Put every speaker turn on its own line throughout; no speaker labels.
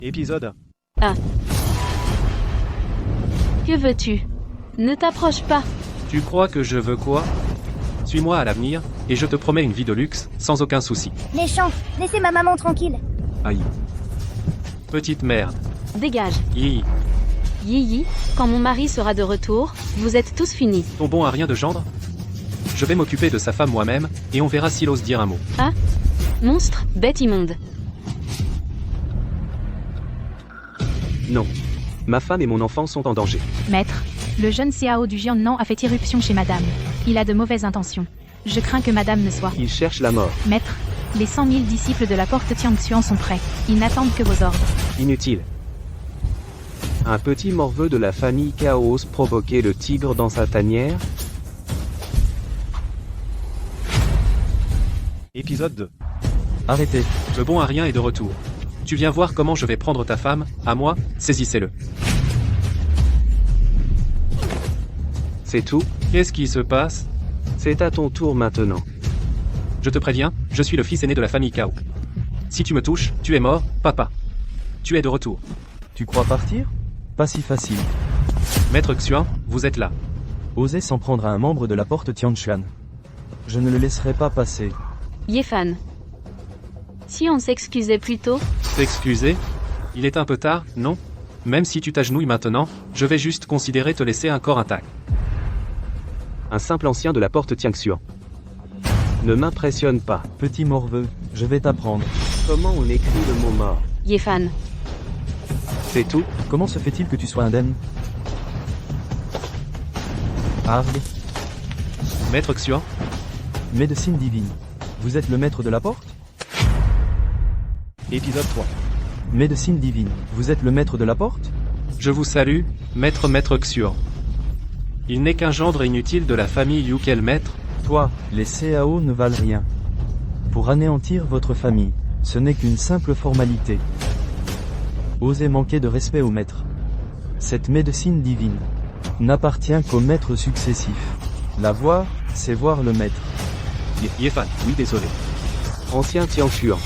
Épisode.
Ah. Que veux-tu? Ne t'approche pas.
Tu crois que je veux quoi? Suis-moi à l'avenir, et je te promets une vie de luxe, sans aucun souci.
Les champs, laissez ma maman tranquille.
Aïe. Petite merde.
Dégage.
Yi.
Yi, quand mon mari sera de retour, vous êtes tous finis.
Ton bon à rien de gendre? Je vais m'occuper de sa femme moi-même, et on verra s'il ose dire un mot.
Ah? Monstre, bête immonde.
Non. Ma femme et mon enfant sont en danger.
Maître, le jeune CAO du Jiannan a fait irruption chez madame. Il a de mauvaises intentions. Je crains que madame ne soit...
Il cherche la mort.
Maître, les 100 000 disciples de la porte Tianxuan sont prêts. Ils n'attendent que vos ordres.
Inutile. Un petit morveux de la famille Chaos provoquait le tigre dans sa tanière.
Épisode 2.
Arrêtez.
Le bon à rien est de retour. Tu viens voir comment je vais prendre ta femme, à moi, saisissez-le.
C'est tout?
Qu'est-ce qui se passe?
C'est à ton tour maintenant.
Je te préviens, je suis le fils aîné de la famille Kao. Si tu me touches, tu es mort, papa. Tu es de retour.
Tu crois partir? Pas si facile.
Maître Xuan, vous êtes là.
Oser s'en prendre à un membre de la porte Tianchuan. Je ne le laisserai pas passer.
Yefan. Si on s'excusait plus tôt,
T'excuser? Il est un peu tard, non? Même si tu t'agenouilles maintenant, je vais juste considérer te laisser un corps intact.
Un simple ancien de la porte Tianxuan. Ne m'impressionne pas.
Petit morveux, je vais t'apprendre.
Comment on écrit le mot mort?
Yefan.
C'est tout?
Comment se fait-il que tu sois indemne? Arg,
Maître Xuan?
médecine divine. Vous êtes le maître de la porte?
Épisode 3.
Médecine divine. Vous êtes le maître de la porte?
Je vous salue, maître Xuan. Il n'est qu'un gendre inutile de la famille Liu quel maître.
Toi, les CAO ne valent rien. Pour anéantir votre famille, ce n'est qu'une simple formalité. Osez manquer de respect au maître. Cette médecine divine n'appartient qu'aux maîtres successifs. La voir, c'est voir le maître.
Yefan, oui désolé.
Ancien Tianxuan.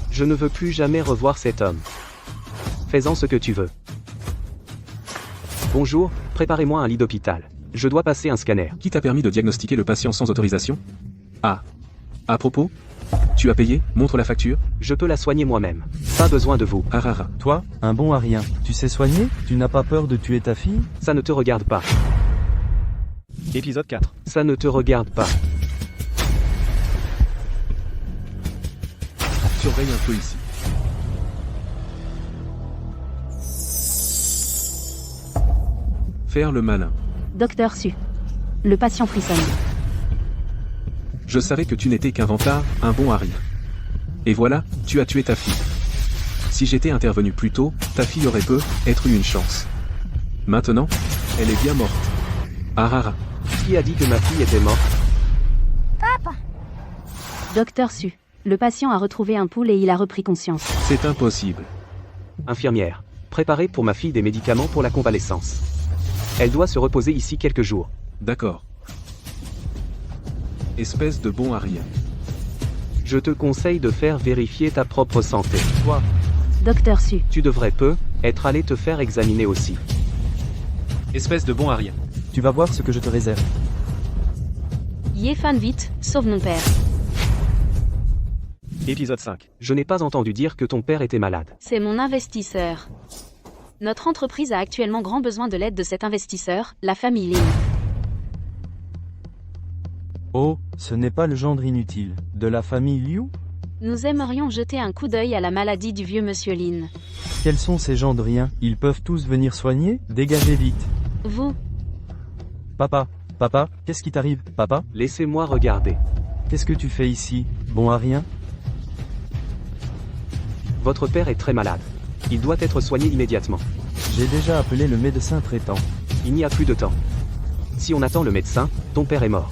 Je ne veux plus jamais revoir cet homme. Fais-en ce que tu veux. Bonjour, préparez-moi un lit d'hôpital. Je dois passer un scanner.
Qui t'a permis de diagnostiquer le patient sans autorisation? Ah. À propos? Tu as payé? Montre la facture.
Je peux la soigner moi-même. Pas besoin de vous.
Arara.
Toi, un bon à rien. Tu sais soigner? Tu n'as pas peur de tuer ta fille?
Ça ne te regarde pas.
Épisode 4.
Ça ne te regarde pas.
Surveille un peu ici. Faire le malin.
Docteur Su. Le patient frissonne.
Je savais que tu n'étais qu'un vantard, un bon à rien. Et voilà, tu as tué ta fille. Si j'étais intervenu plus tôt, ta fille aurait peut-être eu une chance. Maintenant, elle est bien morte. Arara.
Qui a dit que ma fille était morte?
Docteur Su. Le patient a retrouvé un pouls et il a repris conscience.
C'est impossible.
Infirmière. Préparez pour ma fille des médicaments pour la convalescence. Elle doit se reposer ici quelques jours.
D'accord. Espèce de bon à rien.
Je te conseille de faire vérifier ta propre santé. Toi,
Docteur Su.
tu devrais être allé te faire examiner aussi.
Espèce de bon à rien.
Tu vas voir ce que je te réserve.
Yefan vite, sauve mon père.
Épisode 5.
Je n'ai pas entendu dire que ton père était malade.
C'est mon investisseur. Notre entreprise a actuellement grand besoin de l'aide de cet investisseur, la famille Lin.
Oh, ce n'est pas le gendre inutile. De la famille Liu?
Nous aimerions jeter un coup d'œil à la maladie du vieux monsieur Lin.
Quels sont ces gendriens? Ils peuvent tous venir soigner? Dégagez vite.
Vous,
Papa, qu'est-ce qui t'arrive? Papa,
Laissez-moi regarder.
qu'est-ce que tu fais ici? Bon à rien?
Votre père est très malade. Il doit être soigné immédiatement.
J'ai déjà appelé le médecin traitant.
Il n'y a plus de temps. Si on attend le médecin, ton père est mort.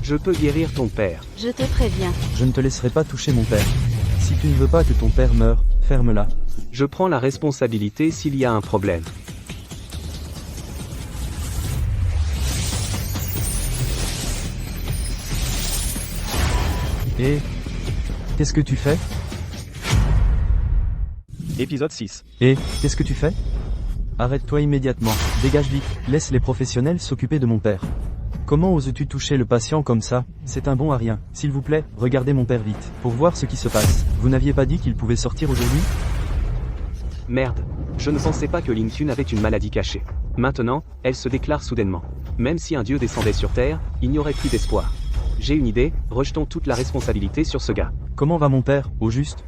Je peux guérir ton père.
je te préviens.
Je ne te laisserai pas toucher mon père. Si tu ne veux pas que ton père meure, ferme-la.
Je prends la responsabilité s'il y a un problème.
Et qu'est-ce que tu fais?
Épisode 6.
Et, qu'est-ce que tu fais? Arrête-toi immédiatement, dégage vite, laisse les professionnels s'occuper de mon père. Comment oses-tu toucher le patient comme ça? C'est un bon à rien. S'il vous plaît, regardez mon père vite, pour voir ce qui se passe. Vous n'aviez pas dit qu'il pouvait sortir aujourd'hui?
Merde. Je ne pensais pas que Lin Tun avait une maladie cachée. Maintenant, elle se déclare soudainement. Même si un dieu descendait sur Terre, il n'y aurait plus d'espoir. J'ai une idée, rejetons toute la responsabilité sur ce gars.
Comment va mon père, au juste?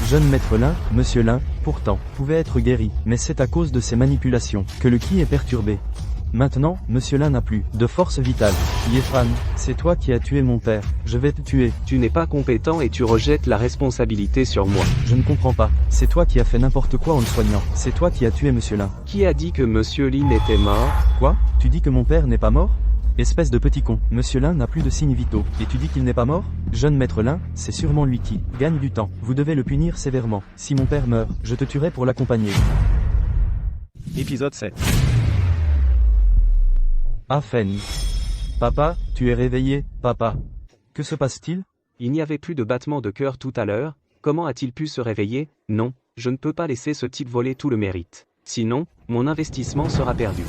Jeune maître Lin, monsieur Lin, pourtant, pouvait être guéri, mais c'est à cause de ses manipulations que le ki est perturbé. Maintenant, monsieur Lin n'a plus de force vitale. Yefan, c'est toi qui as tué mon père. Je vais te tuer.
Tu n'es pas compétent et tu rejettes la responsabilité sur moi.
Je ne comprends pas. C'est toi qui as fait n'importe quoi en le soignant. C'est toi qui as tué monsieur Lin.
Qui a dit que monsieur Lin était mort?
Quoi? Tu dis que mon père n'est pas mort? Espèce de petit con. Monsieur Lin n'a plus de signes vitaux. Et tu dis qu'il n'est pas mort? Jeune maître Lin, c'est sûrement lui qui gagne du temps. Vous devez le punir sévèrement. Si mon père meurt, je te tuerai pour l'accompagner.
Épisode 7.
Afen. Papa, tu es réveillé, papa. Que se passe-t-il?
Il n'y avait plus de battement de cœur tout à l'heure. Comment a-t-il pu se réveiller? Non, je ne peux pas laisser ce type voler tout le mérite. Sinon, mon investissement sera perdu.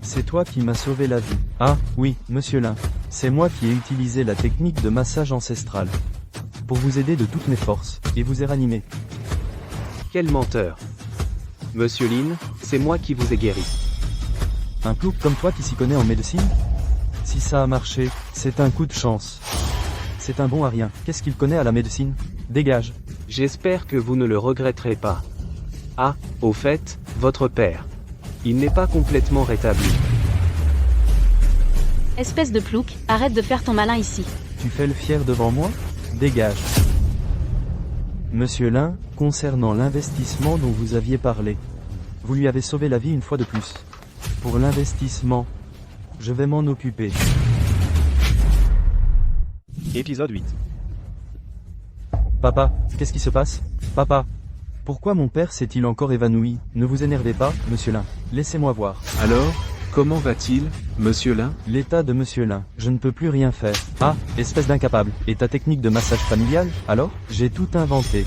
C'est toi qui m'as sauvé la vie. Ah, oui, monsieur Lin. C'est moi qui ai utilisé la technique de massage ancestral. Pour vous aider de toutes mes forces, et vous ai ranimé.
Quel menteur. Monsieur Lin, c'est moi qui vous ai guéri.
Un plouc comme toi qui s'y connaît en médecine? Si ça a marché, c'est un coup de chance. C'est un bon à rien. Qu'est-ce qu'il connaît à la médecine? Dégage.
J'espère que vous ne le regretterez pas. Ah, au fait, votre père. Il n'est pas complètement rétabli.
Espèce de plouc, arrête de faire ton malin ici.
Tu fais le fier devant moi? Dégage. Monsieur Lin, concernant l'investissement dont vous aviez parlé, vous lui avez sauvé la vie une fois de plus. Pour l'investissement, je vais m'en occuper.
Épisode 8.
Papa, qu'est-ce qui se passe? Papa, pourquoi mon père s'est-il encore évanoui? Ne vous énervez pas, monsieur Lin. Laissez-moi voir.
Alors, comment va-t-il, monsieur Lin?
L'état de monsieur Lin, je ne peux plus rien faire. Ah, espèce d'incapable. Et ta technique de massage familial, alors? J'ai tout inventé.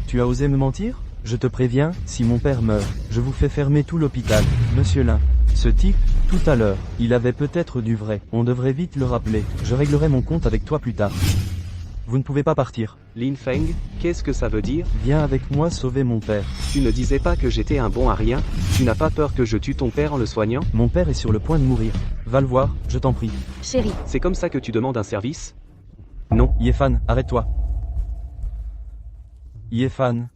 Tu as osé me mentir? Je te préviens, si mon père meurt, je vous fais fermer tout l'hôpital. Monsieur Lin. Ce type, tout à l'heure, il avait peut-être du vrai. On devrait vite le rappeler. Je réglerai mon compte avec toi plus tard. Vous ne pouvez pas partir.
Lin Feng, qu'est-ce que ça veut dire?
Viens avec moi sauver mon père.
Tu ne disais pas que j'étais un bon à rien? Tu n'as pas peur que je tue ton père en le soignant?
Mon père est sur le point de mourir. Va le voir, je t'en prie.
Chérie,
C'est comme ça que tu demandes un service? Non.
Yefan, arrête-toi. Yefan.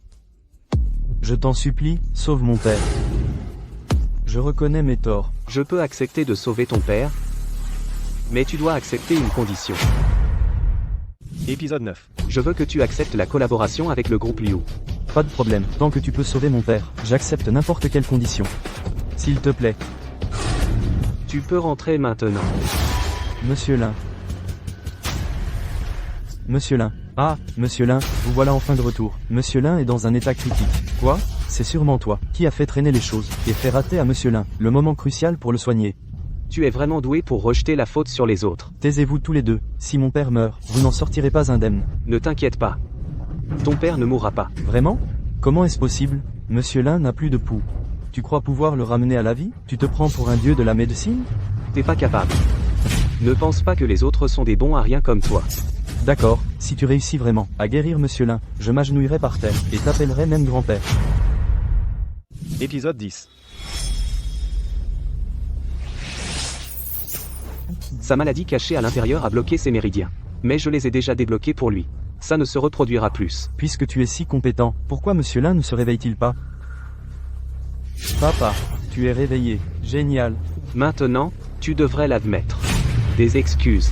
Je t'en supplie, sauve mon père. Je reconnais mes torts.
Je peux accepter de sauver ton père, mais tu dois accepter une condition.
Épisode 9.
Je veux que tu acceptes la collaboration avec le groupe Liu.
Pas de problème, tant que tu peux sauver mon père, j'accepte n'importe quelle condition. S'il te plaît.
Tu peux rentrer maintenant.
Monsieur Lin. Monsieur Lin. Ah, monsieur Lin, vous voilà enfin de retour. Monsieur Lin est dans un état critique. Quoi? C'est sûrement toi qui a fait traîner les choses et fait rater à monsieur Lin le moment crucial pour le soigner.
Tu es vraiment doué pour rejeter la faute sur les autres.
Taisez-vous tous les deux. Si mon père meurt, vous n'en sortirez pas indemne.
Ne t'inquiète pas. Ton père ne mourra pas.
Vraiment? Comment est-ce possible? Monsieur Lin n'a plus de pouls. Tu crois pouvoir le ramener à la vie? Tu te prends pour un dieu de la médecine?
T'es pas capable. Ne pense pas que les autres sont des bons à rien comme toi.
D'accord, si tu réussis vraiment à guérir monsieur Lin, je m'agenouillerai par terre et t'appellerai même grand-père.
Épisode 10.
Sa maladie cachée à l'intérieur a bloqué ses méridiens. Mais je les ai déjà débloqués pour lui. Ça ne se reproduira plus.
Puisque tu es si compétent, pourquoi monsieur Lin ne se réveille-t-il pas? Papa, tu es réveillé. Génial.
Maintenant, tu devrais l'admettre. Des excuses.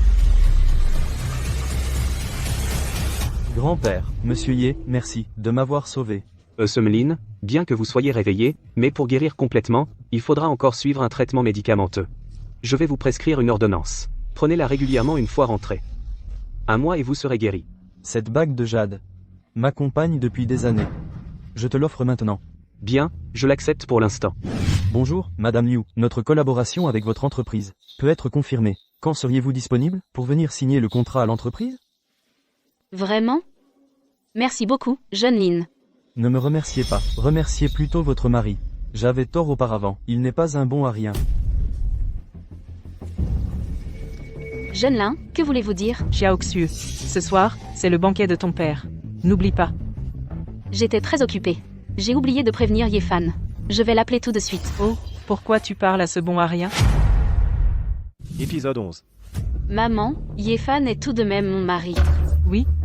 Grand-père, monsieur Ye, merci de m'avoir sauvé.
Semelin, bien que vous soyez réveillé, mais pour guérir complètement, il faudra encore suivre un traitement médicamenteux. Je vais vous prescrire une ordonnance. Prenez-la régulièrement une fois rentré. 1 mois et vous serez guéri.
Cette bague de jade m'accompagne depuis des années. Je te l'offre maintenant.
Bien, je l'accepte pour l'instant.
Bonjour, Madame Liu. Notre collaboration avec votre entreprise peut être confirmée. Quand seriez-vous disponible pour venir signer le contrat à l'entreprise?
Vraiment? Merci beaucoup, jeune Lin.
Ne me remerciez pas, remerciez plutôt votre mari. J'avais tort auparavant, il n'est pas un bon à rien.
Jeune Lin, que voulez-vous dire?
Xiaoxiu, ce soir, c'est le banquet de ton père. N'oublie pas.
J'étais très occupée. J'ai oublié de prévenir Yefan. Je vais l'appeler tout de suite.
Oh, pourquoi tu parles à ce bon à rien?
Épisode 11.
Maman, Yefan est tout de même mon mari.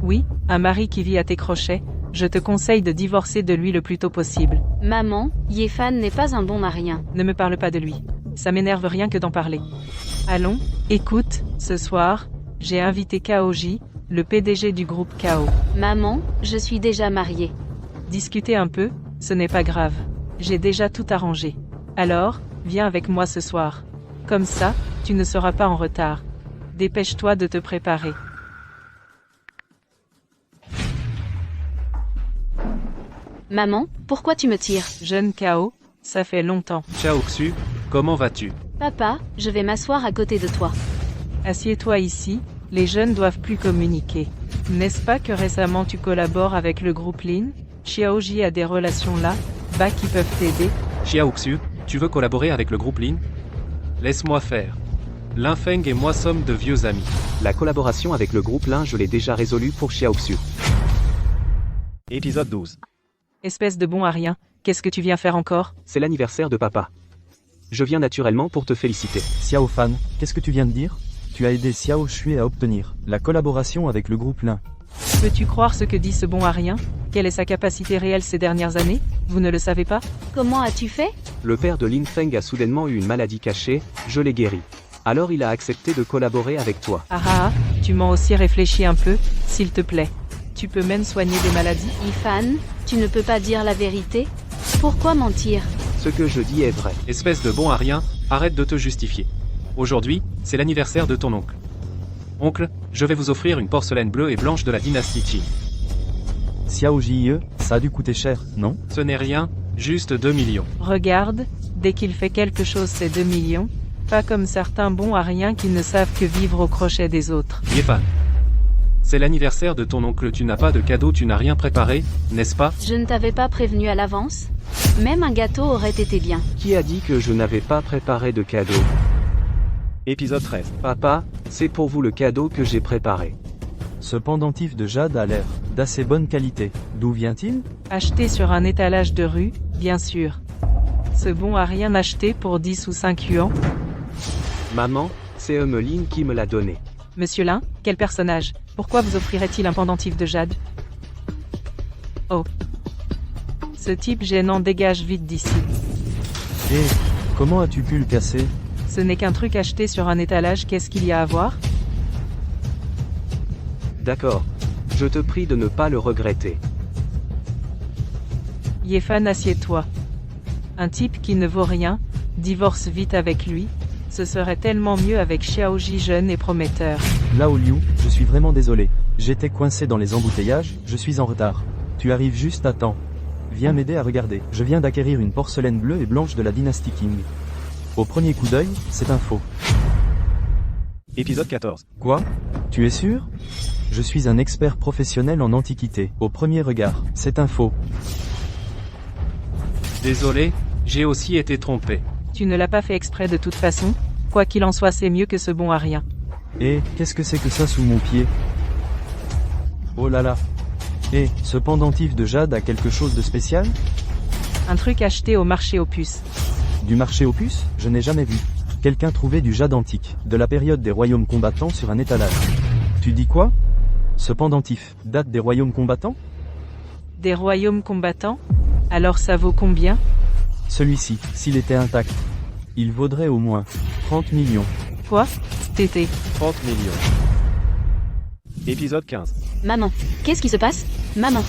Oui, un mari qui vit à tes crochets. Je te conseille de divorcer de lui le plus tôt possible.
Maman, Yefan n'est pas un bon marien.
Ne me parle pas de lui. Ça m'énerve rien que d'en parler. Allons, écoute, ce soir, j'ai invité Kaoji, le PDG du groupe Kao.
Maman, je suis déjà mariée.
Discuter un peu, ce n'est pas grave. J'ai déjà tout arrangé. Alors, viens avec moi ce soir. Comme ça, tu ne seras pas en retard. Dépêche-toi de te préparer.
Maman, pourquoi tu me tires?
Jeune Kao, ça fait longtemps.
Xiaoxu, comment vas-tu?
Papa, je vais m'asseoir à côté de toi.
Assieds-toi ici, les jeunes doivent plus communiquer. N'est-ce pas que récemment tu collabores avec le groupe Lin? Xiaoji a des relations là-bas qui peuvent t'aider.
Xiaoxu, tu veux collaborer avec le groupe Lin? Laisse-moi faire. Lin Feng et moi sommes de vieux amis.
La collaboration avec le groupe Lin, je l'ai déjà résolue pour Xiaoxiu. Épisode 12.
Espèce de bon à rien, qu'est-ce que tu viens faire encore?
C'est l'anniversaire de papa. Je viens naturellement pour te féliciter.
Xiao Fan, qu'est-ce que tu viens de dire? Tu as aidé Xiao Shui à obtenir la collaboration avec le groupe Lin.
Peux-tu croire ce que dit ce bon à rien? Quelle est sa capacité réelle ces dernières années? Vous ne le savez pas?
Comment as-tu fait?
Le père de Lin Feng a soudainement eu une maladie cachée, je l'ai guéri. Alors il a accepté de collaborer avec toi.
Tu m'as aussi réfléchi un peu, s'il te plaît. Tu peux même soigner des maladies?
Yefan, tu ne peux pas dire la vérité? Pourquoi mentir?
Ce que je dis est vrai.
Espèce de bon à rien, arrête de te justifier. Aujourd'hui, c'est l'anniversaire de ton oncle. Oncle, je vais vous offrir une porcelaine bleue et blanche de la dynastie Qin.
Xiao Jie, ça a dû coûter cher, non?
Ce n'est rien, juste 2 millions.
Regarde, dès qu'il fait quelque chose c'est 2 millions. Pas comme certains bons à rien qui ne savent que vivre au crochet des autres.
Yefan. C'est l'anniversaire de ton oncle, tu n'as pas de cadeau, tu n'as rien préparé, n'est-ce pas?
Je ne t'avais pas prévenu à l'avance? Même un gâteau aurait été bien.
Qui a dit que je n'avais pas préparé de cadeau? Épisode 13. Papa, c'est pour vous le cadeau que j'ai préparé.
Ce pendentif de jade a l'air d'assez bonne qualité. D'où vient-il?
Acheté sur un étalage de rue, bien sûr. Ce bon à rien acheté pour 10 ou 5 yuans.
Maman, c'est Emeline qui me l'a donné.
Monsieur Lin, quel personnage? Pourquoi vous offrirait-il un pendentif de jade? Oh. Ce type gênant dégage vite d'ici.
Et comment as-tu pu le casser?
Ce n'est qu'un truc acheté sur un étalage, qu'est-ce qu'il y a à voir?
D'accord. Je te prie de ne pas le regretter.
Yefan, assieds-toi. Un type qui ne vaut rien, divorce vite avec lui. Ce serait tellement mieux avec Xiaoji jeune et prometteur.
Lao Liu, je suis vraiment désolé. J'étais coincé dans les embouteillages, je suis en retard. Tu arrives juste à temps. Viens m'aider à regarder. Je viens d'acquérir une porcelaine bleue et blanche de la dynastie Qing. Au premier coup d'œil, c'est un faux.
Épisode 14.
Quoi? Tu es sûr? Je suis un expert professionnel en antiquité. Au premier regard, c'est un faux.
Désolé, j'ai aussi été trompé.
Tu ne l'as pas fait exprès de toute façon. Quoi qu'il en soit, c'est mieux que ce bon à rien.
Et qu'est-ce que c'est que ça sous mon pied? Oh là là. Et ce pendentif de jade a quelque chose de spécial?
Un truc acheté au marché aux puces.
Du marché aux puces? Je n'ai jamais vu. Quelqu'un trouvait du jade antique, de la période des royaumes combattants sur un étalage. Tu dis quoi? Ce pendentif date des royaumes combattants?
Des royaumes combattants? Alors ça vaut combien?
Celui-ci, s'il était intact, il vaudrait au moins 30 millions.
Quoi? Tété.
30 millions. Épisode 15.
Maman, qu'est-ce qui se passe? Maman,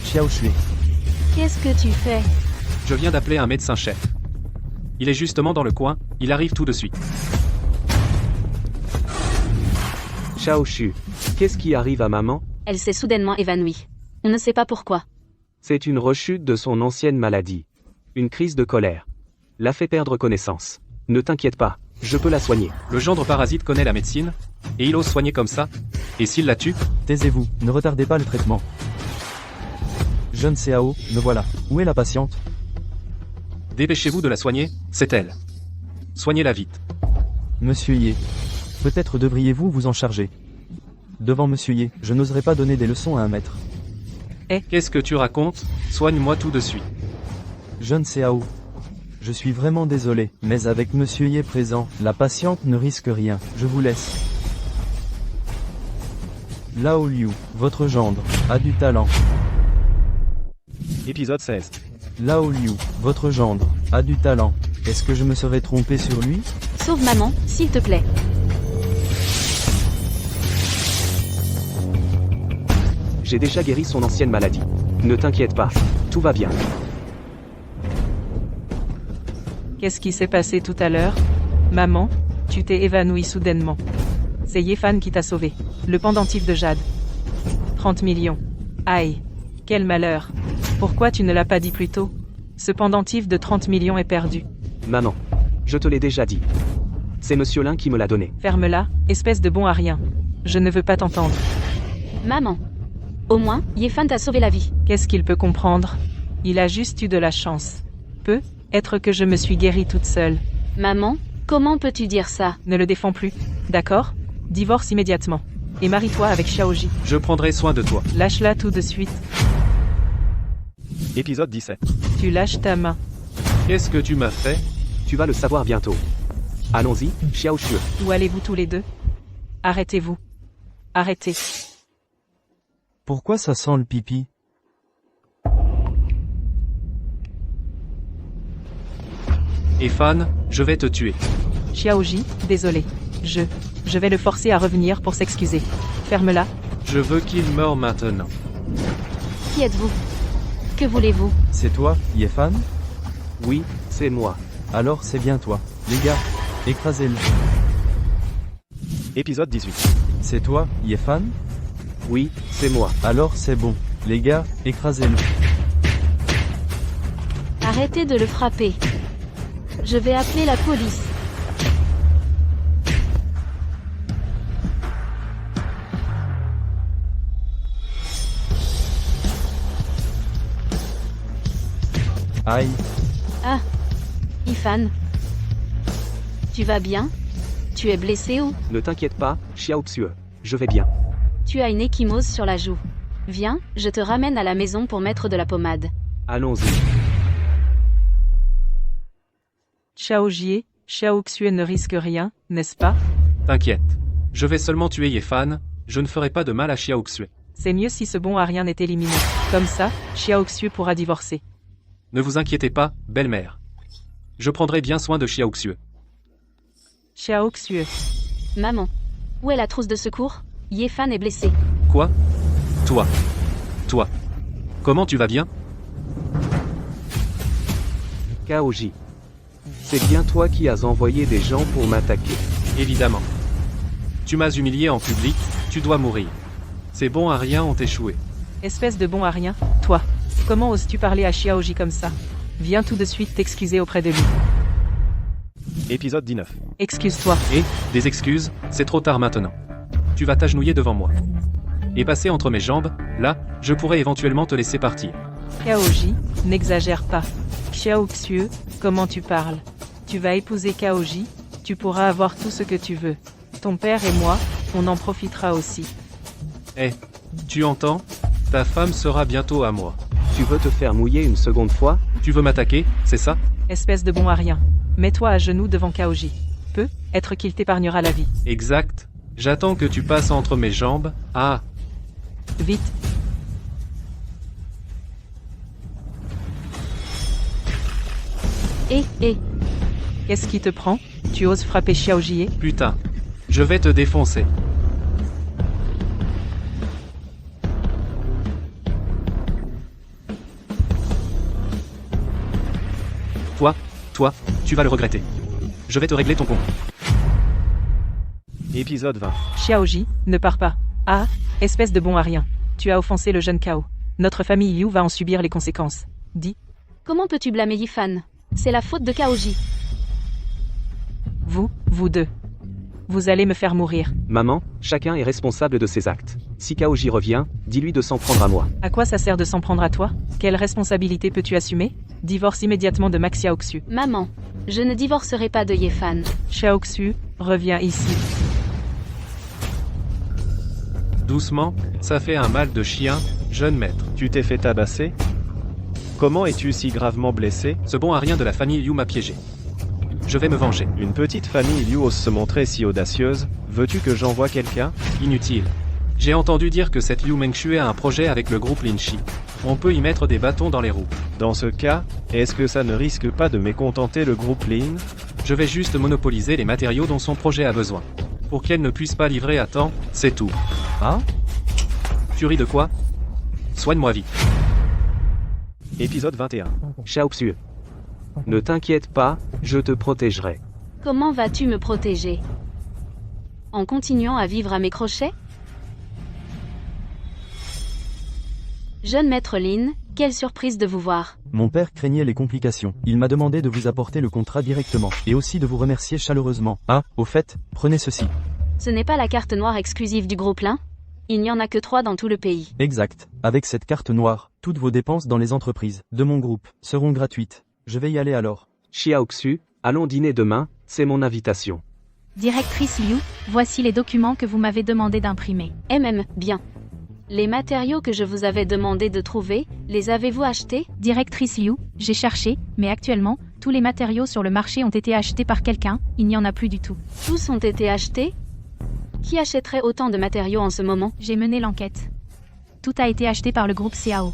Xiao Shui.
qu'est-ce que tu fais?
Je viens d'appeler un médecin-chef. Il est justement dans le coin, il arrive tout de suite.
Xiaoshu. Qu'est-ce qui arrive à maman?
Elle s'est soudainement évanouie. On ne sait pas pourquoi.
C'est une rechute de son ancienne maladie. Une crise de colère. L'a fait perdre connaissance. Ne t'inquiète pas, Je peux la soigner.
Le gendre parasite connaît la médecine, et il ose soigner comme ça. Et s'il la tue?
Taisez-vous, ne retardez pas le traitement. Jeune CAO, me voilà. Où est la patiente?
Dépêchez-vous de la soigner, c'est elle. Soignez-la vite.
Monsieur Ye. Peut-être devriez-vous vous en charger. Devant Monsieur Ye, je n'oserais pas donner des leçons à un maître.
Qu'est-ce que tu racontes? Soigne-moi tout de suite.
Jeune CAO. Je suis vraiment désolé, mais avec Monsieur Ye présent, la patiente ne risque rien. Je vous laisse. Lao Liu, votre gendre, a du talent.
Épisode 16.
Lao Liu, votre gendre, a du talent. Est-ce que je me serais trompé sur lui?
Sauve maman, s'il te plaît.
J'ai déjà guéri son ancienne maladie. Ne t'inquiète pas. Tout va bien.
Qu'est-ce qui s'est passé tout à l'heure? Maman, tu t'es évanouie soudainement. C'est Yefan qui t'a sauvé. Le pendentif de Jade. 30 millions. Aïe. Quel malheur. Pourquoi tu ne l'as pas dit plus tôt? Ce pendentif de 30 millions est perdu.
Maman. Je te l'ai déjà dit. C'est Monsieur Lin qui me l'a donné.
Ferme-la, espèce de bon à rien. Je ne veux pas t'entendre.
Maman. Au moins, Yefan t'a sauvé la vie.
Qu'est-ce qu'il peut comprendre? Il a juste eu de la chance. Peut-être que je me suis guérie toute seule.
Maman, comment peux-tu dire ça?
Ne le défends plus. D'accord? Divorce immédiatement. Et marie-toi avec Xiaoji.
Je prendrai soin de toi.
Lâche-la tout de suite.
Épisode 17.
Tu lâches ta main.
Qu'est-ce que tu m'as fait?
Tu vas le savoir bientôt. Allons-y, Xiao Xue.
Où allez-vous tous les deux? Arrêtez-vous. Arrêtez.
Pourquoi ça sent le pipi?
Yefan, je vais te tuer.
Xiaoji, désolé. Je vais le forcer à revenir pour s'excuser. Ferme-la.
Je veux qu'il meure maintenant.
Qui êtes-vous? Que voulez-vous?
C'est toi, Yefan?
Oui, c'est moi.
Alors c'est bien toi. Les gars, écrasez-le.
Épisode 18.
C'est toi, Yefan?
Oui, c'est moi.
Alors c'est bon. Les gars, écrasez-le.
Arrêtez de le frapper. Je vais appeler la police.
Aïe.
Ah. Yefan. Tu vas bien? Tu es blessé ou?
Ne t'inquiète pas, Xiao Xue. Je vais bien.
Tu as une échymose sur la joue. Viens, je te ramène à la maison pour mettre de la pommade.
Allons-y.
Xiaoji, Xiao Xue ne risque rien, n'est-ce pas?
T'inquiète. Je vais seulement tuer Yefan, je ne ferai pas de mal à Xiao Xue.
C'est mieux si ce bon à rien est éliminé. Comme ça, Xiao Xue pourra divorcer.
Ne vous inquiétez pas, belle-mère. Je prendrai bien soin de Xiao Xue.
Xiao Xue.
Maman. Où est la trousse de secours? Yefan est blessé.
Quoi? Toi. Comment tu vas bien?
Kaoji. C'est bien toi qui as envoyé des gens pour m'attaquer.
Évidemment. Tu m'as humilié en public, tu dois mourir. Ces bons à rien ont échoué.
Espèce de bon à rien, toi. Comment oses-tu parler à Xiaoji comme ça? Viens tout de suite t'excuser auprès de lui.
Épisode 19.
Excuse-toi.
Et, des excuses, c'est trop tard maintenant. Tu vas t'agenouiller devant moi. Et passer entre mes jambes, là, je pourrais éventuellement te laisser partir.
Kaoji, n'exagère pas. Xiao Xue, comment tu parles? Tu vas épouser Kaoji, tu pourras avoir tout ce que tu veux. Ton père et moi, on en profitera aussi.
Tu entends? Ta femme sera bientôt à moi.
Tu veux te faire mouiller une seconde fois?
Tu veux m'attaquer, c'est ça?
Espèce de bon à rien. Mets-toi à genoux devant Kaoji. Peut-être qu'il t'épargnera la vie.
Exact. J'attends que tu passes entre mes jambes. Ah,
Vite. Qu'est-ce qui te prend? Tu oses frapper Xiaoji?
putain. Je vais te défoncer. Toi, tu vas le regretter. Je vais te régler ton compte. Épisode 20.
Xiaoji, ne pars pas. Ah, espèce de bon à rien. Tu as offensé le jeune Cao. Notre famille Liu va en subir les conséquences. Dis.
Comment peux-tu blâmer Yefan? C'est la faute de Kaoji.
Vous deux. Vous allez me faire mourir.
Maman, chacun est responsable de ses actes. Si Kaoji revient, dis-lui de s'en prendre à moi.
À quoi ça sert de s'en prendre à toi? Quelle responsabilité peux-tu assumer? Divorce immédiatement de Max Xiaoxu.
Maman, je ne divorcerai pas de Yefan.
Xiaoxu, reviens ici.
Doucement, ça fait un mal de chien, jeune maître.
Tu t'es fait tabasser? Comment es-tu si gravement blessé?
Ce bon à rien de la famille Liu m'a piégé. Je vais me venger.
Une petite famille Liu ose se montrer si audacieuse. Veux-tu que j'envoie quelqu'un?
Inutile. J'ai entendu dire que cette Liu Mengxue a un projet avec le groupe Linchi. On peut y mettre des bâtons dans les roues.
Dans ce cas, est-ce que ça ne risque pas de mécontenter le groupe Lin?
Je vais juste monopoliser les matériaux dont son projet a besoin. Pour qu'elle ne puisse pas livrer à temps, c'est tout.
Ah?
Tu ris de quoi? Soigne-moi vite.
Épisode 21.
Xiaoxu. Ne t'inquiète pas, je te protégerai.
Comment vas-tu me protéger? En continuant à vivre à mes crochets? Jeune maître Lin, quelle surprise de vous voir.
Mon père craignait les complications. Il m'a demandé de vous apporter le contrat directement, et aussi de vous remercier chaleureusement. Ah, au fait, prenez ceci.
Ce n'est pas la carte noire exclusive du groupe Lin? Il n'y en a que 3 dans tout le pays.
Exact. Avec cette carte noire, toutes vos dépenses dans les entreprises de mon groupe seront gratuites. Je vais y aller alors.
Xiaoxu, allons dîner demain, c'est mon invitation.
Directrice Liu, voici les documents que vous m'avez demandé d'imprimer.
Bien. Les matériaux que je vous avais demandé de trouver, les avez-vous achetés?
Directrice Liu, j'ai cherché, mais actuellement, tous les matériaux sur le marché ont été achetés par quelqu'un, il n'y en a plus du tout.
Tous ont été achetés? Qui achèterait autant de matériaux en ce moment?
J'ai mené l'enquête. Tout a été acheté par le groupe CAO.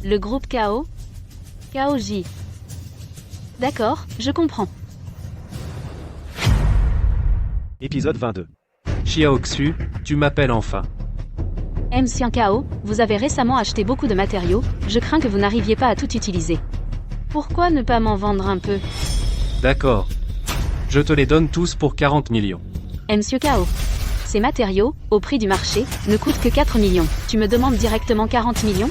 Le groupe KO? KOJ. D'accord, je comprends.
Épisode 22.
Xiaoxu, tu m'appelles enfin.
Monsieur KO, vous avez récemment acheté beaucoup de matériaux, je crains que vous n'arriviez pas à tout utiliser. Pourquoi ne pas m'en vendre un peu?
D'accord. Je te les donne tous pour 40 millions.
Monsieur KO. Ces matériaux, au prix du marché, ne coûtent que 4 millions. Tu me demandes directement 40 millions?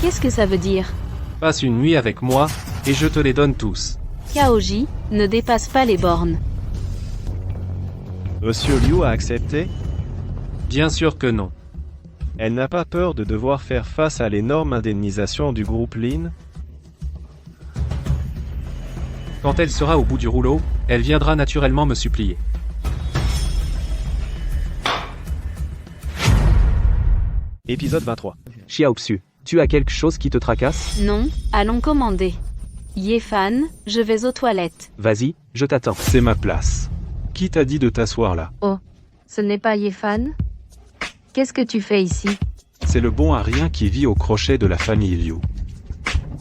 Qu'est-ce que ça veut dire?
Passe une nuit avec moi, et je te les donne tous.
KOJ, ne dépasse pas les bornes.
Monsieur Liu a accepté?
Bien sûr que non.
Elle n'a pas peur de devoir faire face à l'énorme indemnisation du groupe Lin?
Quand elle sera au bout du rouleau, elle viendra naturellement me supplier.
Épisode 23.
Xiaoxu, tu as quelque chose qui te tracasse?
Non, allons commander. Yefan, je vais aux toilettes.
Vas-y, je t'attends.
C'est ma place. Qui t'a dit de t'asseoir là?
Oh, ce n'est pas Yefan? Qu'est-ce que tu fais ici?
C'est le bon à rien qui vit au crochet de la famille Liu.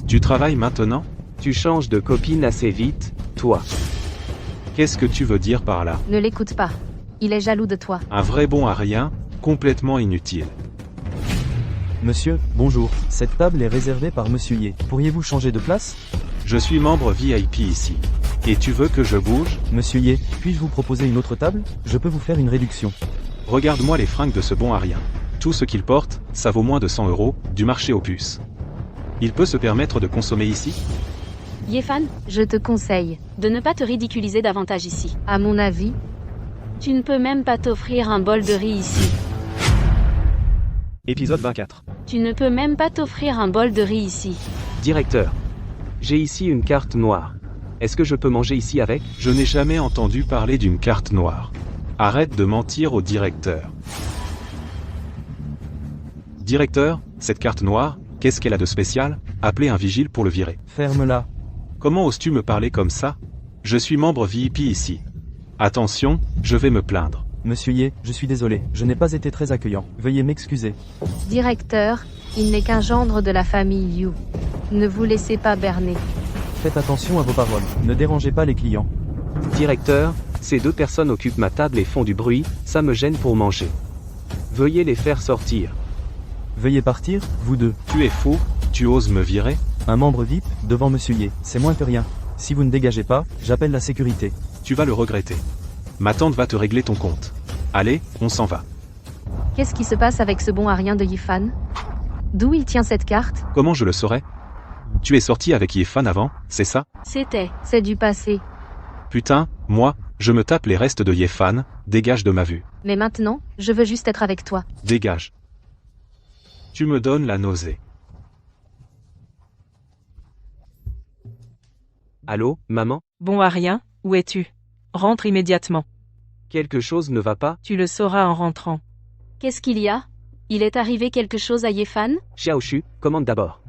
Tu travailles maintenant?
Tu changes de copine assez vite, toi.
Qu'est-ce que tu veux dire par là?
Ne l'écoute pas. Il est jaloux de toi.
Un vrai bon à rien, complètement inutile.
Monsieur, bonjour. Cette table est réservée par Monsieur Ye. Pourriez-vous changer de place?
Je suis membre VIP ici. Et tu veux que je bouge?
Monsieur Ye, puis-je vous proposer une autre table? Je peux vous faire une réduction.
Regarde-moi les fringues de ce bon à rien. Tout ce qu'il porte, ça vaut moins de 100 €, du marché aux puces. Il peut se permettre de consommer ici?
Yefan, je te conseille de ne pas te ridiculiser davantage ici. À mon avis, tu ne peux même pas t'offrir un bol de riz ici.
Épisode 24.
Tu ne peux même pas t'offrir un bol de riz ici.
Directeur. J'ai ici une carte noire. Est-ce que je peux manger ici avec?
Je n'ai jamais entendu parler d'une carte noire. Arrête de mentir au directeur. Directeur, cette carte noire, qu'est-ce qu'elle a de spécial? Appelez un vigile pour le virer.
Ferme-la.
Comment oses-tu me parler comme ça? Je suis membre VIP ici. Attention, je vais me plaindre.
Monsieur Ye, je suis désolé, je n'ai pas été très accueillant. Veuillez m'excuser.
Directeur, il n'est qu'un gendre de la famille Liu. Ne vous laissez pas berner.
Faites attention à vos paroles. Ne dérangez pas les clients.
Directeur, ces 2 personnes occupent ma table et font du bruit, ça me gêne pour manger. Veuillez les faire sortir.
Veuillez partir, vous deux.
Tu es fou? Tu oses me virer?
Un membre VIP, devant Monsieur Ye, c'est moins que rien. Si vous ne dégagez pas, j'appelle la sécurité.
Tu vas le regretter. Ma tante va te régler ton compte. Allez, on s'en va.
Qu'est-ce qui se passe avec ce bon à rien de Yefan? D'où il tient cette carte?
Comment je le saurais? Tu es sorti avec Yefan avant, c'est ça?
C'est du passé.
Putain, moi, Je me tape les restes de Yefan, dégage de ma vue.
Mais maintenant, je veux juste être avec toi.
Dégage. Tu me donnes la nausée.
Allô, maman?
Bon à rien, où es-tu? Rentre immédiatement.
Quelque chose ne va pas?
Tu le sauras en rentrant.
Qu'est-ce qu'il y a? Il est arrivé quelque chose à Yefan?
Xiaoshu, commande d'abord.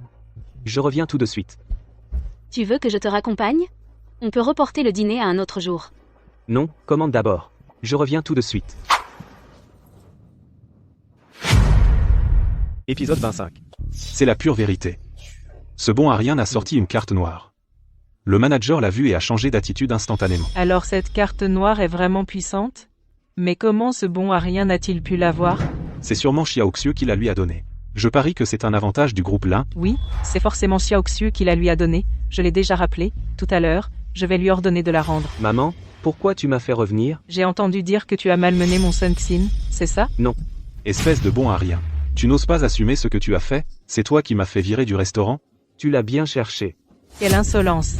Je reviens tout de suite.
Tu veux que je te raccompagne? On peut reporter le dîner à un autre jour.
Non, commande d'abord. Je reviens tout de suite.
Épisode 25.
C'est la pure vérité. Ce bon à rien a sorti une carte noire. Le manager l'a vu et a changé d'attitude instantanément.
Alors cette carte noire est vraiment puissante? Mais comment ce bon à rien a-t-il pu l'avoir?
C'est sûrement Xiaoxiu qui la lui a donnée. Je parie que c'est un avantage du groupe Lin.
Oui, c'est forcément Xiaoxiu qui la lui a donnée, je l'ai déjà rappelé, tout à l'heure, je vais lui ordonner de la rendre.
Maman, pourquoi tu m'as fait revenir?
J'ai entendu dire que tu as malmené mon Sun Xin, c'est ça?
Non.
Espèce de bon à rien. Tu n'oses pas assumer ce que tu as fait? C'est toi qui m'as fait virer du restaurant?
Tu l'as bien cherché.
Quelle insolence!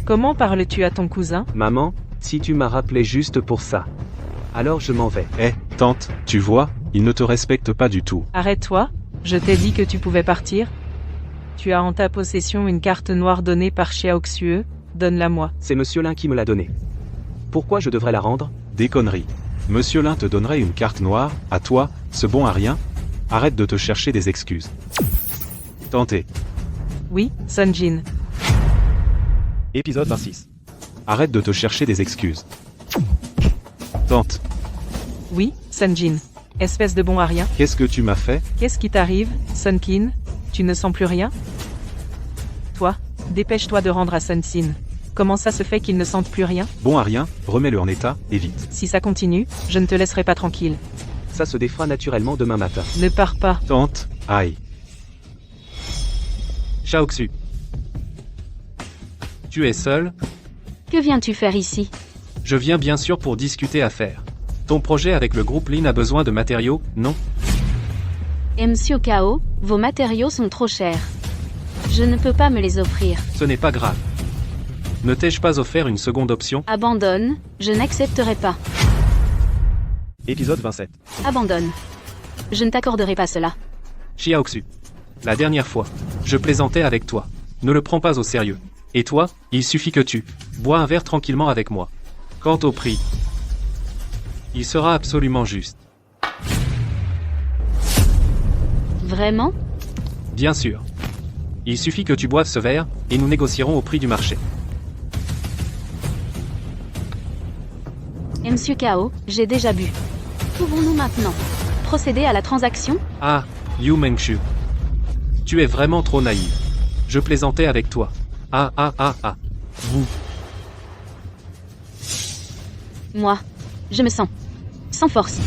Comment parles-tu à ton cousin?
Maman, si tu m'as rappelé juste pour ça. Alors je m'en vais.
Tante, tu vois, il ne te respecte pas du tout.
Arrête-toi, je t'ai dit que tu pouvais partir. Tu as en ta possession une carte noire donnée par Xiaoxiu, donne-la-moi.
C'est Monsieur Lin qui me l'a donnée. Pourquoi je devrais la rendre?
Des conneries. Monsieur Lin te donnerait une carte noire, à toi, ce bon à rien? Arrête de te chercher des excuses. Tentez.
Oui, Sun Jin.
Épisode 26.
Arrête de te chercher des excuses. Tente.
Oui, Sun Jin. Espèce de bon à rien.
Qu'est-ce que tu m'as fait?
Qu'est-ce qui t'arrive, Sun Qin? Tu ne sens plus rien? Toi, dépêche-toi de rendre à Sun Xin. Comment ça se fait qu'ils ne sentent plus rien?
Bon à rien, remets-le en état, et vite.
Si ça continue, je ne te laisserai pas tranquille.
Ça se défera naturellement demain matin.
Ne pars pas.
Tente, aïe.
Xiaoxiu. Tu es seul?
Que viens-tu faire ici?
Je viens bien sûr pour discuter affaires. Ton projet avec le groupe Lin a besoin de matériaux, non?
Monsieur Kao, vos matériaux sont trop chers. Je ne peux pas me les offrir.
Ce n'est pas grave. Ne t'ai-je pas offert une seconde option?
Abandonne, je n'accepterai pas.
Épisode 27.
Abandonne. Je ne t'accorderai pas cela.
Xiaoxiu. La dernière fois, je plaisantais avec toi. Ne le prends pas au sérieux. Et toi, il suffit que tu bois un verre tranquillement avec moi. Quant au prix, il sera absolument juste.
Vraiment?
Bien sûr. Il suffit que tu boives ce verre, et nous négocierons au prix du marché.
Monsieur Kao, j'ai déjà bu. Pouvons-nous maintenant procéder à la transaction?
Ah, Liu Mengshu. Tu es vraiment trop naïf. Je plaisantais avec toi. Ah. Vous.
Moi, je me sens sans force.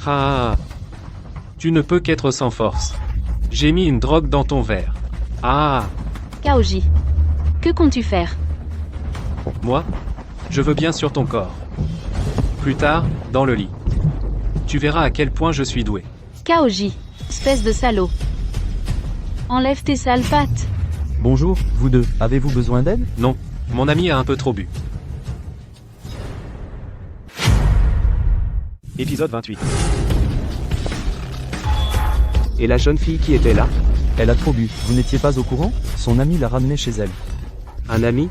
Ah. Tu ne peux qu'être sans force. J'ai mis une drogue dans ton verre. Ah.
Kaoji, que comptes-tu faire?
Moi, je veux bien sur ton corps. Plus tard, dans le lit. Tu verras à quel point je suis doué.
Kaoji, espèce de salaud. Enlève tes sales pattes.
Bonjour, vous deux, avez-vous besoin d'aide?
Non, mon ami a un peu trop bu.
Épisode 28.
Et la jeune fille qui était là?
Elle a trop bu, vous n'étiez pas au courant? Son ami l'a ramenée chez elle.
Un ami?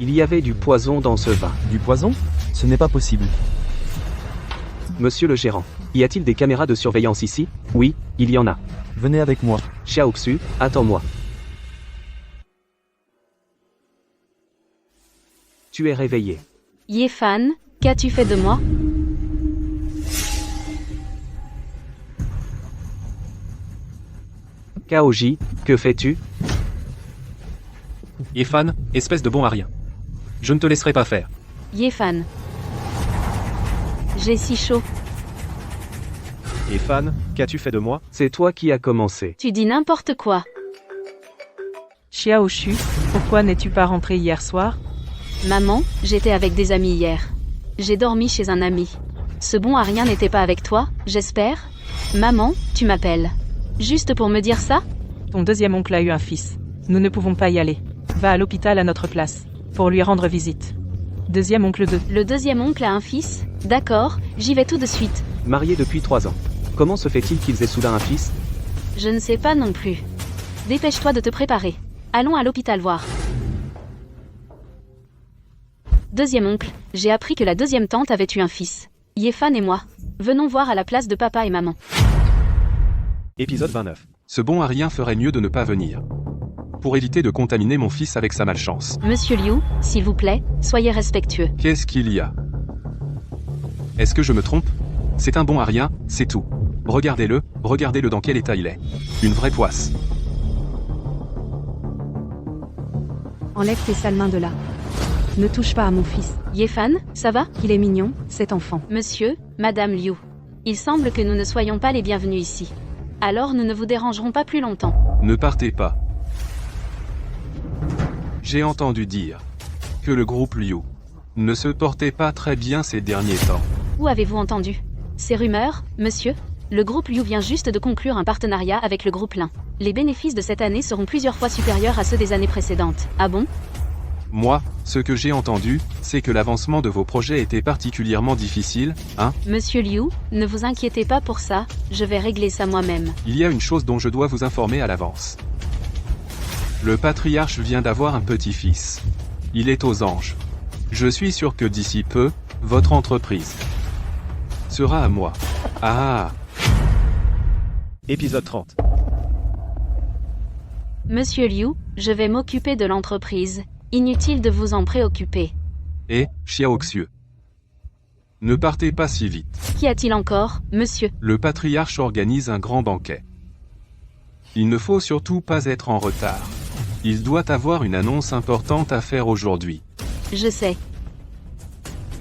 Il y avait du poison dans ce vin.
Du poison? Ce n'est pas possible.
Monsieur le gérant, y a-t-il des caméras de surveillance ici? Oui, il y en a.
Venez avec moi.
Xiaoxiu, attends-moi. Tu es réveillé.
Yefan, qu'as-tu fait de moi?
Kaoji, que fais-tu?
Yefan, espèce de bon à rien. Je ne te laisserai pas faire.
Yefan. J'ai si chaud.
Et Fan, qu'as-tu fait de moi?
C'est toi qui as commencé.
Tu dis n'importe quoi.
Xiaoshu, pourquoi n'es-tu pas rentré hier soir?
Maman, j'étais avec des amis hier. J'ai dormi chez un ami. Ce bon à rien n'était pas avec toi, j'espère? Maman, tu m'appelles. Juste pour me dire ça?
Ton deuxième oncle a eu un fils. Nous ne pouvons pas y aller. Va à l'hôpital à notre place. Pour lui rendre visite. Deuxième oncle 2.
Le deuxième oncle a un fils? D'accord, j'y vais tout de suite.
Mariés depuis 3 ans. Comment se fait-il qu'ils aient soudain un fils?
Je ne sais pas non plus. Dépêche-toi de te préparer. Allons à l'hôpital voir. Deuxième oncle, j'ai appris que la deuxième tante avait eu un fils. Yéfan et moi. Venons voir à la place de papa et maman.
Épisode 29.
Ce bon Arien ferait mieux de ne pas venir. Pour éviter de contaminer mon fils avec sa malchance.
Monsieur Liu, s'il vous plaît, soyez respectueux.
Qu'est-ce qu'il y a? Est-ce que je me trompe? C'est un bon Arien, c'est tout. Regardez-le dans quel état il est. Une vraie poisse.
Enlève tes sales mains de là. Ne touche pas à mon fils.
Yéfan, ça va?
Il est mignon, cet enfant.
Monsieur, Madame Liu. Il semble que nous ne soyons pas les bienvenus ici. Alors nous ne vous dérangerons pas plus longtemps.
Ne partez pas. J'ai entendu dire que le groupe Liu ne se portait pas très bien ces derniers temps.
Où avez-vous entendu ces rumeurs, monsieur? Le groupe Liu vient juste de conclure un partenariat avec le groupe Lin. Les bénéfices de cette année seront plusieurs fois supérieurs à ceux des années précédentes. Ah bon?
Moi, ce que j'ai entendu, c'est que l'avancement de vos projets était particulièrement difficile, hein?
Monsieur Liu, ne vous inquiétez pas pour ça, je vais régler ça moi-même.
Il y a une chose dont je dois vous informer à l'avance. Le patriarche vient d'avoir un petit-fils. Il est aux anges. Je suis sûr que d'ici peu, votre entreprise sera à moi. Ah!
Épisode 30.
Monsieur Liu, je vais m'occuper de l'entreprise. Inutile de vous en préoccuper.
Et, Xiaoxiu, ne partez pas si vite.
Qu'y a-t-il encore, monsieur?
Le patriarche organise un grand banquet. Il ne faut surtout pas être en retard. Il doit avoir une annonce importante à faire aujourd'hui.
Je sais.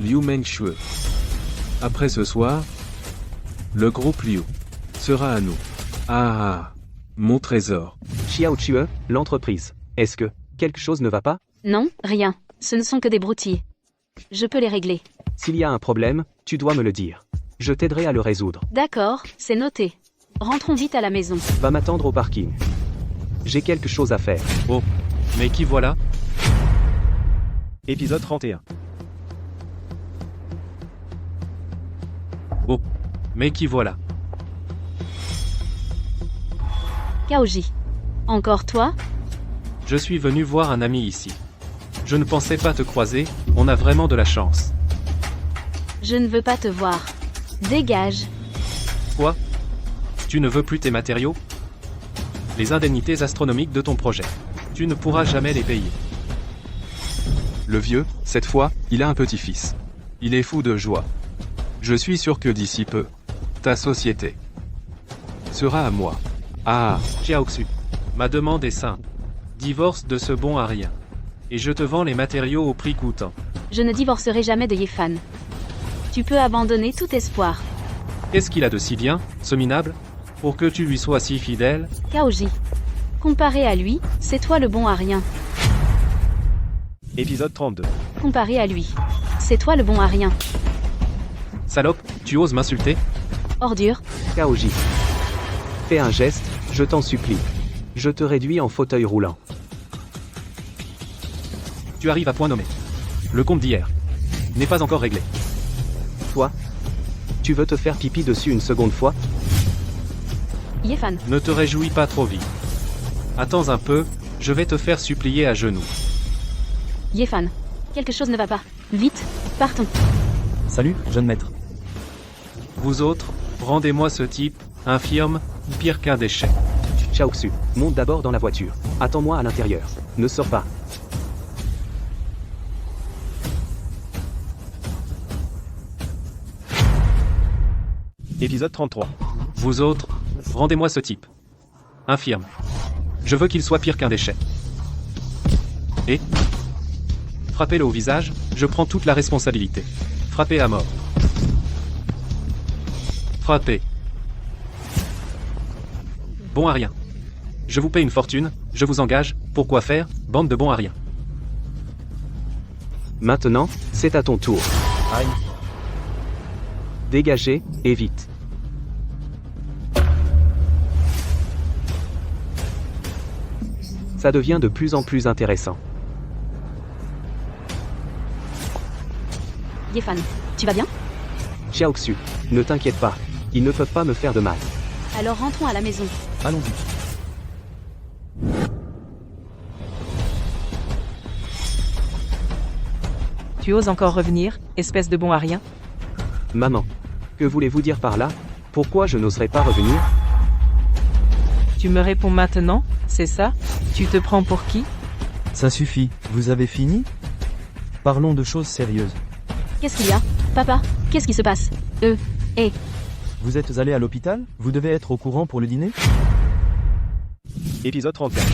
Liu Mengxue. Après ce soir, le groupe Liu sera à nous. Ah, mon trésor.
Xiao Chue, l'entreprise. Est-ce que quelque chose ne va pas?
Non, rien. Ce ne sont que des broutilles. Je peux les régler.
S'il y a un problème, tu dois me le dire. Je t'aiderai à le résoudre.
D'accord, c'est noté. Rentrons vite à la maison.
Va m'attendre au parking. J'ai quelque chose à faire.
Oh, mais qui voilà?
Épisode 31.
Oh, mais qui voilà?
Kaoji. Encore toi?
Je suis venu voir un ami ici. Je ne pensais pas te croiser, on a vraiment de la chance.
Je ne veux pas te voir. Dégage.
Quoi? Tu ne veux plus tes matériaux? Les indemnités astronomiques de ton projet. Tu ne pourras jamais les payer.
Le vieux, cette fois, il a un petit-fils. Il est fou de joie. Je suis sûr que d'ici peu, ta société sera à moi. Ah,
Xiaoxu, ma demande est simple. Divorce de ce bon Arien. Et je te vends les matériaux au prix coûtant.
Je ne divorcerai jamais de Yéfan. Tu peux abandonner tout espoir.
Qu'est-ce qu'il a de si bien, ce minable, pour que tu lui sois si fidèle?
Kaoji. Comparé à lui, c'est toi le bon Arien.
Épisode 32.
Comparé à lui, c'est toi le bon Arien.
Salope, tu oses m'insulter?
Ordure.
Kaoji. Fais un geste, je t'en supplie. Je te réduis en fauteuil roulant.
Tu arrives à point nommé. Le compte d'hier n'est pas encore réglé.
Toi? Tu veux te faire pipi dessus une seconde fois?
Yéfan.
Ne te réjouis pas trop vite. Attends un peu, je vais te faire supplier à genoux.
Yéfan. Quelque chose ne va pas. Vite, partons.
Salut, jeune maître.
Vous autres, rendez-moi ce type, infirme, pire qu'un déchet.
Xiaoxu, monte d'abord dans la voiture. Attends-moi à l'intérieur. Ne sors pas.
Épisode 33.
Vous autres, rendez-moi ce type. Infirme. Je veux qu'il soit pire qu'un déchet. Et frappez-le au visage, je prends toute la responsabilité. Frappez à mort. Frappez. Bon à rien. Je vous paie une fortune, je vous engage, pour quoi faire, bande de bons à rien.
Maintenant, c'est à ton tour.
Aïe.
Dégagez, et vite. Ça devient de plus en plus intéressant.
Yefan, tu vas bien?
Xiaoxu, ne t'inquiète pas. Ils ne peuvent pas me faire de mal.
Alors rentrons à la maison.
Allons-y.
Tu oses encore revenir, espèce de bon à rien?
Maman. Que voulez-vous dire par là? Pourquoi je n'oserais pas revenir?
Tu me réponds maintenant, c'est ça? Tu te prends pour qui?
Ça suffit, vous avez fini? Parlons de choses sérieuses.
Qu'est-ce qu'il y a? Papa, qu'est-ce qui se passe?
Vous êtes allé à l'hôpital? Vous devez être au courant pour le dîner?
Épisode 34.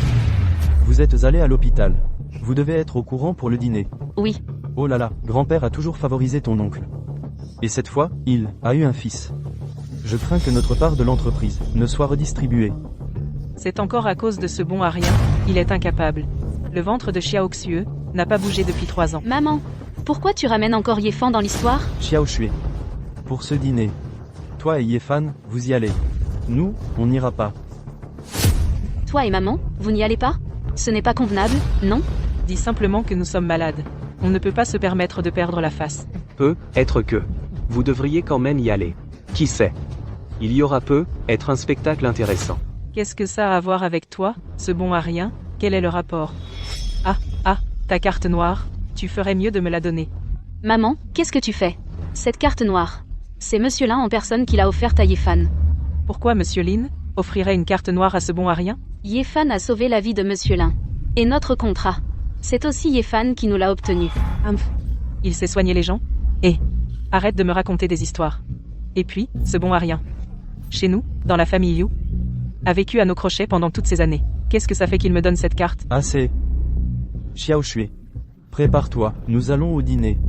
Vous êtes allé à l'hôpital. Vous devez être au courant pour le dîner.
Oui.
Oh là là, grand-père a toujours favorisé ton oncle. Et cette fois, il a eu un fils. Je crains que notre part de l'entreprise ne soit redistribuée.
C'est encore à cause de ce bon à rien, il est incapable. Le ventre de Xiaoxue n'a pas bougé depuis 3 ans.
Maman, pourquoi tu ramènes encore Yefan dans l'histoire?
Xiaoxue. Pour ce dîner. Toi et Yefan, vous y allez. Nous, on n'ira pas.
Toi et maman, vous n'y allez pas? Ce n'est pas convenable, non?
Dis simplement que nous sommes malades. On ne peut pas se permettre de perdre la face.
Peut être que. Vous devriez quand même y aller. Qui sait? Il y aura être un spectacle intéressant.
Qu'est-ce que ça a à voir avec toi, ce bon à rien? Quel est le rapport? Ah, ta carte noire, tu ferais mieux de me la donner.
Maman, qu'est-ce que tu fais? Cette carte noire. C'est Monsieur Lin en personne qui l'a offerte à Yefan.
Pourquoi Monsieur Lin offrirait une carte noire à ce bon à rien?
Yefan a sauvé la vie de Monsieur Lin. Et notre contrat. C'est aussi Yefan qui nous l'a obtenu.
Il sait soigner les gens? Arrête de me raconter des histoires. Et puis, ce bon à rien. Chez nous, dans la famille Yu, a vécu à nos crochets pendant toutes ces années. Qu'est-ce que ça fait qu'il me donne cette carte?
Assez. Xiaoxue. Prépare-toi, nous allons au dîner.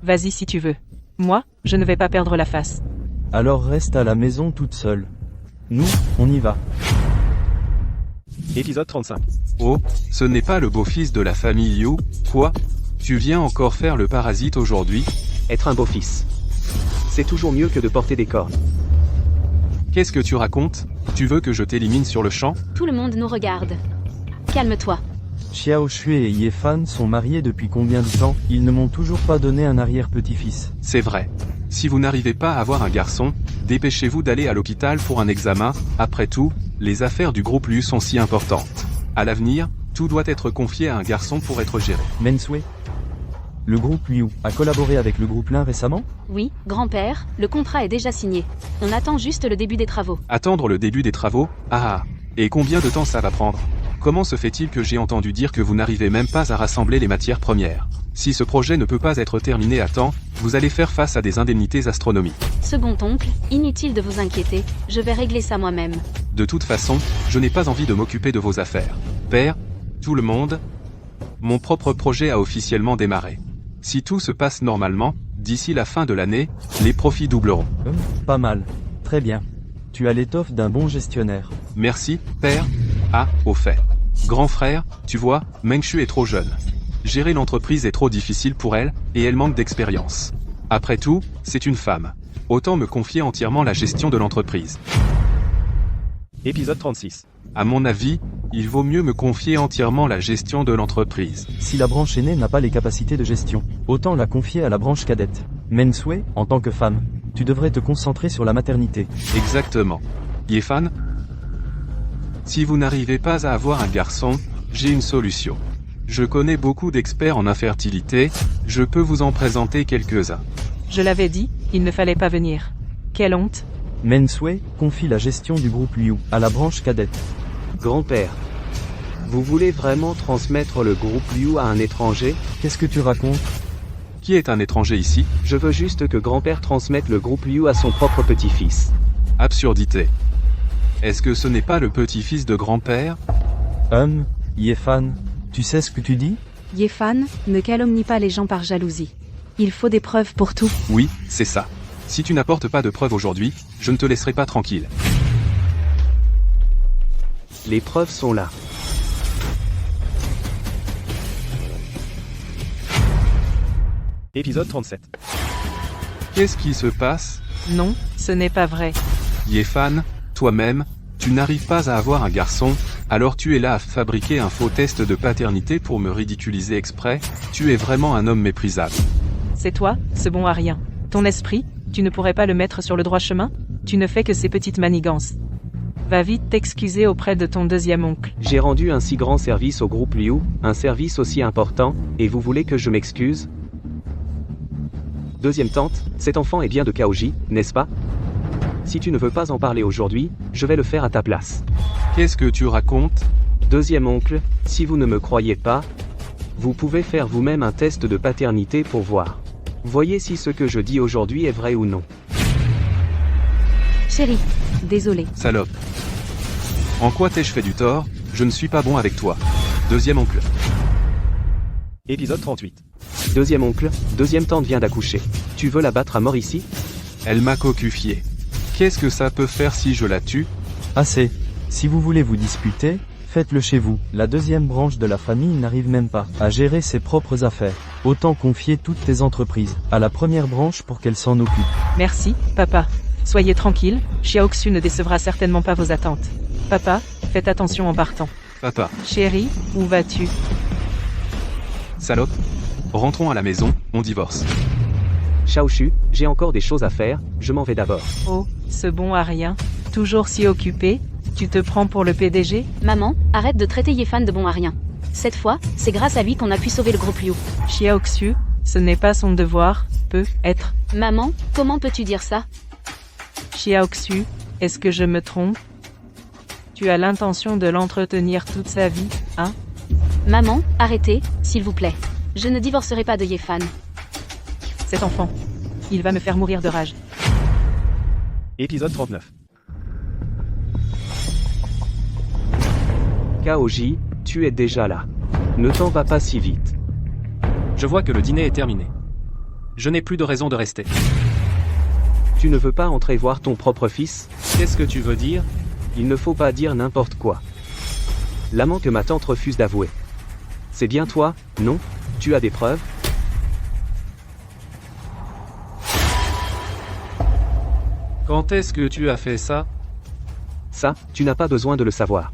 Vas-y si tu veux. Moi, je ne vais pas perdre la face.
Alors reste à la maison toute seule. Nous, on y va.
Épisode 35.
Oh, ce n'est pas le beau-fils de la famille Yu, quoi? Tu viens encore faire le parasite aujourd'hui?
Être un beau-fils. C'est toujours mieux que de porter des cornes.
Qu'est-ce que tu racontes? Tu veux que je t'élimine sur le champ?
Tout le monde nous regarde. Calme-toi.
Xiaoxue et Yefan sont mariés depuis combien de temps? Ils ne m'ont toujours pas donné un arrière-petit-fils.
C'est vrai. Si vous n'arrivez pas à avoir un garçon, dépêchez-vous d'aller à l'hôpital pour un examen. Après tout, les affaires du groupe Liu sont si importantes. À l'avenir, tout doit être confié à un garçon pour être géré.
Mensue. Le groupe Liu a collaboré avec le groupe Lin récemment?
Oui, grand-père, le contrat est déjà signé. On attend juste le début des travaux.
Attendre le début des travaux? Ah. Et combien de temps ça va prendre? Comment se fait-il que j'ai entendu dire que vous n'arrivez même pas à rassembler les matières premières? Si ce projet ne peut pas être terminé à temps, vous allez faire face à des indemnités astronomiques.
Second oncle, inutile de vous inquiéter, je vais régler ça moi-même.
De toute façon, je n'ai pas envie de m'occuper de vos affaires. Père, tout le monde, mon propre projet a officiellement démarré. Si tout se passe normalement, d'ici la fin de l'année, les profits doubleront.
Pas mal. Très bien. Tu as l'étoffe d'un bon gestionnaire.
Merci, père. Ah, au fait. Grand frère, tu vois, Mengshu est trop jeune. Gérer l'entreprise est trop difficile pour elle, et elle manque d'expérience. Après tout, c'est une femme. Autant me confier entièrement la gestion de l'entreprise.
Épisode 36.
À mon avis, il vaut mieux me confier entièrement la gestion de l'entreprise.
Si la branche aînée n'a pas les capacités de gestion, autant la confier à la branche cadette. Mensue, en tant que femme, tu devrais te concentrer sur la maternité.
Exactement. Yefan, si vous n'arrivez pas à avoir un garçon, j'ai une solution. Je connais beaucoup d'experts en infertilité, je peux vous en présenter quelques-uns.
Je l'avais dit, il ne fallait pas venir. Quelle honte.
Mensue confie la gestion du groupe Liu à la branche cadette.
Grand-père. Vous voulez vraiment transmettre le groupe Liu à un étranger?
Qu'est-ce que tu racontes?
Qui est un étranger ici?
Je veux juste que grand-père transmette le groupe Liu à son propre petit-fils.
Absurdité. Est-ce que ce n'est pas le petit-fils de grand-père?
Yefan, tu sais ce que tu dis?
Yefan, ne calomnie pas les gens par jalousie. Il faut des preuves pour tout.
Oui, c'est ça. Si tu n'apportes pas de preuves aujourd'hui, je ne te laisserai pas tranquille.
Les preuves sont là.
Épisode 37.
Qu'est-ce qui se passe?
Non, ce n'est pas vrai.
Yefan, toi-même, tu n'arrives pas à avoir un garçon, alors tu es là à fabriquer un faux test de paternité pour me ridiculiser exprès, tu es vraiment un homme méprisable.
C'est toi, ce bon à rien. Ton esprit, tu ne pourrais pas le mettre sur le droit chemin? Tu ne fais que ces petites manigances. Va vite t'excuser auprès de ton deuxième oncle.
J'ai rendu un si grand service au groupe Liu, un service aussi important, et vous voulez que je m'excuse? Deuxième tante, cet enfant est bien de Kaoji, n'est-ce pas? Si tu ne veux pas en parler aujourd'hui, je vais le faire à ta place.
Qu'est-ce que tu racontes?
Deuxième oncle, si vous ne me croyez pas, vous pouvez faire vous-même un test de paternité pour voir. Voyez si ce que je dis aujourd'hui est vrai ou non.
Chérie, désolé.
Salope. En quoi t'ai-je fait du tort? Je ne suis pas bon avec toi. Deuxième oncle.
Épisode 38.
Deuxième oncle, deuxième tante vient d'accoucher. Tu veux la battre à mort ici?
Elle m'a cocufié. Qu'est-ce que ça peut faire si je la tue?
Assez. Si vous voulez vous disputer, faites-le chez vous. La deuxième branche de la famille n'arrive même pas à gérer ses propres affaires. Autant confier toutes tes entreprises à la première branche pour qu'elle s'en occupe.
Merci, papa. Soyez tranquille, Xiaoxu ne décevra certainement pas vos attentes. Papa, faites attention en partant.
Papa.
Chérie, où vas-tu?
Salope. Rentrons à la maison, on divorce.
Xiaoxu, j'ai encore des choses à faire, je m'en vais d'abord.
Oh, ce bon à rien. Toujours si occupé, tu te prends pour le PDG?
Maman, arrête de traiter Yefan de bon à rien. Cette fois, c'est grâce à lui qu'on a pu sauver le groupe Liu.
Xiaoxu, ce n'est pas son devoir, peut être.
Maman, comment peux-tu dire ça?
Xiaoxu, est-ce que je me trompe? Tu as l'intention de l'entretenir toute sa vie, hein?
Maman, arrêtez, s'il vous plaît. Je ne divorcerai pas de Yefan.
Cet enfant, il va me faire mourir de rage.
Épisode 39.
Kaoji, tu es déjà là. Ne t'en vas pas si vite.
Je vois que le dîner est terminé. Je n'ai plus de raison de rester.
Tu ne veux pas entrer voir ton propre fils?
Qu'est-ce que tu veux dire?
Il ne faut pas dire n'importe quoi. L'amant que ma tante refuse d'avouer. C'est bien toi, non? Tu as des preuves?
Quand est-ce que tu as fait ça?
Ça, tu n'as pas besoin de le savoir.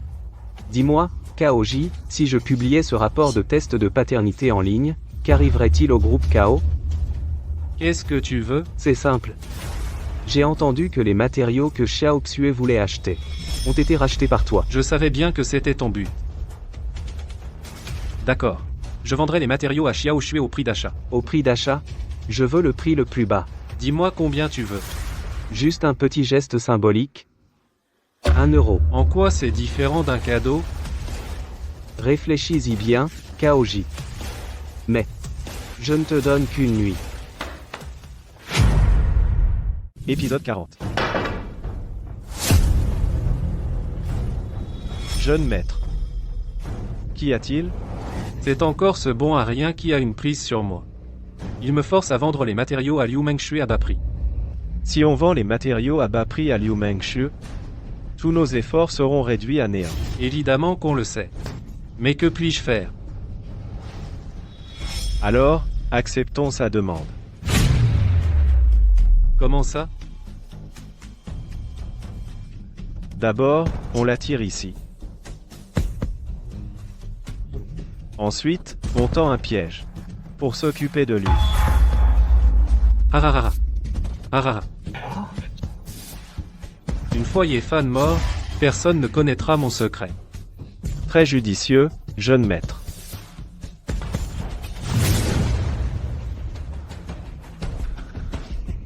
Dis-moi, Kaoji, si je publiais ce rapport de test de paternité en ligne, qu'arriverait-il au groupe Kao?
Qu'est-ce que tu veux?
C'est simple. J'ai entendu que les matériaux que Xiaoxue voulait acheter ont été rachetés par toi.
Je savais bien que c'était ton but. D'accord. Je vendrai les matériaux à Xiaoxue au prix d'achat.
Au prix d'achat? Je veux le prix le plus bas.
Dis-moi combien tu veux.
Juste un petit geste symbolique. 1 euro.
En quoi c'est différent d'un cadeau?
Réfléchis-y bien, Kaoji. Mais, je ne te donne qu'une nuit.
Épisode 40. Jeune maître. Qu'y a-t-il?
C'est encore ce bon à rien qui a une prise sur moi. Il me force à vendre les matériaux à Liu Mengshui à bas prix.
Si on vend les matériaux à bas prix à Liu Mengshui, tous nos efforts seront réduits à néant.
Évidemment qu'on le sait. Mais que puis-je faire?
Alors, acceptons sa demande.
Comment ça?
D'abord, on l'attire ici. Ensuite, on tend un piège. Pour s'occuper de lui.
Hararara. Harara. Une fois Yefan mort, personne ne connaîtra mon secret.
Très judicieux, jeune maître.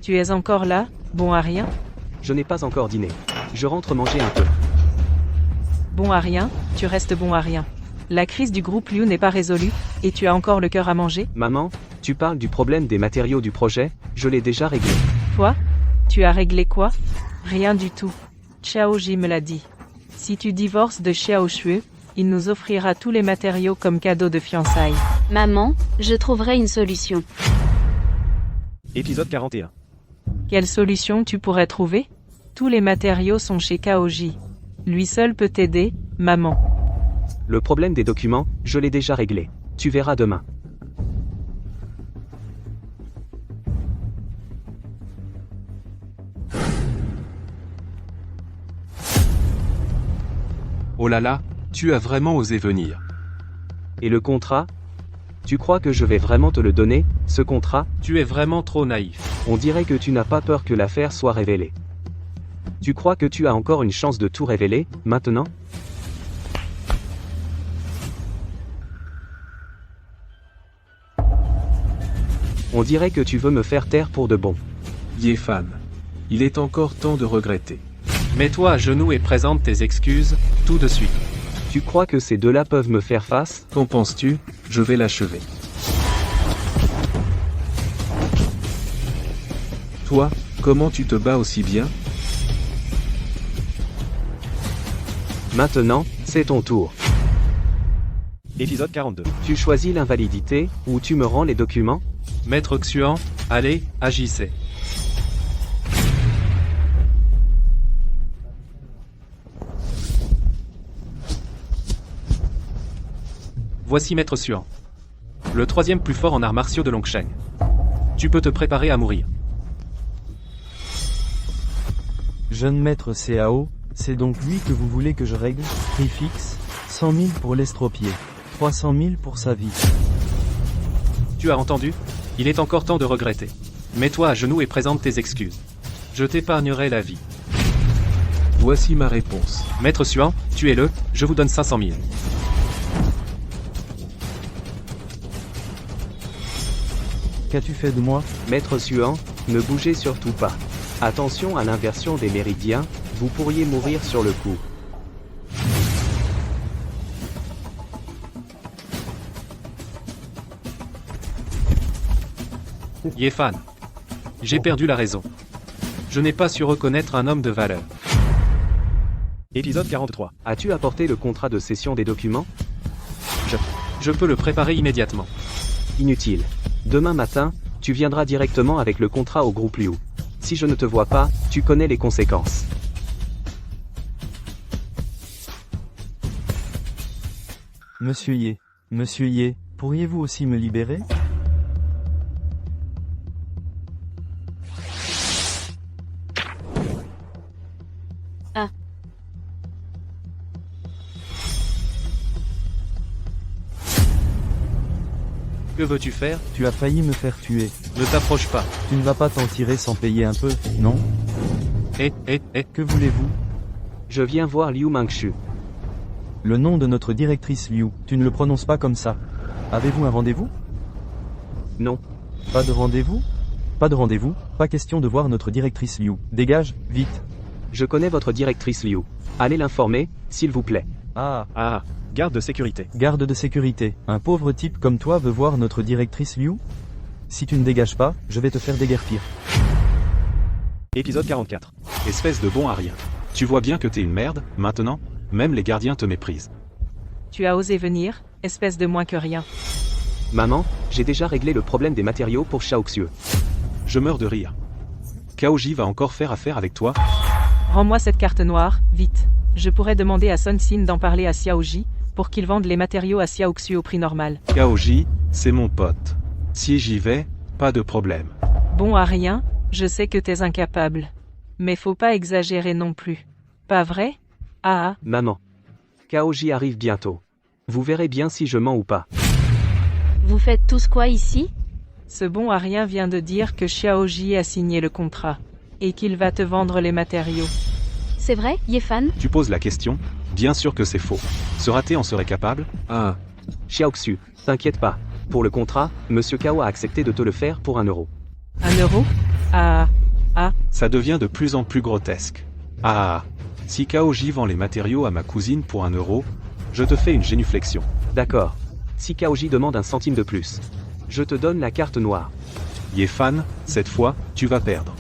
Tu es encore là, bon à rien?
Je n'ai pas encore dîné. Je rentre manger un peu.
Bon à rien, tu restes bon à rien. La crise du groupe Liu n'est pas résolue, et tu as encore le cœur à manger?
Maman, tu parles du problème des matériaux du projet, je l'ai déjà réglé.
Toi? Tu as réglé quoi? Rien du tout. Xiaoji me l'a dit. Si tu divorces de Xiaoxue, il nous offrira tous les matériaux comme cadeau de fiançailles.
Maman, je trouverai une solution.
Épisode 41.
Quelle solution tu pourrais trouver? Tous les matériaux sont chez Kaoji. Lui seul peut t'aider, maman.
Le problème des documents, je l'ai déjà réglé. Tu verras demain.
Oh là là, tu as vraiment osé venir.
Et le contrat? Tu crois que je vais vraiment te le donner, ce contrat?
Tu es vraiment trop naïf.
On dirait que tu n'as pas peur que l'affaire soit révélée. Tu crois que tu as encore une chance de tout révéler, maintenant? On dirait que tu veux me faire taire pour de bon.
Yéfan. Il est encore temps de regretter.
Mets-toi à genoux et présente tes excuses, tout de suite.
Tu crois que ces deux-là peuvent me faire face?
Qu'en penses-tu? Je vais l'achever. Toi, comment tu te bats aussi bien?
Maintenant, c'est ton tour.
Épisode 42.
Tu choisis l'invalidité, ou tu me rends les documents?
Maître Xuan, allez, agissez. Voici Maître Xuan. Le troisième plus fort en arts martiaux de Longsheng. Tu peux te préparer à mourir.
Jeune maître CAO, c'est donc lui que vous voulez que je règle? Prix fixe, 100 000 pour l'estropié, 300 000 pour sa vie.
Tu as entendu? Il est encore temps de regretter. Mets-toi à genoux et présente tes excuses. Je t'épargnerai la vie.
Voici ma réponse.
Maître Xuan, tuez-le, je vous donne 500 000.
Qu'as-tu fait de moi?
Maître Xuan, ne bougez surtout pas. Attention à l'inversion des méridiens, vous pourriez mourir sur le coup.
Yéfan. J'ai perdu la raison. Je n'ai pas su reconnaître un homme de valeur.
Épisode 43.
As-tu apporté le contrat de cession des documents?
Je peux le préparer immédiatement.
Inutile. Demain matin, tu viendras directement avec le contrat au groupe Liu. Si je ne te vois pas, tu connais les conséquences.
Monsieur Ye, pourriez-vous aussi me libérer?
Ah.
Que veux-tu faire?
Tu as failli me faire tuer.
Ne t'approche pas.
Tu ne vas pas t'en tirer sans payer un peu, non?
Que
Que voulez-vous?
Je viens voir Liu Mengxu.
Le nom de notre directrice Liu, tu ne le prononces pas comme ça. Avez-vous un rendez-vous?
Non.
Pas de rendez-vous? Pas de rendez-vous, pas question de voir notre directrice Liu. Dégage, vite.
Je connais votre directrice Liu. Allez l'informer, s'il vous plaît.
Ah, garde de sécurité.
Garde de sécurité. Un pauvre type comme toi veut voir notre directrice Liu? Si tu ne dégages pas, je vais te faire déguerpir.
Épisode 44.
Espèce de bon à rien. Tu vois bien que t'es une merde, maintenant? Même les gardiens te méprisent.
Tu as osé venir, espèce de moins que rien.
Maman, j'ai déjà réglé le problème des matériaux pour Xiaoxiu.
Je meurs de rire. Kaoji va encore faire affaire avec toi?
Rends-moi cette carte noire, vite. Je pourrais demander à Sun Xin d'en parler à Xiaoji, pour qu'il vende les matériaux à Xiaoxiu au prix normal.
Kaoji, c'est mon pote. Si j'y vais, pas de problème.
Bon à rien, je sais que t'es incapable. Mais faut pas exagérer non plus. Pas vrai? Ah.
Maman. Kaoji arrive bientôt. Vous verrez bien si je mens ou pas.
Vous faites tous quoi ici?
Ce bon à rien vient de dire que Xiaoji a signé le contrat. Et qu'il va te vendre les matériaux.
C'est vrai, Yéfan?
Tu poses la question? Bien sûr que c'est faux. Ce raté en serait capable?
Ah.
Xiaoxiu, t'inquiète pas. Pour le contrat, Monsieur Kao a accepté de te le faire pour 1 euro.
1 euro? Ah.
Ça devient de plus en plus grotesque. Ah. Si Kaoji vend les matériaux à ma cousine pour 1 euro, je te fais une génuflexion.
D'accord. Si Kaoji demande 1 centime de plus, je te donne la carte noire.
Yéfan, cette fois, tu vas perdre.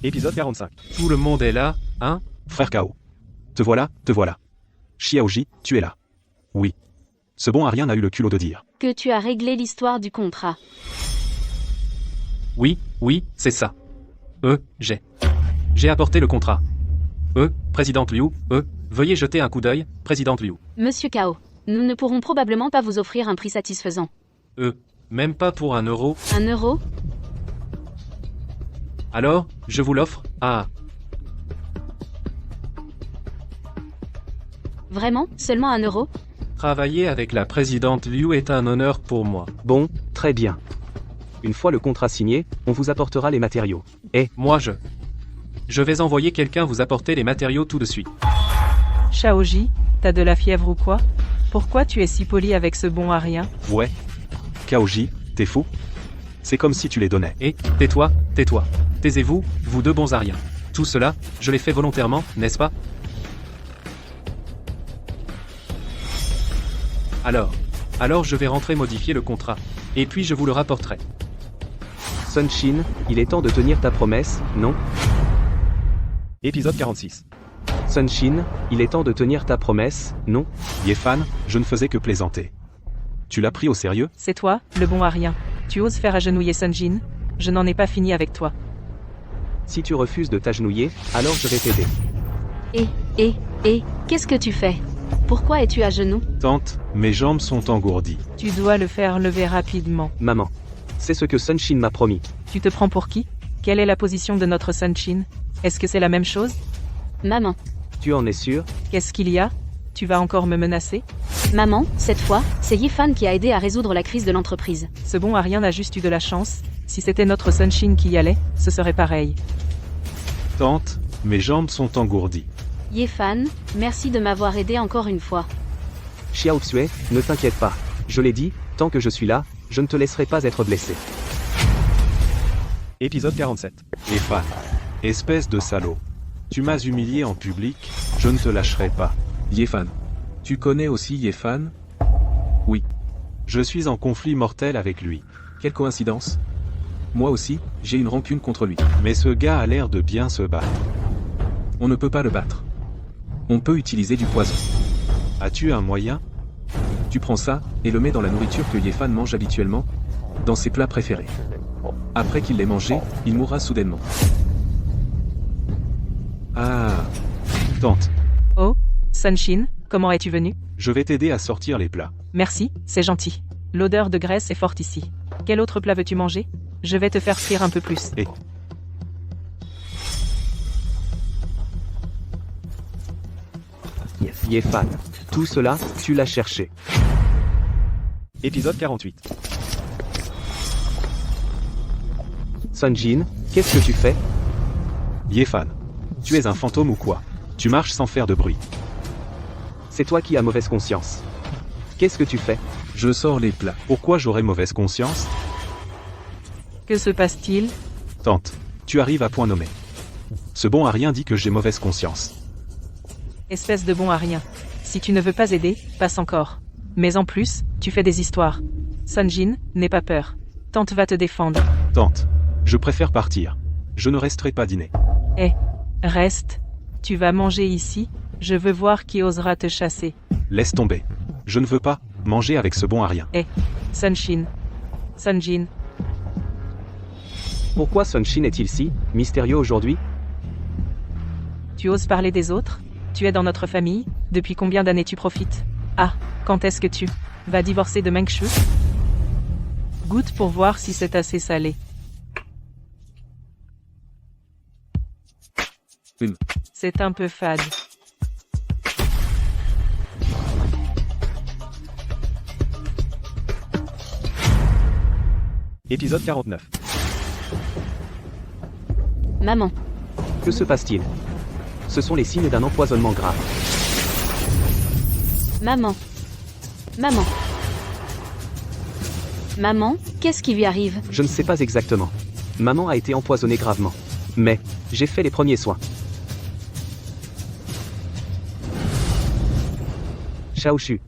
Épisode 45.
Tout le monde est là, hein?
Frère Kao. Te voilà, te voilà. Xiaoji, tu es là. Oui. Ce bon à rien a eu le culot de dire.
Que tu as réglé l'histoire du contrat.
Oui, c'est ça. J'ai apporté le contrat. Présidente Liu, veuillez jeter un coup d'œil, Présidente Liu.
Monsieur Kao, nous ne pourrons probablement pas vous offrir un prix satisfaisant.
Même pas pour 1 euro.
1 euro?
Alors, je vous l'offre, ah.
Vraiment? Seulement 1 euro?
Travailler avec la présidente Liu est un honneur pour moi.
Bon, très bien. Une fois le contrat signé, on vous apportera les matériaux.
Moi je vais envoyer quelqu'un vous apporter les matériaux tout de suite.
Shaoji, t'as de la fièvre ou quoi? Pourquoi tu es si poli avec ce bon à rien?
Ouais. Kaoji, t'es fou? C'est comme si tu les donnais.
Tais-toi. Taisez-vous, vous deux bons ariens. Tout cela, je l'ai fait volontairement, n'est-ce pas? Alors je vais rentrer modifier le contrat. Et puis je vous le rapporterai.
Sunshin, il est temps de tenir ta promesse, non?
Épisode 46.
Sunshin, il est temps de tenir ta promesse, non?
Yefan, je ne faisais que plaisanter. Tu l'as pris au sérieux?
C'est toi, le bon à rien. Tu oses faire agenouiller Sunjin? Je n'en ai pas fini avec toi.
Si tu refuses de t'agenouiller, alors je vais t'aider.
Qu'est-ce que tu fais? Pourquoi es-tu à genoux?
Tante, mes jambes sont engourdies.
Tu dois le faire lever rapidement.
Maman. C'est ce que Sunshin m'a promis.
Tu te prends pour qui? Quelle est la position de notre Sunshin? Est-ce que c'est la même chose?
Maman.
Tu en es sûr?
Qu'est-ce qu'il y a? Tu vas encore me menacer?
Maman, cette fois, c'est Yifan qui a aidé à résoudre la crise de l'entreprise.
Ce bon à rien a juste eu de la chance. Si c'était notre Sunshin qui y allait, ce serait pareil.
Tante, mes jambes sont engourdies.
Yifan, merci de m'avoir aidé encore une fois.
Xiao Xue, ne t'inquiète pas. Je l'ai dit, tant que je suis là, je ne te laisserai pas être blessé.
Épisode 47.
Yefan, espèce de salaud. Tu m'as humilié en public, je ne te lâcherai pas.
Yefan. Tu connais aussi Yefan? Oui.
Je suis en conflit mortel avec lui.
Quelle coïncidence. Moi aussi, j'ai une rancune contre lui.
Mais ce gars a l'air de bien se battre.
On ne peut pas le battre. On peut utiliser du poison.
As-tu un moyen?
Tu prends ça, et le mets dans la nourriture que Yefan mange habituellement, dans ses plats préférés. Après qu'il l'ait mangé, il mourra soudainement. Ah.
Tante,
Oh, Sunshin, comment es-tu venu?
je vais t'aider à sortir les plats.
Merci, c'est gentil. L'odeur de graisse est forte ici. Quel autre plat veux-tu manger? Je vais te faire frire un peu plus.
Yefan. Tout cela, tu l'as cherché.
Épisode 48.
Sunjin, qu'est-ce que tu fais?
Yefan, tu es un fantôme ou quoi? Tu marches sans faire de bruit.
C'est toi qui as mauvaise conscience. Qu'est-ce que tu fais?
Je sors les plats.
Pourquoi j'aurais mauvaise conscience?
Que se passe-t-il?
Tante, tu arrives à point nommé. Ce bon à rien dit que j'ai mauvaise conscience.
Espèce de bon à rien. Si tu ne veux pas aider, passe encore. Mais en plus, tu fais des histoires. Sunjin, n'aie pas peur. Tante va te défendre.
Tante, je préfère partir. Je ne resterai pas dîner.
Reste. Tu vas manger ici. Je veux voir qui osera te chasser.
Laisse tomber. Je ne veux pas manger avec ce bon à rien.
Sunjin.
Pourquoi Sunshin est-il si mystérieux aujourd'hui?
Tu oses parler des autres? Tu es dans notre famille? Depuis combien d'années tu profites? Ah, quand est-ce que tu vas divorcer de Meng Shu? Goûte pour voir si c'est assez salé. C'est un peu fade.
Épisode 49.
Maman.
Que se passe-t-il? Ce sont les signes d'un empoisonnement grave.
Maman. Maman. Maman, qu'est-ce qui lui arrive?
Je ne sais pas exactement. Maman a été empoisonnée gravement. Mais, j'ai fait les premiers soins. Shaoshu.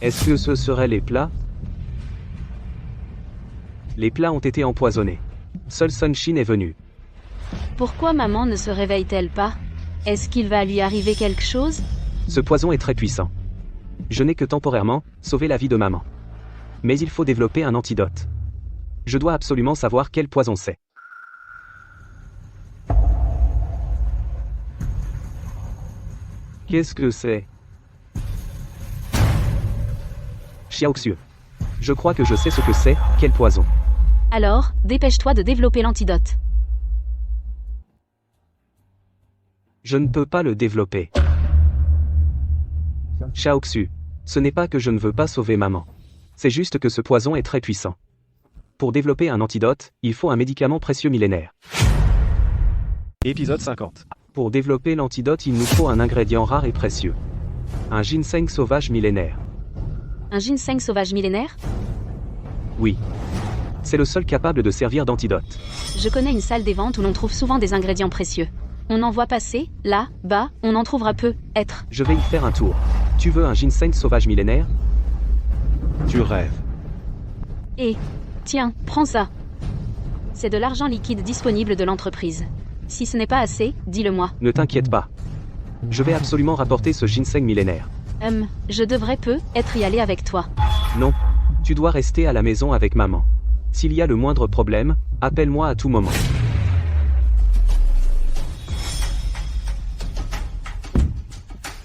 Est-ce que ce seraient les plats? Les plats ont été empoisonnés. Seul Sunshin est venu.
Pourquoi maman ne se réveille-t-elle pas? Est-ce qu'il va lui arriver quelque chose?
Ce poison est très puissant. Je n'ai que temporairement sauvé la vie de maman. Mais il faut développer un antidote. Je dois absolument savoir quel poison c'est. Qu'est-ce que c'est? Xiaoxiu. Je crois que je sais ce que c'est, quel poison.
Alors, dépêche-toi de développer l'antidote.
Je ne peux pas le développer. Xiaoxiu. Ce n'est pas que je ne veux pas sauver maman. C'est juste que ce poison est très puissant. Pour développer un antidote, il faut un médicament précieux millénaire.
Épisode 50.
Pour développer l'antidote, il nous faut un ingrédient rare et précieux. Un ginseng sauvage millénaire.
Un ginseng sauvage millénaire?
Oui. C'est le seul capable de servir d'antidote.
Je connais une salle des ventes où l'on trouve souvent des ingrédients précieux. On en voit passer, là, bas, on en trouvera peu, être.
Je vais y faire un tour. Tu veux un ginseng sauvage millénaire?
Tu rêves.
Et, tiens, prends ça. C'est de l'argent liquide disponible de l'entreprise. Si ce n'est pas assez, dis-le-moi.
Ne t'inquiète pas. Je vais absolument rapporter ce ginseng millénaire.
Je devrais être y aller avec toi.
Non. Tu dois rester à la maison avec maman. S'il y a le moindre problème, appelle-moi à tout moment.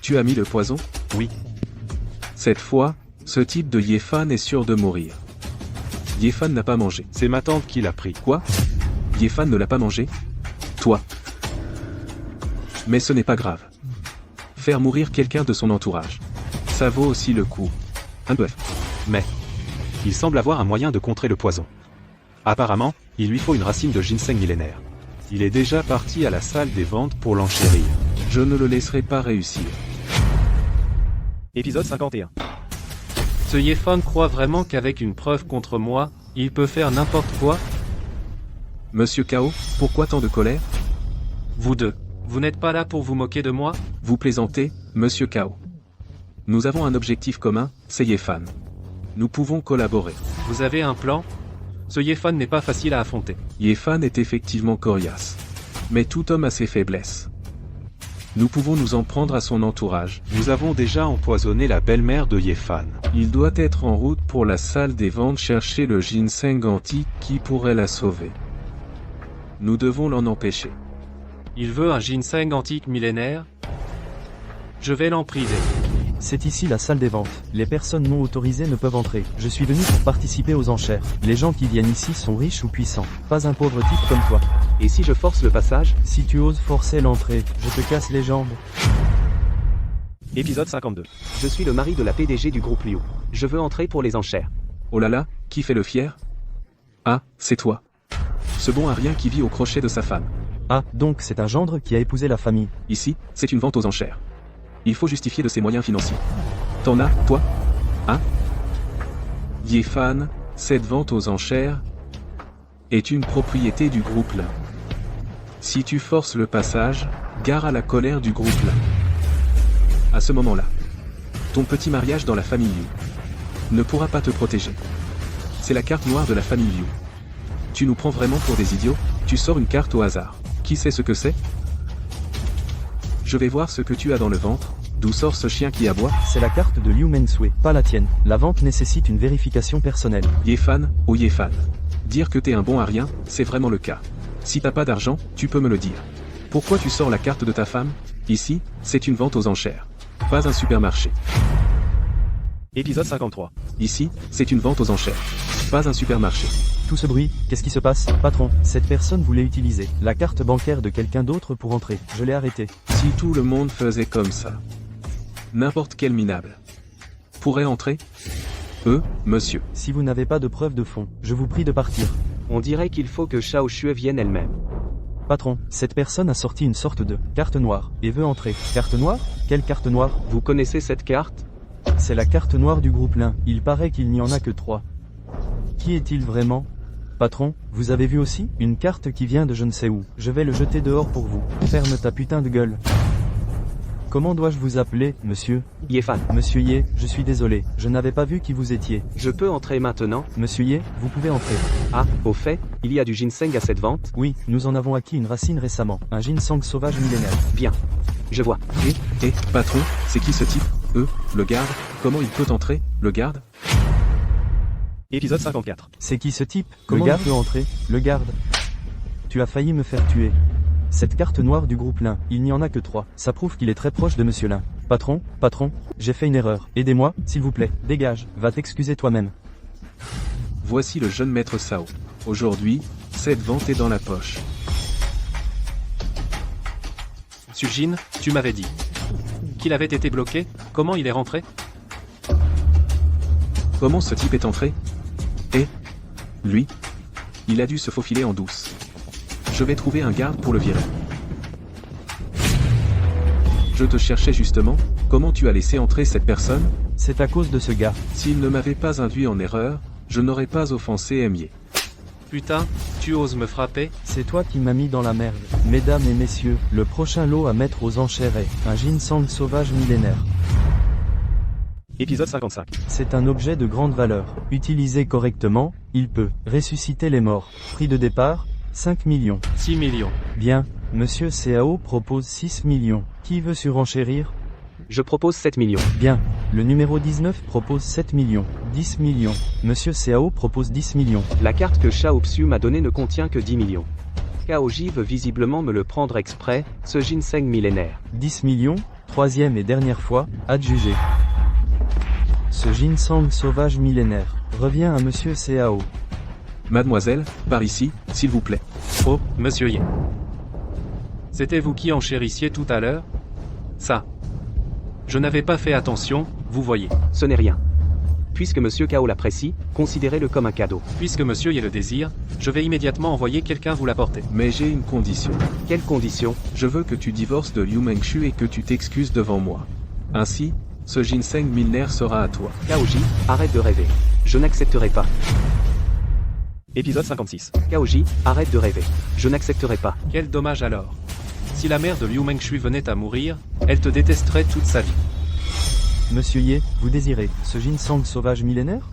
Tu as mis le poison?
Oui.
Cette fois, ce type de Yefan est sûr de mourir. Yefan n'a pas mangé.
C'est ma tante qui l'a pris.
Quoi? Yefan ne l'a pas mangé? Toi. Mais ce n'est pas grave. Faire mourir quelqu'un de son entourage. Ça vaut aussi le coup. Un bœuf.
Mais il semble avoir un moyen de contrer le poison. Apparemment, il lui faut une racine de ginseng millénaire. Il est déjà parti à la salle des ventes pour l'enchérir.
Je ne le laisserai pas réussir.
Épisode 51.
Ce Yefan croit vraiment qu'avec une preuve contre moi, il peut faire n'importe quoi?
Monsieur Kao, pourquoi tant de colère?
Vous deux, vous n'êtes pas là pour vous moquer de moi?
Vous plaisantez, Monsieur Kao. Nous avons un objectif commun, c'est Yefan. Nous pouvons collaborer.
Vous avez un plan? Ce Yefan n'est pas facile à affronter.
Yefan est effectivement coriace. Mais tout homme a ses faiblesses. Nous pouvons nous en prendre à son entourage.
Nous avons déjà empoisonné la belle-mère de Yefan.
Il doit être en route pour la salle des ventes chercher le ginseng antique qui pourrait la sauver. Nous devons l'en empêcher.
Il veut un ginseng antique millénaire? Je vais l'empriser.
C'est ici la salle des ventes. Les personnes non autorisées ne peuvent entrer. Je suis venu pour participer aux enchères. Les gens qui viennent ici sont riches ou puissants. Pas un pauvre type comme toi.
Et si je force le passage?
Si tu oses forcer l'entrée, je te casse les jambes.
Épisode 52.
Je suis le mari de la PDG du groupe Liu. Je veux entrer pour les enchères.
Oh là là, qui fait le fier? Ah, c'est toi. Ce bon à rien qui vit au crochet de sa femme.
Ah, donc c'est un gendre qui a épousé la famille.
Ici, c'est une vente aux enchères. Il faut justifier de ses moyens financiers. T'en as, toi? Hein? Yefan, cette vente aux enchères est une propriété du groupe Lin. Si tu forces le passage, gare à la colère du groupe Lin. À ce moment-là, ton petit mariage dans la famille Liu ne pourra pas te protéger. C'est la carte noire de la famille Liu. Tu nous prends vraiment pour des idiots? Tu sors une carte au hasard. Qui sait ce que c'est? Je vais voir ce que tu as dans le ventre. D'où sort ce chien qui aboie?
C'est la carte de Liu Mengsui, pas la tienne. La vente nécessite une vérification personnelle.
Yefan, oh Yefan. Dire que t'es un bon à rien, c'est vraiment le cas. Si t'as pas d'argent, tu peux me le dire. Pourquoi tu sors la carte de ta femme? Ici, c'est une vente aux enchères. Pas un supermarché.
Épisode 53.
Ici, c'est une vente aux enchères. Pas un supermarché.
Tout ce bruit, qu'est-ce qui se passe? Patron, cette personne voulait utiliser la carte bancaire de quelqu'un d'autre pour entrer. Je l'ai arrêté.
Si tout le monde faisait comme ça, n'importe quel minable pourrait entrer? Monsieur.
Si vous n'avez pas de preuve de fond, je vous prie de partir.
On dirait qu'il faut que Shao Xue vienne elle-même.
Patron, cette personne a sorti une sorte de carte noire et veut entrer. Carte noire? Quelle carte noire?
Vous connaissez cette carte?
C'est la carte noire du groupe Lin. Il paraît qu'il n'y en a que 3. Qui est-il vraiment? Patron, vous avez vu aussi? Une carte qui vient de je ne sais où. Je vais le jeter dehors pour vous. Ferme ta putain de gueule. Comment dois-je vous appeler, monsieur?
Yefan.
Monsieur Ye, je suis désolé. Je n'avais pas vu qui vous étiez.
Je peux entrer maintenant?
Monsieur Ye, vous pouvez entrer.
Ah, au fait, il y a du ginseng à cette vente?
Oui, nous en avons acquis une racine récemment. Un ginseng sauvage millénaire.
Bien. Je vois.
Patron, c'est qui ce type? Le garde? Comment il peut entrer, le garde?
Épisode 54.
C'est qui ce type? Comment il peut entrer? Le garde. Tu as failli me faire tuer. Cette carte noire du groupe Lin, il n'y en a que 3. Ça prouve qu'il est très proche de Monsieur Lin. Patron, j'ai fait une erreur. Aidez-moi, s'il vous plaît. Dégage, va t'excuser toi-même.
Voici le jeune maître Sao. Aujourd'hui, cette vente est dans la poche.
Sujin, tu m'avais dit qu'il avait été bloqué, comment il est rentré?
Comment ce type est entré? Et lui? Il a dû se faufiler en douce. Je vais trouver un garde pour le virer. Je te cherchais justement, comment tu as laissé entrer cette personne?
C'est à cause de ce gars.
S'il ne m'avait pas induit en erreur, je n'aurais pas offensé Emier.
Putain, tu oses me frapper?
C'est toi qui m'as mis dans la merde. Mesdames et messieurs, le prochain lot à mettre aux enchères est un ginseng sauvage millénaire.
Épisode 55.
C'est un objet de grande valeur. Utilisé correctement, il peut ressusciter les morts. Prix de départ, 5 millions.
6 millions.
Bien, Monsieur CAO propose 6 millions. Qui veut surenchérir?
Je propose 7 millions.
Bien, le numéro 19 propose 7 millions. 10 millions. Monsieur CAO propose 10 millions.
La carte que Xiaopsu m'a donnée ne contient que 10 millions. Kaoji veut visiblement me le prendre exprès, ce ginseng millénaire.
10 millions, troisième et dernière fois, adjugé. Ce ginseng sauvage millénaire revient à Monsieur CAO.
Mademoiselle, par ici, s'il vous plaît.
Oh, monsieur Ye. C'était vous qui enchérissiez tout à l'heure? Ça. Je n'avais pas fait attention, vous voyez.
Ce n'est rien. Puisque Monsieur Kao l'apprécie, considérez-le comme un cadeau.
Puisque monsieur Ye le désire, je vais immédiatement envoyer quelqu'un vous l'apporter.
Mais j'ai une condition.
Quelle condition?
Je veux que tu divorces de Liu Mengshu et que tu t'excuses devant moi. Ainsi, ce ginseng millénaire sera à toi.
Kaoji, arrête de rêver. Je n'accepterai pas.
Épisode 56.
Kaoji, arrête de rêver. Je n'accepterai pas.
Quel dommage alors. Si la mère de Liu Mengshu venait à mourir, elle te détesterait toute sa vie.
Monsieur Ye, vous désirez ce ginseng sauvage millénaire?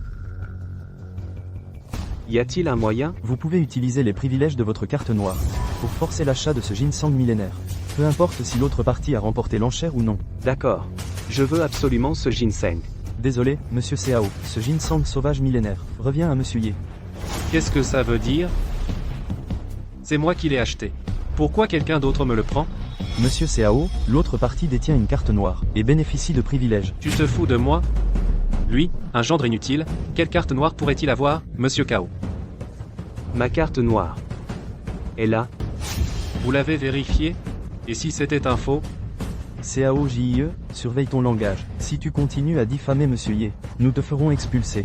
Y a-t-il un moyen?
Vous pouvez utiliser les privilèges de votre carte noire pour forcer l'achat de ce ginseng millénaire. Peu importe si l'autre partie a remporté l'enchère ou non.
D'accord. Je veux absolument ce ginseng.
Désolé, Monsieur CAO, ce ginseng sauvage millénaire revient à Monsieur Ye.
Qu'est-ce que ça veut dire? C'est moi qui l'ai acheté. Pourquoi quelqu'un d'autre me le prend?
Monsieur CAO, l'autre partie détient une carte noire et bénéficie de privilèges.
Tu te fous de moi? Lui, un gendre inutile, quelle carte noire pourrait-il avoir, Monsieur Kao?
Ma carte noire. est là.
Vous l'avez vérifié? Et si c'était un faux?
CAOJIE, surveille ton langage. Si tu continues à diffamer Monsieur Ye, nous te ferons expulser.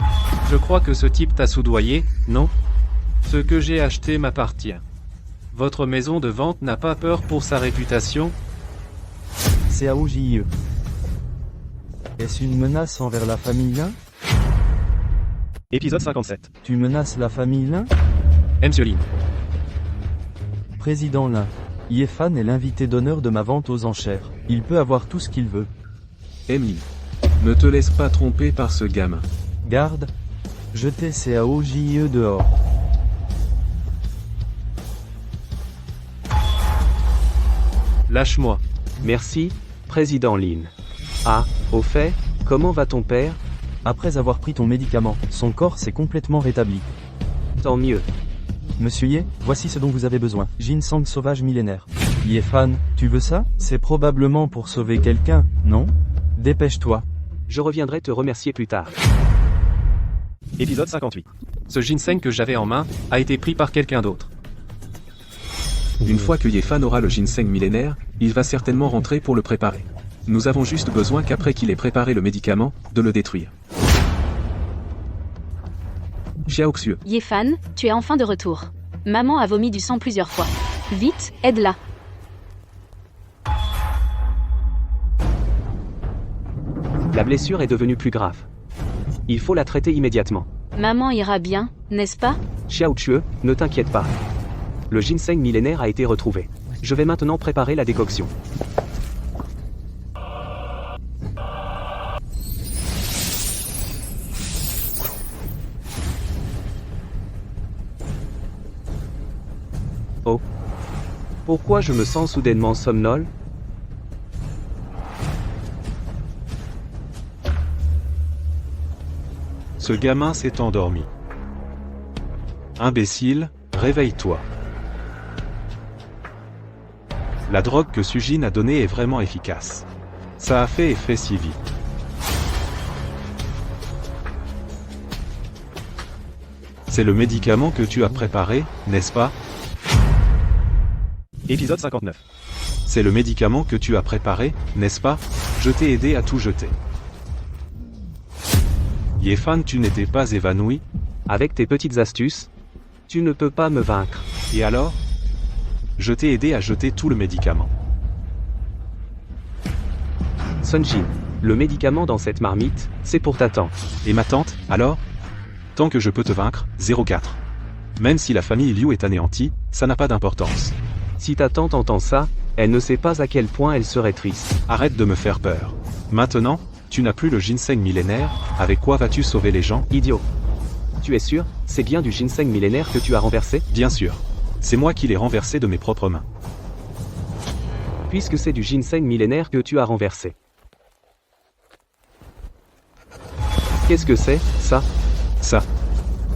Je crois que ce type t'a soudoyé, non? Ce que j'ai acheté m'appartient. Votre maison de vente n'a pas peur pour sa réputation?
CAOJIE. Est-ce une menace envers la famille Lin?
Épisode 57.
Tu menaces la famille Lin?
Monsieur Lin.
Président Lin. Yefan est l'invité d'honneur de ma vente aux enchères. Il peut avoir tout ce qu'il veut.
Emily. Ne te laisse pas tromper par ce gamin.
Garde. Jetez CAOJIE dehors.
Lâche-moi.
Merci, Président Lin. Ah, au fait, comment va ton père?
Après avoir pris ton médicament, son corps s'est complètement rétabli.
Tant mieux.
Monsieur Ye, voici ce dont vous avez besoin. Ginseng sauvage millénaire. Yefan, tu veux ça? C'est probablement pour sauver quelqu'un, non? Dépêche-toi.
Je reviendrai te remercier plus tard.
Épisode 58.
Ce ginseng que j'avais en main a été pris par quelqu'un d'autre.
Une fois que Yefan aura le ginseng millénaire, il va certainement rentrer pour le préparer. Nous avons juste besoin qu'après qu'il ait préparé le médicament, de le détruire. Xiaoxiu.
Yefan, tu es enfin de retour. Maman a vomi du sang plusieurs fois. Vite, aide-la.
La blessure est devenue plus grave. Il faut la traiter immédiatement.
Maman ira bien, n'est-ce pas?
Xiao Chue, ne t'inquiète pas. Le ginseng millénaire a été retrouvé. Je vais maintenant préparer la décoction. Oh. Pourquoi je me sens soudainement somnole?
Ce gamin s'est endormi. Imbécile, réveille-toi. La drogue que Sujin a donnée est vraiment efficace. Ça a fait effet si vite. C'est le médicament que tu as préparé, n'est-ce pas?
Épisode 59.
C'est le médicament que tu as préparé, n'est-ce pas? Je t'ai aidé à tout jeter. Yefan, tu n'étais pas évanoui?
Avec tes petites astuces, tu ne peux pas me vaincre.
Et alors? Je t'ai aidé à jeter tout le médicament.
Sunjin, le médicament dans cette marmite, c'est pour ta tante.
Et ma tante, alors? Tant que je peux te vaincre, 04. Même si la famille Liu est anéantie, ça n'a pas d'importance.
Si ta tante entend ça, elle ne sait pas à quel point elle serait triste.
Arrête de me faire peur. Maintenant, tu n'as plus le ginseng millénaire, avec quoi vas-tu sauver les gens?
Idiot. Tu es sûr, c'est bien du ginseng millénaire que tu as renversé?
Bien sûr. C'est moi qui l'ai renversé de mes propres mains.
Puisque c'est du ginseng millénaire que tu as renversé. Qu'est-ce que c'est, ça?
Ça.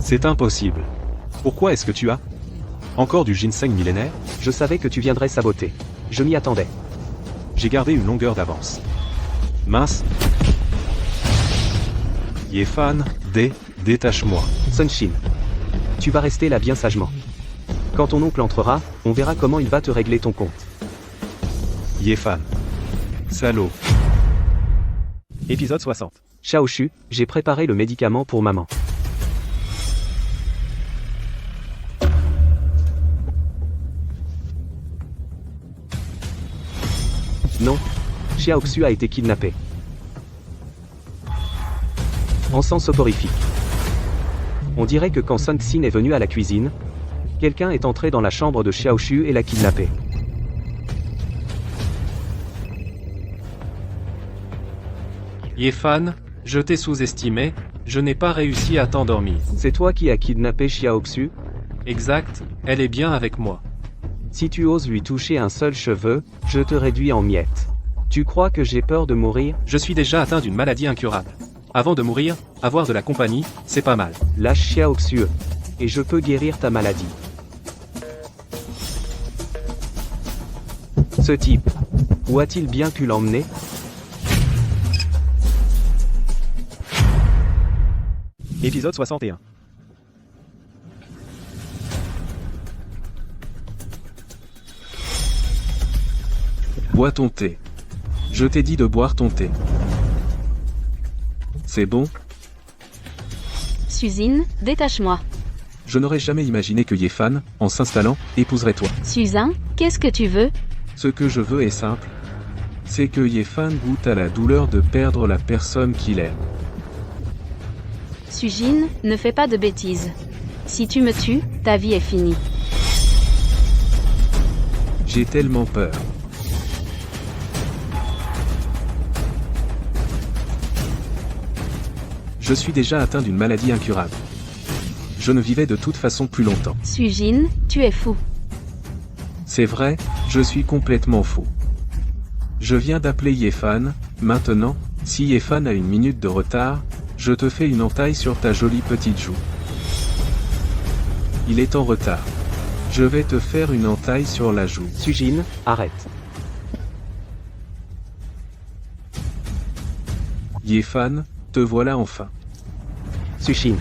C'est impossible. Pourquoi est-ce que tu as encore du ginseng millénaire?
Je savais que tu viendrais saboter. Je m'y attendais.
J'ai gardé une longueur d'avance. Mince. Yefan, détache-moi.
Sunshin. Tu vas rester là bien sagement. Quand ton oncle entrera, on verra comment il va te régler ton compte.
Yefan. Salaud.
Épisode 60.
Xiaoshu, j'ai préparé le médicament pour maman. Non. Xiaoxu a été kidnappé. Encens soporifique. On dirait que quand Sun Xin est venu à la cuisine, quelqu'un est entré dans la chambre de Xiaoshu et l'a kidnappé.
Yefan, je t'ai sous-estimé, je n'ai pas réussi à t'endormir.
C'est toi qui as kidnappé Xiaoxu?
Exact, elle est bien avec moi.
Si tu oses lui toucher un seul cheveu, je te réduis en miettes. Tu crois que j'ai peur de mourir?
Je suis déjà atteint d'une maladie incurable. Avant de mourir, avoir de la compagnie, c'est pas mal.
Lâche Xiaoxu, et je peux guérir ta maladie. Ce type, où a-t-il bien pu l'emmener?
Épisode 61.
Bois ton thé. Je t'ai dit de boire ton thé. C'est bon?
Suzine, détache-moi.
Je n'aurais jamais imaginé que Yefan, en s'installant, épouserait toi.
Suzin, qu'est-ce que tu veux?
Ce que je veux est simple. C'est que Yefan goûte à la douleur de perdre la personne qu'il aime.
Sujin, ne fais pas de bêtises. Si tu me tues, ta vie est finie.
J'ai tellement peur. Je suis déjà atteint d'une maladie incurable. Je ne vivais de toute façon plus longtemps.
Sujin, tu es fou.
C'est vrai, je suis complètement fou. Je viens d'appeler Yefan, maintenant, si Yefan a une minute de retard, je te fais une entaille sur ta jolie petite joue. Il est en retard. Je vais te faire une entaille sur la joue.
Sujin, arrête.
Yefan, te voilà enfin.
Sushin,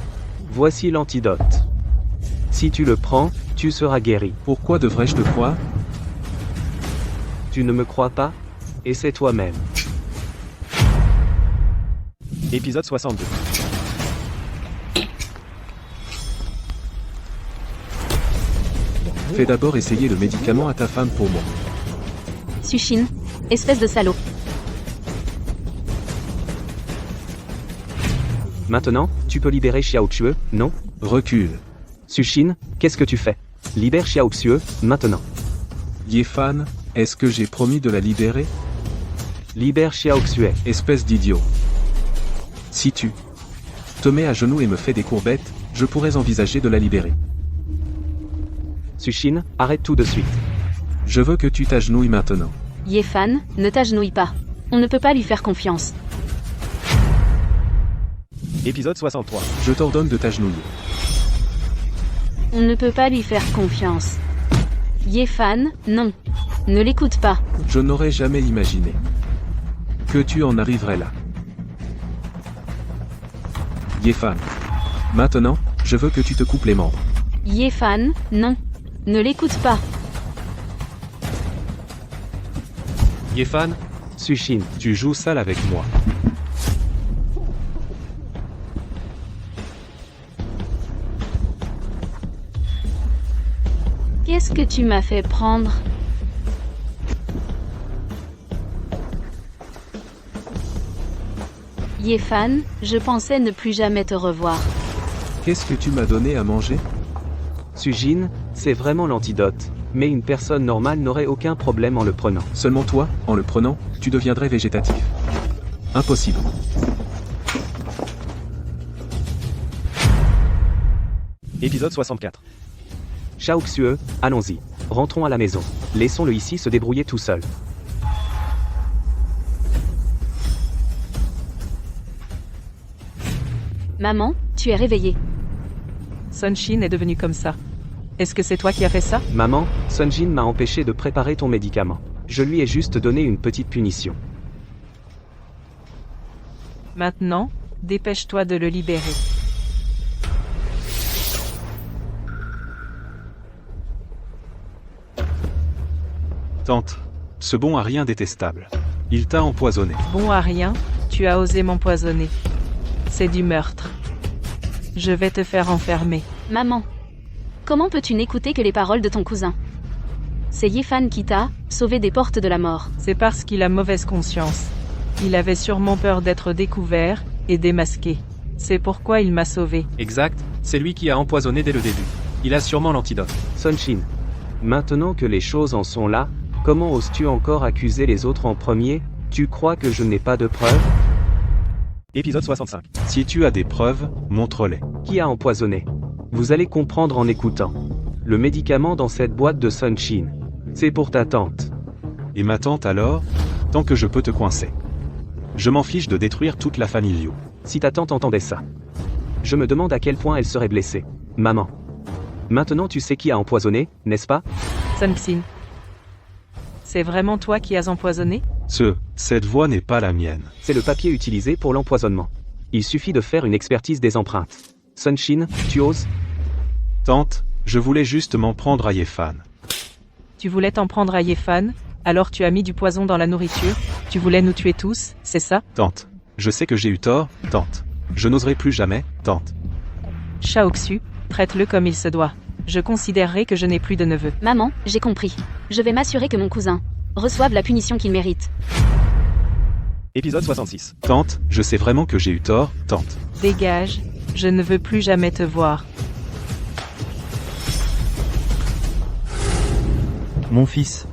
voici l'antidote. Si tu le prends, tu seras guéri.
Pourquoi devrais-je te croire?
Tu ne me crois pas? Essaie toi-même.
Épisode 62.
Fais d'abord essayer le médicament à ta femme pour moi.
Sushin, espèce de salaud.
Maintenant, tu peux libérer Xiaoxue, non?
Recule.
Sushin, qu'est-ce que tu fais? Libère Xiaoxue, maintenant.
Yefan, est-ce que j'ai promis de la libérer?
Libère Xiaoxue.
Espèce d'idiot. Si tu te mets à genoux et me fais des courbettes, je pourrais envisager de la libérer.
Sushin, arrête tout de suite.
Je veux que tu t'agenouilles maintenant.
Yefan, ne t'agenouille pas. On ne peut pas lui faire confiance.
Épisode 63.
Je t'ordonne de t'agenouiller.
On ne peut pas lui faire confiance. Yefan, non. Ne l'écoute pas.
Je n'aurais jamais imaginé que tu en arriverais là. Yefan. Maintenant, je veux que tu te coupes les membres.
Yefan, non. Ne l'écoute pas.
Yefan,
Sushin,
Tu joues sale avec moi.
Qu'est-ce que tu m'as fait prendre? Yéfan, je pensais ne plus jamais te revoir.
Qu'est-ce que tu m'as donné à manger?
Sujin, c'est vraiment l'antidote. Mais une personne normale n'aurait aucun problème en le prenant.
Seulement toi, en le prenant, tu deviendrais végétatif. Impossible.
Épisode 64.
Shao Xue, allons-y. Rentrons à la maison. Laissons-le ici se débrouiller tout seul.
Maman, tu es réveillée.
Sunshin est devenu comme ça. Est-ce que c'est toi qui as fait ça?
Maman, Sunjin m'a empêché de préparer ton médicament. Je lui ai juste donné une petite punition.
Maintenant, dépêche-toi de le libérer.
Tante, ce bon à rien détestable. Il t'a empoisonné.
Bon à rien, tu as osé m'empoisonner. C'est du meurtre. Je vais te faire enfermer.
Maman, comment peux-tu n'écouter que les paroles de ton cousin? C'est Yéfan qui t'a sauvé des portes de la mort.
C'est parce qu'il a mauvaise conscience. Il avait sûrement peur d'être découvert et démasqué. C'est pourquoi il m'a sauvé.
Exact, c'est lui qui a empoisonné dès le début. Il a sûrement l'antidote.
Sunshin, maintenant que les choses en sont là, comment oses-tu encore accuser les autres en premier? Tu crois que je n'ai pas de preuves?
Épisode 65.
Si tu as des preuves, montre-les.
Qui a empoisonné? Vous allez comprendre en écoutant. Le médicament dans cette boîte de Sunshin. C'est pour ta tante.
Et ma tante alors? Tant que je peux te coincer. Je m'en fiche de détruire toute la famille Liu.
Si ta tante entendait ça. Je me demande à quel point elle serait blessée. Maman. Maintenant tu sais qui a empoisonné, n'est-ce pas?
Sunxin. C'est vraiment toi qui as empoisonné?
Cette voix n'est pas la mienne.
C'est le papier utilisé pour l'empoisonnement. Il suffit de faire une expertise des empreintes. Sunshin, tu oses?
Tante, je voulais juste m'en prendre à Yéfan.
Tu voulais t'en prendre à Yéfan, alors tu as mis du poison dans la nourriture, tu voulais nous tuer tous, c'est ça?
Tante, je sais que j'ai eu tort, tante. Je n'oserai plus jamais, tante.
Shao Xue, traite-le comme il se doit. Je considérerai que je n'ai plus de neveu.
Maman, j'ai compris. Je vais m'assurer que mon cousin reçoive la punition qu'il mérite.
Épisode 66.
Tante, je sais vraiment que j'ai eu tort, tante.
Dégage, je ne veux plus jamais te voir.
Mon fils,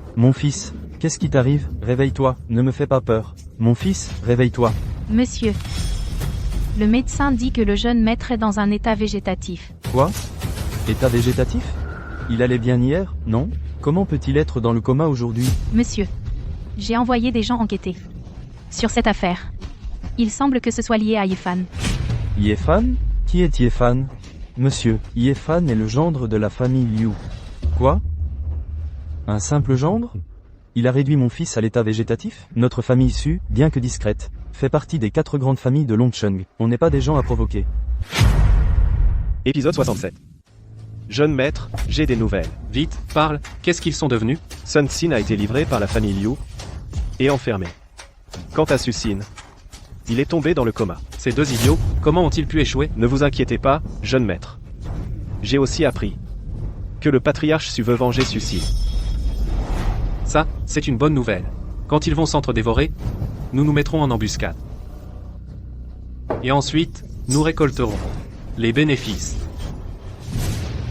qu'est-ce qui t'arrive? Réveille-toi, ne me fais pas peur. Mon fils, réveille-toi.
Monsieur. Le médecin dit que le jeune maître est dans un état végétatif.
Quoi? État végétatif? Il allait bien hier, non? Comment peut-il être dans le coma aujourd'hui?
Monsieur. J'ai envoyé des gens enquêter sur cette affaire. Il semble que ce soit lié à Yéfan.
Yéfan? Qui est Yéfan? Monsieur, Yéfan est le gendre de la famille Liu. Quoi? Un simple gendre? Il a réduit mon fils à l'état végétatif? Notre famille Su, bien que discrète, fait partie des 4 grandes familles de Longcheng. On n'est pas des gens à provoquer.
Épisode 67. Jeune maître, j'ai des nouvelles.
Vite, parle, qu'est-ce qu'ils sont devenus?
Sunsin a été livré par la famille Liu et enfermé. Quant à Susin, il est tombé dans le coma.
Ces deux idiots, comment ont-ils pu échouer?
Ne vous inquiétez pas, jeune maître. J'ai aussi appris que le patriarche Su veut venger Susin.
Ça, c'est une bonne nouvelle. Quand ils vont s'entre-dévorer, nous nous mettrons en embuscade. Et ensuite, nous récolterons les bénéfices.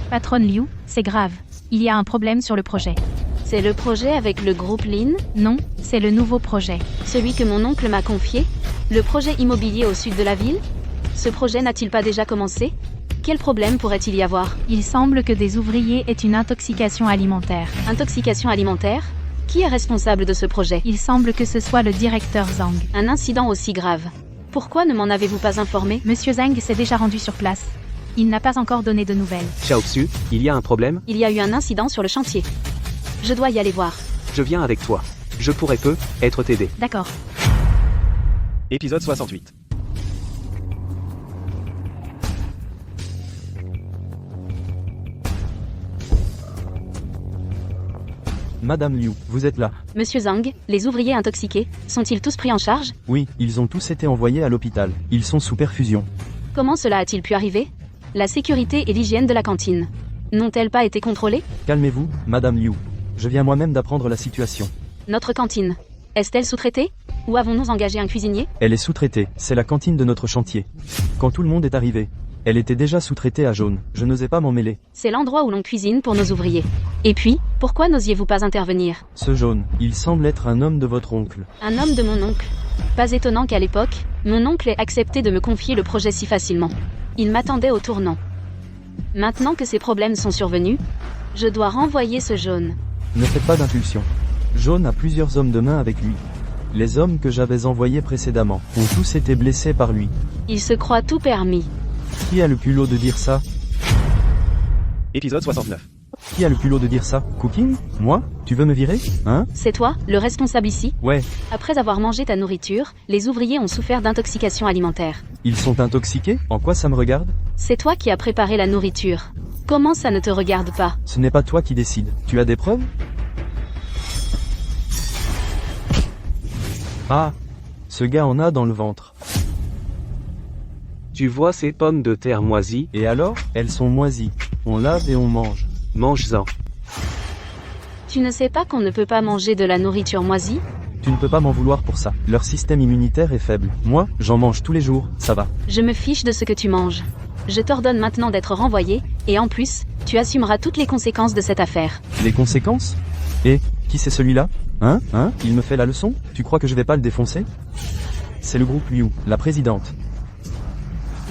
Patronne Liu, c'est grave. Il y a un problème sur le projet.
C'est le projet avec le groupe Lin?
Non, c'est le nouveau projet.
Celui que mon oncle m'a confié? Le projet immobilier au sud de la ville? Ce projet n'a-t-il pas déjà commencé? Quel problème pourrait-il y avoir?
Il semble que des ouvriers aient une intoxication alimentaire.
Intoxication alimentaire? Qui est responsable de ce projet?
Il semble que ce soit le directeur Zhang.
Un incident aussi grave. Pourquoi ne m'en avez-vous pas informé?
Monsieur Zhang s'est déjà rendu sur place. Il n'a pas encore donné de nouvelles.
Shao Xue, il y a un problème?
Il y a eu un incident sur le chantier. Je dois y aller voir.
Je viens avec toi. Je pourrais être t'aider.
D'accord.
Épisode 68.
Madame Liu, vous êtes là?
Monsieur Zhang, les ouvriers intoxiqués, sont-ils tous pris en charge?
Oui, ils ont tous été envoyés à l'hôpital. Ils sont sous perfusion.
Comment cela a-t-il pu arriver? La sécurité et l'hygiène de la cantine. N'ont-elles pas été contrôlées?
Calmez-vous, Madame Liu. Je viens moi-même d'apprendre la situation.
Notre cantine. Est-elle sous-traitée? Ou avons-nous engagé un cuisinier?
Elle est sous-traitée, c'est la cantine de notre chantier. Quand tout le monde est arrivé, elle était déjà sous-traitée à Jaune. Je n'osais pas m'en mêler.
C'est l'endroit où l'on cuisine pour nos ouvriers. Et puis, pourquoi n'osiez-vous pas intervenir?
Ce Jaune, il semble être un homme de votre oncle.
Un homme de mon oncle. Pas étonnant qu'à l'époque, mon oncle ait accepté de me confier le projet si facilement. Il m'attendait au tournant. Maintenant que ces problèmes sont survenus, je dois renvoyer ce Jaune.
Ne faites pas d'impulsion. Jaune a plusieurs hommes de main avec lui. Les hommes que j'avais envoyés précédemment ont tous été blessés par lui.
Il se croit tout permis.
Qui a le culot de dire ça?
Épisode 69.
Qui a le culot de dire ça? Cooking? Moi? Tu veux me virer? Hein?
C'est toi, le responsable ici?
Ouais.
Après avoir mangé ta nourriture, les ouvriers ont souffert d'intoxication alimentaire.
Ils sont intoxiqués? En quoi ça me regarde?
C'est toi qui as préparé la nourriture. Comment ça ne te regarde pas?
Ce n'est pas toi qui décides. Tu as des preuves? Ah! Ce gars en a dans le ventre.
Tu vois ces pommes de terre moisies?
Et alors? Elles sont moisies. On lave et on mange.
Mange-en.
Tu ne sais pas qu'on ne peut pas manger de la nourriture moisie?
Tu ne peux pas m'en vouloir pour ça. Leur système immunitaire est faible. Moi, j'en mange tous les jours, ça va.
Je me fiche de ce que tu manges. Je t'ordonne maintenant d'être renvoyé, et en plus, tu assumeras toutes les conséquences de cette affaire.
Les conséquences? Et, qui c'est celui-là? Hein? Il me fait la leçon? Tu crois que je vais pas le défoncer? C'est le groupe Liu, la présidente.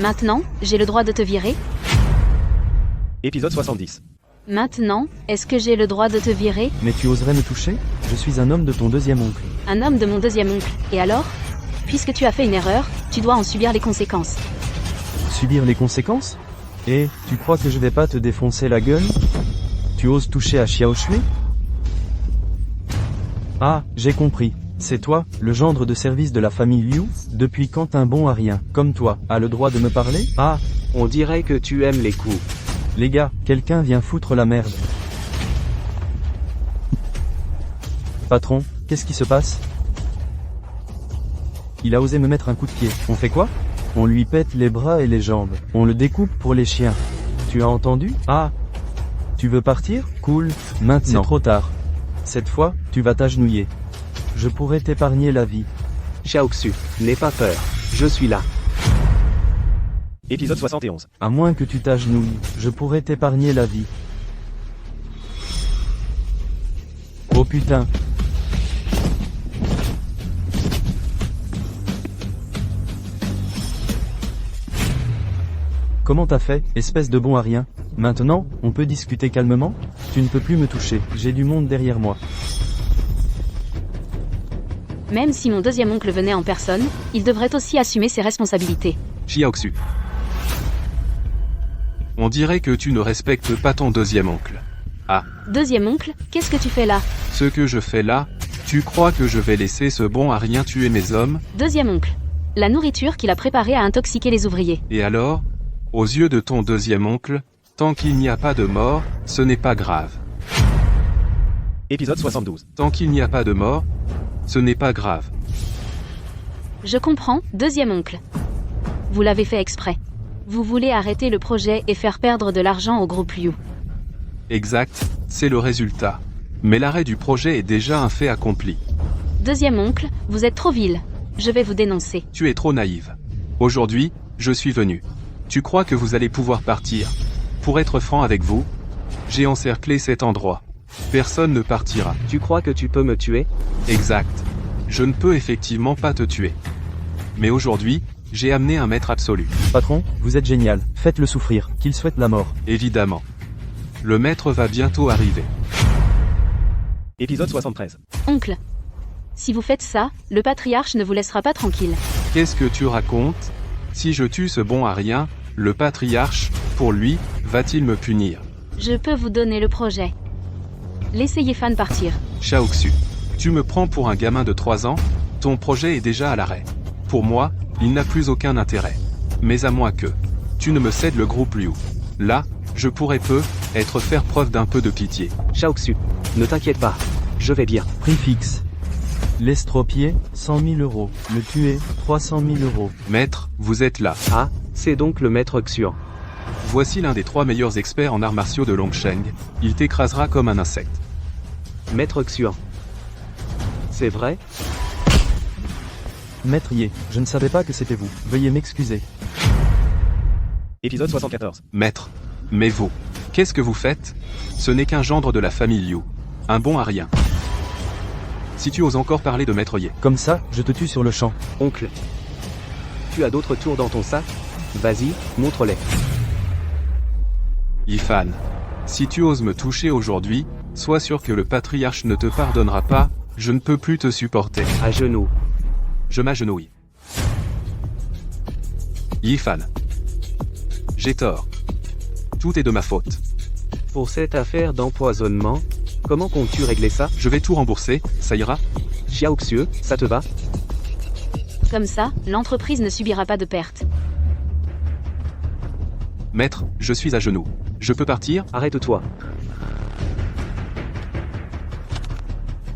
Maintenant, j'ai le droit de te virer?
Épisode 70.
Maintenant, est-ce que j'ai le droit de te virer?
Mais tu oserais me toucher? Je suis un homme de ton deuxième oncle.
Un homme de mon deuxième oncle. Et alors? Puisque tu as fait une erreur, tu dois en subir les conséquences.
Subir les conséquences? Et, tu crois que je vais pas te défoncer la gueule? Tu oses toucher à Xiao Shui? Ah, j'ai compris. C'est toi, le gendre de service de la famille Liu? Depuis quand un bon à rien, comme toi, a le droit de me parler? Ah,
On dirait que tu aimes les coups.
les gars, quelqu'un vient foutre la merde. Patron, qu'est-ce qui se passe? Il a osé me mettre un coup de pied. On fait quoi? On lui pète les bras et les jambes. On le découpe pour les chiens. Tu as entendu? Ah! Tu veux partir? Cool. Maintenant. C'est trop tard. Cette fois, tu vas t'agenouiller. Je pourrais t'épargner la vie.
Xiaoxu, n'aie pas peur. Je suis là.
Épisode 71.
À moins que tu t'agenouilles, je pourrais t'épargner la vie. Oh putain. Comment t'as fait, espèce de bon à rien? Maintenant, on peut discuter calmement? Tu ne peux plus me toucher, j'ai du monde derrière moi.
Même si mon deuxième oncle venait en personne, il devrait aussi assumer ses responsabilités.
Xiaoxu. On dirait que tu ne respectes pas ton deuxième oncle.
Deuxième oncle, qu'est-ce que tu fais là?
Ce que je fais là, tu crois que je vais laisser ce bon à rien tuer mes hommes?
Deuxième oncle. La nourriture qu'il a préparée a intoxiqué les ouvriers.
Et alors? Aux yeux de ton deuxième oncle, tant qu'il n'y a pas de mort, ce n'est pas grave.
Épisode 72.
Tant qu'il n'y a pas de mort, ce n'est pas grave.
Je comprends, deuxième oncle. Vous l'avez fait exprès. Vous voulez arrêter le projet et faire perdre de l'argent au groupe Liu.
Exact, c'est le résultat. Mais l'arrêt du projet est déjà un fait accompli.
Deuxième oncle, vous êtes trop vil. Je vais vous dénoncer.
Tu es trop naïve. Aujourd'hui, je suis venu. Tu crois que vous allez pouvoir partir? Pour être franc avec vous, j'ai encerclé cet endroit. Personne ne partira.
Tu crois que tu peux me tuer?
Exact. Je ne peux effectivement pas te tuer. Mais aujourd'hui, j'ai amené un maître absolu.
Patron, vous êtes génial, faites-le souffrir, qu'il souhaite la mort.
Évidemment. Le maître va bientôt arriver.
Épisode 73.
Oncle. Si vous faites ça, le patriarche ne vous laissera pas tranquille.
Qu'est-ce que tu racontes? Si je tue ce bon à rien, le patriarche, pour lui, va-t-il me punir?
Je peux vous donner le projet. Laissez Yefan partir.
Xiaoxu. Tu me prends pour un gamin de 3 ans? Ton projet est déjà à l'arrêt. Pour moi, il n'a plus aucun intérêt. Mais à moins que tu ne me cèdes le groupe Liu. Là, je pourrais peut-être faire preuve d'un peu de pitié.
Xiaoxu, ne t'inquiète pas. Je vais bien.
Prix fixe. L'estropié, 100 000 euros. Le tuer, 300 000 euros.
Maître, vous êtes là.
Ah, c'est donc le maître Xuan.
Voici l'un des 3 meilleurs experts en arts martiaux de Longsheng. Il t'écrasera comme un insecte.
Maître Xuan. C'est vrai?
Maître Ye, je ne savais pas que c'était vous. Veuillez m'excuser.
Épisode 74.
Maître. Mais vous. Qu'est-ce que vous faites? Ce n'est qu'un gendre de la famille Liu. Un bon à rien. Si tu oses encore parler de Maître Ye.
Comme ça, je te tue sur le champ.
Oncle. Tu as d'autres tours dans ton sac? Vas-y, montre-les.
Yifan. Si tu oses me toucher aujourd'hui, sois sûr que le patriarche ne te pardonnera pas, je ne peux plus te supporter.
À genoux.
Je m'agenouille. Yifan. J'ai tort. Tout est de ma faute.
Pour cette affaire d'empoisonnement, comment comptes-tu régler ça?
Je vais tout rembourser, ça ira?
Xiao Xue, ça te va?
Comme ça, l'entreprise ne subira pas de pertes.
Maître, je suis à genoux. Je peux partir?
Arrête-toi.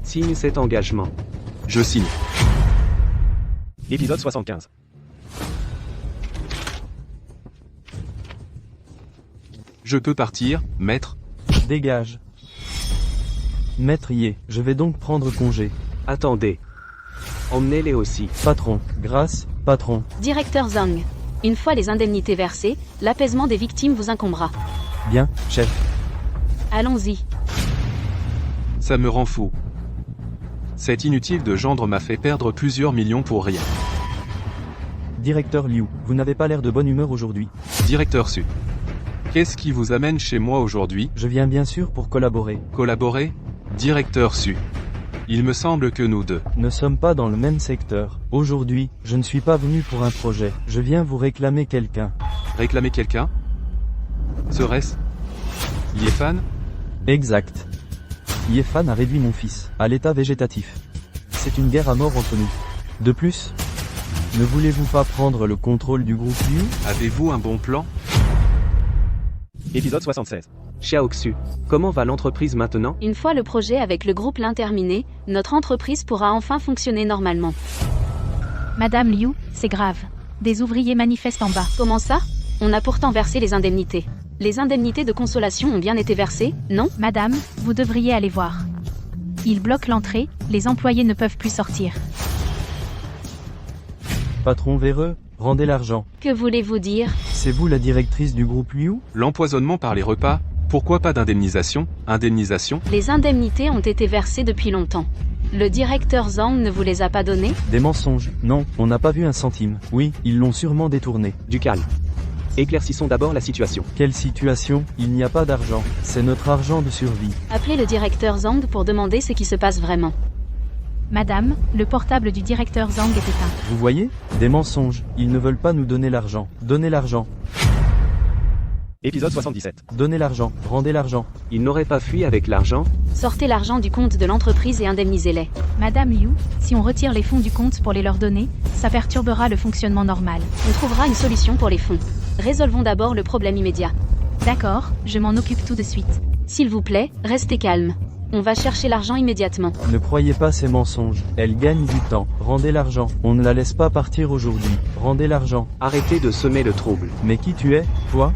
Signe cet engagement.
Je signe.
Épisode 75.
Je peux partir, maître?
Dégage. Maître Ye, je vais donc prendre congé.
Attendez. Emmenez-les aussi.
Patron, grâce, patron.
Directeur Zhang. Une fois les indemnités versées, l'apaisement des victimes vous incombera.
Bien, chef.
Allons-y.
Ça me rend fou. Cet inutile de gendre m'a fait perdre plusieurs millions pour rien.
Directeur Liu, vous n'avez pas l'air de bonne humeur aujourd'hui.
Directeur Su. Qu'est-ce qui vous amène chez moi aujourd'hui?
Je viens bien sûr pour collaborer.
Collaborer? Directeur Su. Il me semble que nous deux
ne sommes pas dans le même secteur. Aujourd'hui, je ne suis pas venu pour un projet. Je viens vous réclamer quelqu'un.
Réclamer quelqu'un? Serait-ce Yifan?
Exact. Yifan a réduit mon fils à l'état végétatif. C'est une guerre à mort entre nous. De plus, ne voulez-vous pas prendre le contrôle du groupe Liu?
Avez-vous un bon plan?
Épisode 76.
Xiao Xue, comment va l'entreprise maintenant?
Une fois le projet avec le groupe Lin terminé, notre entreprise pourra enfin fonctionner normalement.
Madame Liu, c'est grave. Des ouvriers manifestent en bas.
Comment ça? On a pourtant versé les indemnités. Les indemnités de consolation ont bien été versées, non?
Madame, vous devriez aller voir. Ils bloquent l'entrée, les employés ne peuvent plus sortir.
Patron véreux, rendez l'argent.
Que voulez-vous dire?
C'est vous la directrice du groupe Liu?
L'empoisonnement par les repas? Pourquoi pas d'indemnisation? Indemnisation?
Les indemnités ont été versées depuis longtemps. Le directeur Zhang ne vous les a pas données?
Des mensonges. Non, on n'a pas vu un centime. Oui, ils l'ont sûrement détourné.
Du calme. Éclaircissons d'abord la situation.
Quelle situation? Il n'y a pas d'argent. C'est notre argent de survie.
Appelez le directeur Zhang pour demander ce qui se passe vraiment.
Madame, le portable du directeur Zhang est éteint.
Vous voyez? Des mensonges. Ils ne veulent pas nous donner l'argent. Donnez l'argent.
Épisode 77.
Donnez l'argent. Rendez l'argent.
Ils n'auraient pas fui avec l'argent?
Sortez l'argent du compte de l'entreprise et indemnisez-les.
Madame Liu, si on retire les fonds du compte pour les leur donner, ça perturbera le fonctionnement normal.
On trouvera une solution pour les fonds. Résolvons d'abord le problème immédiat.
D'accord, je m'en occupe tout de suite.
S'il vous plaît, restez calme. On va chercher l'argent immédiatement.
Ne croyez pas ces mensonges. Elle gagne du temps. Rendez l'argent. On ne la laisse pas partir aujourd'hui. Rendez l'argent.
Arrêtez de semer le trouble.
Mais qui tu es, toi?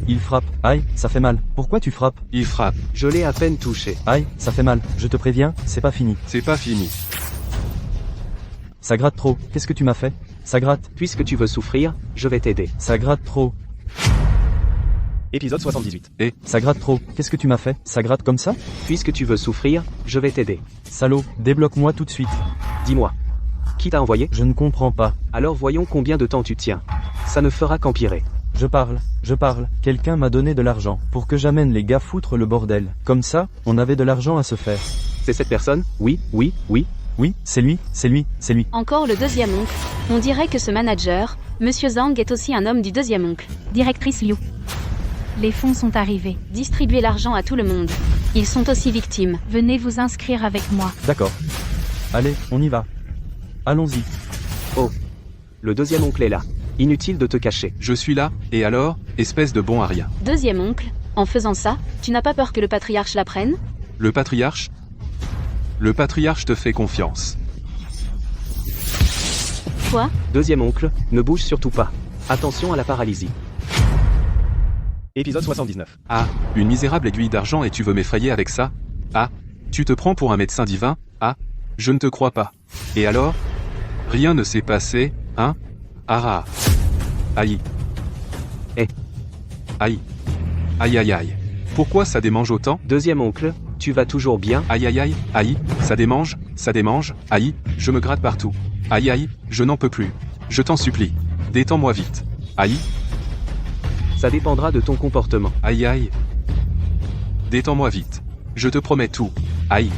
Il frappe. Aïe, ça fait mal. Pourquoi tu frappes?
Il frappe.
Je l'ai à peine touché.
Aïe, ça fait mal. Je te préviens, c'est pas fini.
C'est pas fini.
Ça gratte trop. Qu'est-ce que tu m'as fait? Ça gratte.
Puisque tu veux souffrir, je vais t'aider.
Ça gratte trop.
Épisode 78.
Ça gratte trop. Qu'est-ce que tu m'as fait? Ça gratte comme ça?
Puisque tu veux souffrir, je vais t'aider.
Salaud, débloque-moi tout de suite.
Dis-moi. Qui t'a envoyé?
Je ne comprends pas.
Alors voyons combien de temps tu tiens. Ça ne fera qu'empirer.
Je parle. Quelqu'un m'a donné de l'argent pour que j'amène les gars foutre le bordel. Comme ça, on avait de l'argent à se faire.
C'est cette personne? Oui.
Oui, c'est lui.
Encore le deuxième oncle. On dirait que ce manager, Monsieur Zhang, est aussi un homme du deuxième oncle.
Directrice Liu. Les fonds sont arrivés.
Distribuez l'argent à tout le monde. Ils sont aussi victimes.
Venez vous inscrire avec moi.
D'accord. Allez, on y va. Allons-y.
Oh. Le deuxième oncle est là. Inutile de te cacher.
Je suis là, et alors, espèce de bon à rien.
Deuxième oncle, en faisant ça, tu n'as pas peur que le patriarche l'apprenne?
Le patriarche? Le patriarche te fait confiance.
Quoi?
Deuxième oncle, ne bouge surtout pas. Attention à la paralysie.
Épisode 79.
Ah, une misérable aiguille d'argent et tu veux m'effrayer avec ça? Ah, tu te prends pour un médecin divin? Ah, je ne te crois pas. Et alors? Rien ne s'est passé, hein? Ah. Aïe.
Eh.
Aïe. Aïe aïe aïe. Pourquoi ça démange autant?
Deuxième oncle, tu vas toujours bien?
Aïe aïe aïe, aïe, ça démange, aïe, je me gratte partout. Aïe aïe, je n'en peux plus. Je t'en supplie. Détends-moi vite. Aïe.
Ça dépendra de ton comportement.
Aïe aïe. Détends-moi vite. Je te promets tout. Aïe.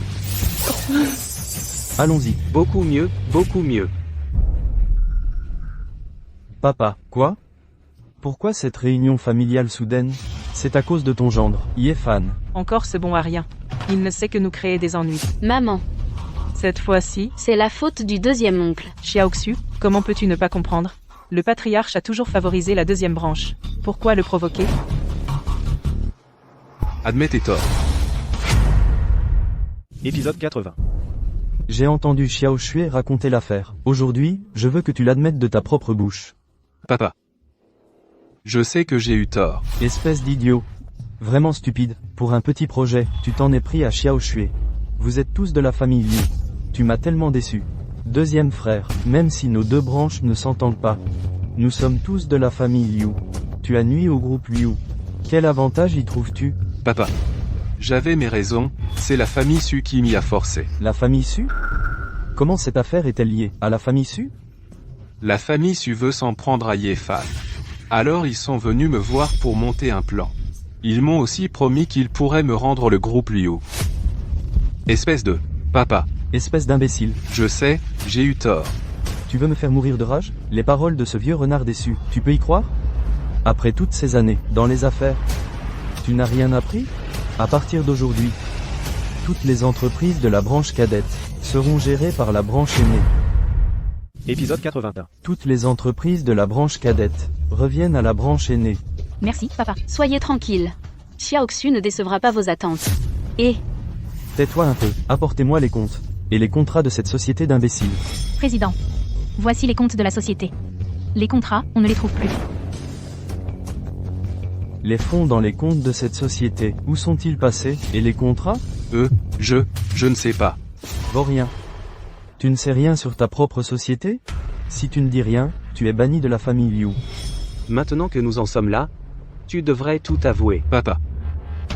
Allons-y.
Beaucoup mieux, beaucoup mieux.
Papa, quoi? Pourquoi cette réunion familiale soudaine? C'est à cause de ton gendre, Yefan.
Encore ce bon à rien. Il ne sait que nous créer des ennuis.
Maman,
Cette fois-ci,
c'est la faute du deuxième oncle.
Xiaoxu, comment peux-tu ne pas comprendre? Le patriarche a toujours favorisé la deuxième branche. Pourquoi le provoquer?
Admets tes torts.
Épisode 80.
J'ai entendu Xiao Shui raconter l'affaire. Aujourd'hui, je veux que tu l'admettes de ta propre bouche.
Papa. Je sais que j'ai eu tort.
Espèce d'idiot. Vraiment stupide. Pour un petit projet, tu t'en es pris à Xiao Shui. Vous êtes tous de la famille Liu. Tu m'as tellement déçu. Deuxième frère, même si nos deux branches ne s'entendent pas. Nous sommes tous de la famille Liu. Tu as nui au groupe Liu. Quel avantage y trouves-tu?
Papa. J'avais mes raisons, c'est la famille Su qui m'y a forcé.
La famille Su? Comment cette affaire est-elle liée à la famille Su?
La famille Su veut s'en prendre à Yefan. Alors ils sont venus me voir pour monter un plan. Ils m'ont aussi promis qu'ils pourraient me rendre le groupe Liu. Espèce de... Papa.
Espèce d'imbécile.
Je sais, j'ai eu tort.
Tu veux me faire mourir de rage? Les paroles de ce vieux renard déçu, tu peux y croire? Après toutes ces années, dans les affaires, tu n'as rien appris? À partir d'aujourd'hui, toutes les entreprises de la branche cadette seront gérées par la branche aînée.
Épisode 81.
Toutes les entreprises de la branche cadette reviennent à la branche aînée.
Merci, papa.
Soyez tranquille. Xiaoxu ne décevra pas vos attentes. Et,
Tais-toi un peu, apportez-moi les comptes. Et les contrats de cette société d'imbéciles.
Président. Voici les comptes de la société. Les contrats, on ne les trouve plus.
Les fonds dans les comptes de cette société, où sont-ils passés? Et les contrats?
Je ne sais pas.
Vaurien. Tu ne sais rien sur ta propre société? Si tu ne dis rien, tu es banni de la famille Liu.
Maintenant que nous en sommes là, tu devrais tout avouer.
Papa.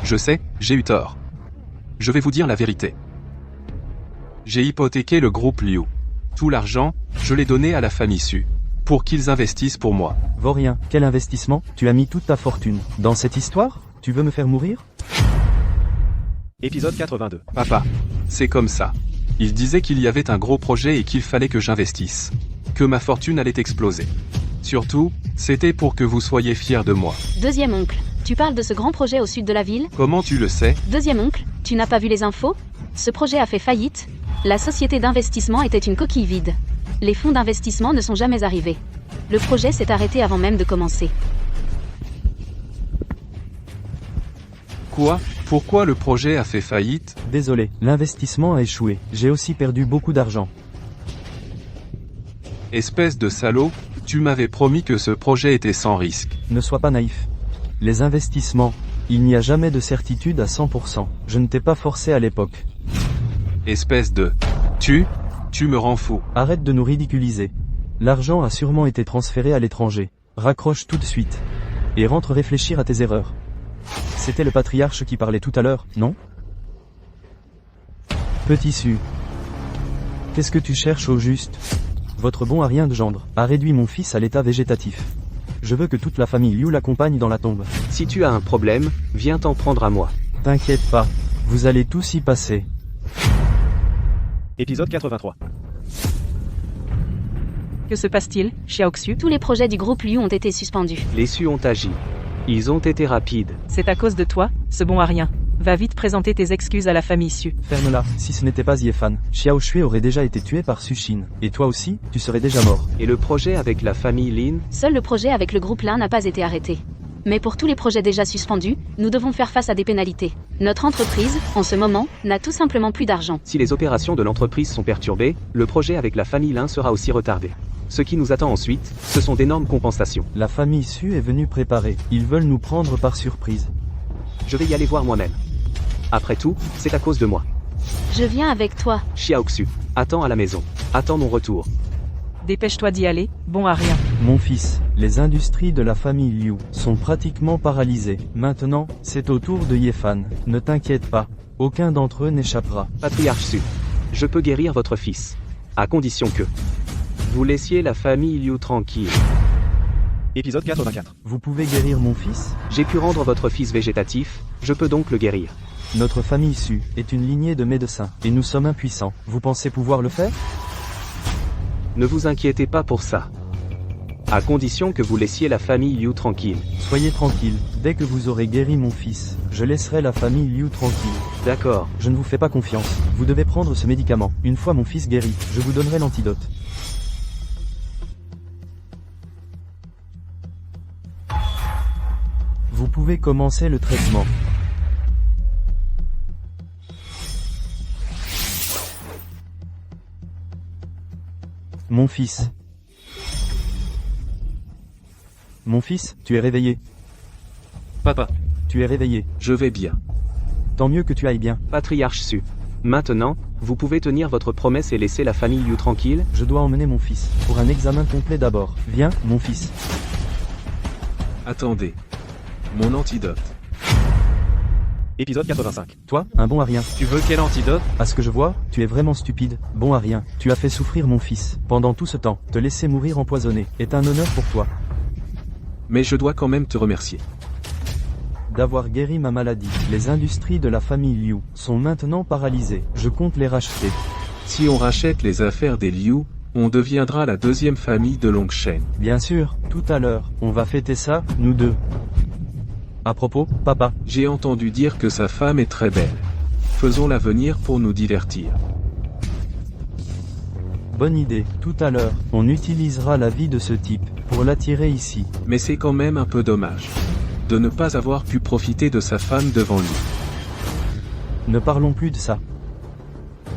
Je sais, j'ai eu tort. Je vais vous dire la vérité. J'ai hypothéqué le groupe Liu. Tout l'argent, je l'ai donné à la famille Su. Pour qu'ils investissent pour moi.
Vaurien, quel investissement? Tu as mis toute ta fortune dans cette histoire? Tu veux me faire mourir?
Épisode 82.
Papa. C'est comme ça. Il disait qu'il y avait un gros projet et qu'il fallait que j'investisse. Que ma fortune allait exploser. Surtout, c'était pour que vous soyez fiers de moi.
deuxième oncle, tu parles de ce grand projet au sud de la ville?
Comment tu le sais?
Deuxième oncle, tu n'as pas vu les infos? Ce projet a fait faillite. La société d'investissement était une coquille vide. Les fonds d'investissement ne sont jamais arrivés. Le projet s'est arrêté avant même de commencer.
Quoi? Pourquoi le projet a fait faillite?
Désolé, l'investissement a échoué. J'ai aussi perdu beaucoup d'argent.
Espèce de salaud, tu m'avais promis que ce projet était sans risque.
Ne sois pas naïf. Les investissements, il n'y a jamais de certitude à 100%. Je ne t'ai pas forcé à l'époque.
Espèce de... Tu me rends fou.
Arrête de nous ridiculiser. L'argent a sûrement été transféré à l'étranger. Raccroche tout de suite. Et rentre réfléchir à tes erreurs. C'était le patriarche qui parlait tout à l'heure, non? Petit Su. Qu'est-ce que tu cherches au juste? Votre bon à rien de gendre a réduit mon fils à l'état végétatif. Je veux que toute la famille Liu l'accompagne dans la tombe.
Si tu as un problème, viens t'en prendre à moi.
T'inquiète pas. Vous allez tous y passer.
Épisode 83.
Que se passe-t-il, Xiaoxu?
Tous les projets du groupe Liu ont été suspendus.
Les Su ont agi. Ils ont été rapides.
C'est à cause de toi, ce bon à rien. Va vite présenter tes excuses à la famille Su.
Ferme-la. Si ce n'était pas Yefan, Xiao Shui aurait déjà été tué par Sushin. Et toi aussi, tu serais déjà mort.
Et le projet avec la famille Lin?
Seul le projet avec le groupe Lin n'a pas été arrêté. Mais pour tous les projets déjà suspendus, nous devons faire face à des pénalités. Notre entreprise, en ce moment, n'a tout simplement plus d'argent.
Si les opérations de l'entreprise sont perturbées, le projet avec la famille Lin sera aussi retardé. Ce qui nous attend ensuite, ce sont d'énormes compensations.
La famille Su est venue préparer. Ils veulent nous prendre par surprise.
Je vais y aller voir moi-même. Après tout, c'est à cause de moi.
Je viens avec toi.
Xiaoxu, attends à la maison. Attends mon retour.
Dépêche-toi d'y aller, bon à rien.
Mon fils, les industries de la famille Liu sont pratiquement paralysées. Maintenant, c'est au tour de Yefan. Ne t'inquiète pas. Aucun d'entre eux n'échappera.
Patriarche Su, je peux guérir votre fils. À condition que vous laissiez la famille Liu tranquille.
Épisode 84.
Vous pouvez guérir mon fils?
J'ai pu rendre votre fils végétatif, je peux donc le guérir.
Notre famille Su est une lignée de médecins, et nous sommes impuissants. Vous pensez pouvoir le faire?
Ne vous inquiétez pas pour ça. À condition que vous laissiez la famille Liu tranquille.
Soyez tranquille, dès que vous aurez guéri mon fils, je laisserai la famille Liu tranquille.
D'accord.
Je ne vous fais pas confiance. Vous devez prendre ce médicament. Une fois mon fils guéri, je vous donnerai l'antidote. Vous pouvez commencer le traitement. Mon fils. Mon fils, tu es réveillé.
Papa,
Tu es réveillé.
Je vais bien.
Tant mieux que tu ailles bien.
Patriarche Su. Maintenant, vous pouvez tenir votre promesse et laisser la famille Liu tranquille.
Je dois emmener mon fils pour un examen complet d'abord. Viens, mon fils.
Attendez. Mon antidote.
Épisode 85.
Toi, un bon à rien.
tu veux quel antidote?
À ce que je vois, tu es vraiment stupide. Bon à rien. Tu as fait souffrir mon fils. Pendant tout ce temps, te laisser mourir empoisonné est un honneur pour toi.
Mais je dois quand même te remercier.
D'avoir guéri ma maladie. Les industries de la famille Liu sont maintenant paralysées. Je compte les racheter.
Si on rachète les affaires des Liu, on deviendra la deuxième famille de Longshen.
Bien sûr, tout à l'heure, on va fêter ça, nous deux. À propos, papa,
J'ai entendu dire que sa femme est très belle. Faisons-la venir pour nous divertir.
bonne idée. Tout à l'heure, on utilisera la vie de ce type pour l'attirer ici.
Mais c'est quand même un peu dommage de ne pas avoir pu profiter de sa femme devant lui.
Ne parlons plus de ça.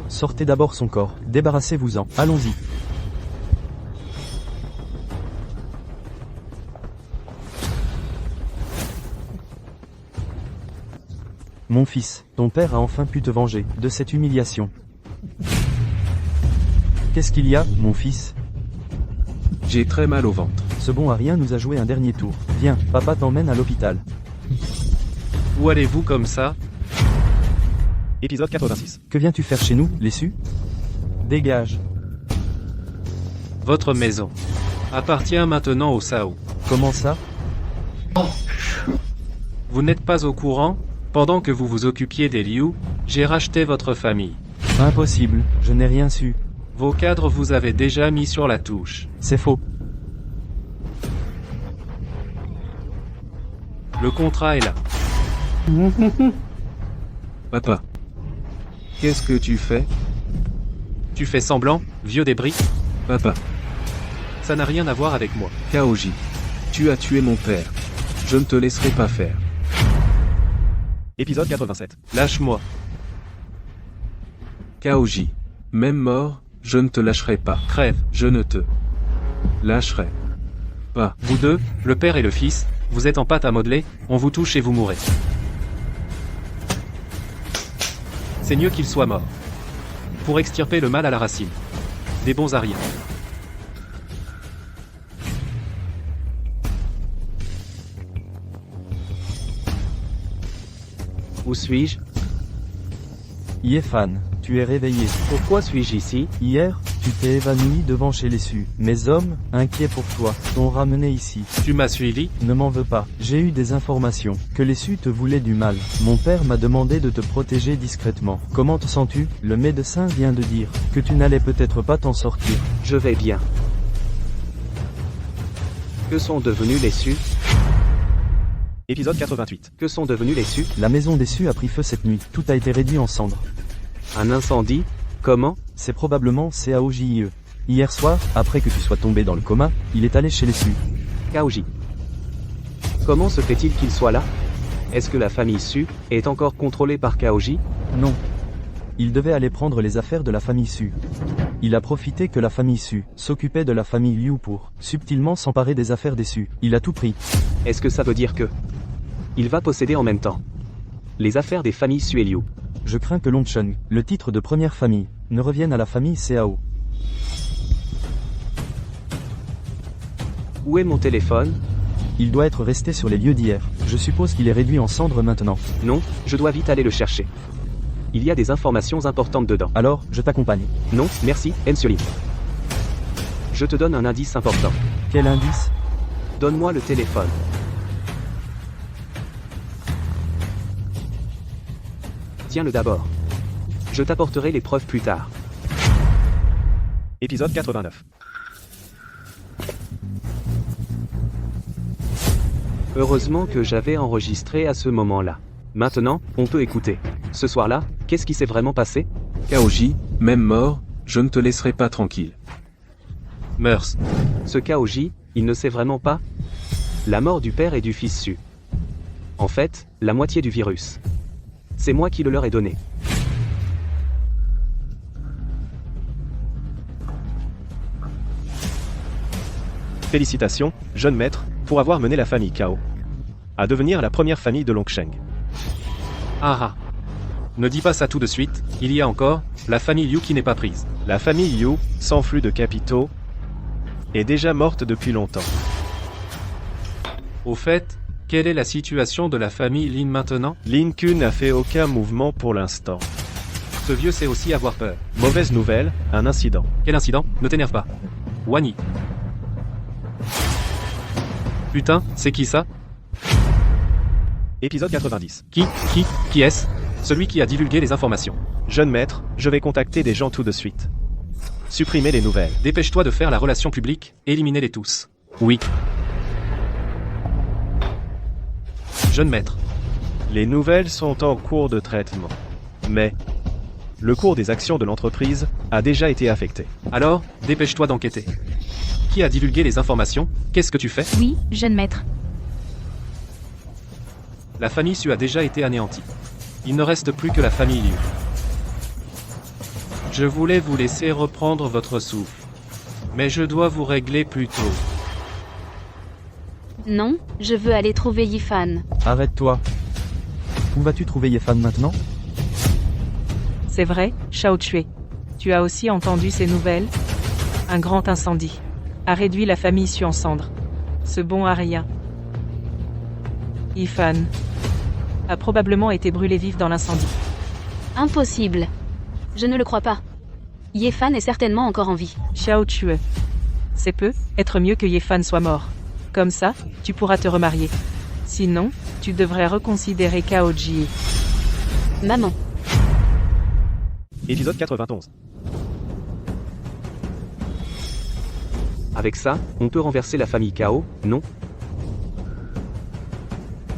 Sortez d'abord son corps, débarrassez-vous-en, allons-y. Mon fils, ton père a enfin pu te venger de cette humiliation. Qu'est-ce qu'il y a, mon fils?
J'ai très mal au ventre.
Ce bon à rien nous a joué un dernier tour. Viens, papa t'emmène à l'hôpital.
Où allez-vous comme ça?
Épisode 86.
Que viens-tu faire chez nous, Lessu? Dégage.
Votre maison appartient maintenant au Sao.
Comment ça?
Vous n'êtes pas au courant? Pendant que vous vous occupiez des Liu, j'ai racheté votre famille.
Impossible, je n'ai rien su.
Vos cadres vous avaient déjà mis sur la touche.
C'est faux.
Le contrat est là.
Papa. Qu'est-ce que tu fais?
Tu fais semblant, vieux débris?
Papa.
Ça n'a rien à voir avec moi.
Kaoji. Tu as tué mon père. Je ne te laisserai pas faire.
Épisode 87.
Lâche-moi.
Kaoji. Même mort, je ne te lâcherai pas.
Crève.
Je ne te lâcherai pas.
Vous deux, le père et le fils, vous êtes en pâte à modeler, on vous touche et vous mourrez. C'est mieux qu'il soit mort. Pour extirper le mal à la racine. Des bons à rien.
Où suis-je?
Yefan, tu es réveillé.
Pourquoi suis-je ici?
Hier, tu t'es évanoui devant chez Lessu. Mes hommes, inquiets pour toi, t'ont ramené ici.
Tu m'as suivi?
Ne m'en veux pas. J'ai eu des informations que Lessu te voulait du mal. Mon père m'a demandé de te protéger discrètement. Comment te sens-tu? Le médecin vient de dire que tu n'allais peut-être pas t'en sortir.
Je vais bien. Que sont devenus les Su?
Épisode 88.
Que sont devenus les Su?
La maison des Su a pris feu cette nuit. Tout a été réduit en cendres.
Un incendie? Comment?
C'est probablement CAOJIE. Hier soir, après que tu sois tombé dans le coma, il est allé chez les Su.
Kaoji. Comment se fait-il qu'il soit là? Est-ce que la famille Su est encore contrôlée par Kaoji?
Non. Il devait aller prendre les affaires de la famille Su. Il a profité que la famille Su s'occupait de la famille Liu pour subtilement s'emparer des affaires des Su. Il a tout pris.
Est-ce que ça veut dire que il va posséder en même temps les affaires des familles Su et Liu?
Je crains que Longcheng, le titre de première famille, ne revienne à la famille Cao.
Où est mon téléphone?
Il doit être resté sur les lieux d'hier. Je suppose qu'il est réduit en cendres maintenant.
Non, je dois vite aller le chercher. Il y a des informations importantes dedans.
Alors, je t'accompagne.
Non, merci, Ensioli. Je te donne un indice important.
Quel indice?
Donne-moi le téléphone. Tiens-le d'abord. Je t'apporterai les preuves plus tard.
Épisode 89.
Heureusement que j'avais enregistré à ce moment-là. Maintenant, on peut écouter. Ce soir-là, qu'est-ce qui s'est vraiment passé?
Kaoji, même mort, je ne te laisserai pas tranquille.
Meurs.
Ce Kaoji, il ne sait vraiment pas la mort du père et du fils Su. En fait, la moitié du virus. C'est moi qui le leur ai donné.
Félicitations, jeune maître, pour avoir mené la famille Cao à devenir la première famille de Longcheng.
Ah ah. Ne dis pas ça tout de suite, il y a encore la famille Liu qui n'est pas prise.
La famille Liu, sans flux de capitaux, est déjà morte depuis longtemps.
Au fait, quelle est la situation de la famille Lin maintenant?
Lin Ku n'a fait aucun mouvement pour l'instant.
Ce vieux sait aussi avoir peur.
Mauvaise nouvelle, un incident.
Quel incident? Ne t'énerve pas. Wani. Putain, c'est qui ça?
Épisode 90.
Qui est-ce? Celui qui a divulgué les informations.
Jeune maître, je vais contacter des gens tout de suite. Supprimer les nouvelles.
Dépêche-toi de faire la relation publique, éliminez-les tous. Oui. Jeune maître.
Les nouvelles sont en cours de traitement. Mais le cours des actions de l'entreprise a déjà été affecté.
Alors, dépêche-toi d'enquêter. Qui a divulgué les informations? Qu'est-ce que tu fais?
Oui, jeune maître.
La famille Su a déjà été anéantie. Il ne reste plus que la famille Liu. Je voulais vous laisser reprendre votre souffle. Mais je dois vous régler plus tôt.
Non, je veux aller trouver Yifan.
Arrête-toi. Où vas-tu trouver Yifan maintenant?
C'est vrai, Shao Tue. Tu as aussi entendu ces nouvelles? Un grand incendie a réduit la famille Su en cendres. Ce bon à rien. Yifan a probablement été brûlé vif dans l'incendie.
Impossible. Je ne le crois pas. Yifan est certainement encore en vie.
Shao Tue. C'est peu, être mieux que Yifan soit mort. Comme ça, tu pourras te remarier. Sinon, tu devrais reconsidérer Kaoji.
Maman.
Épisode 91.
Avec ça, on peut renverser la famille Cao, non?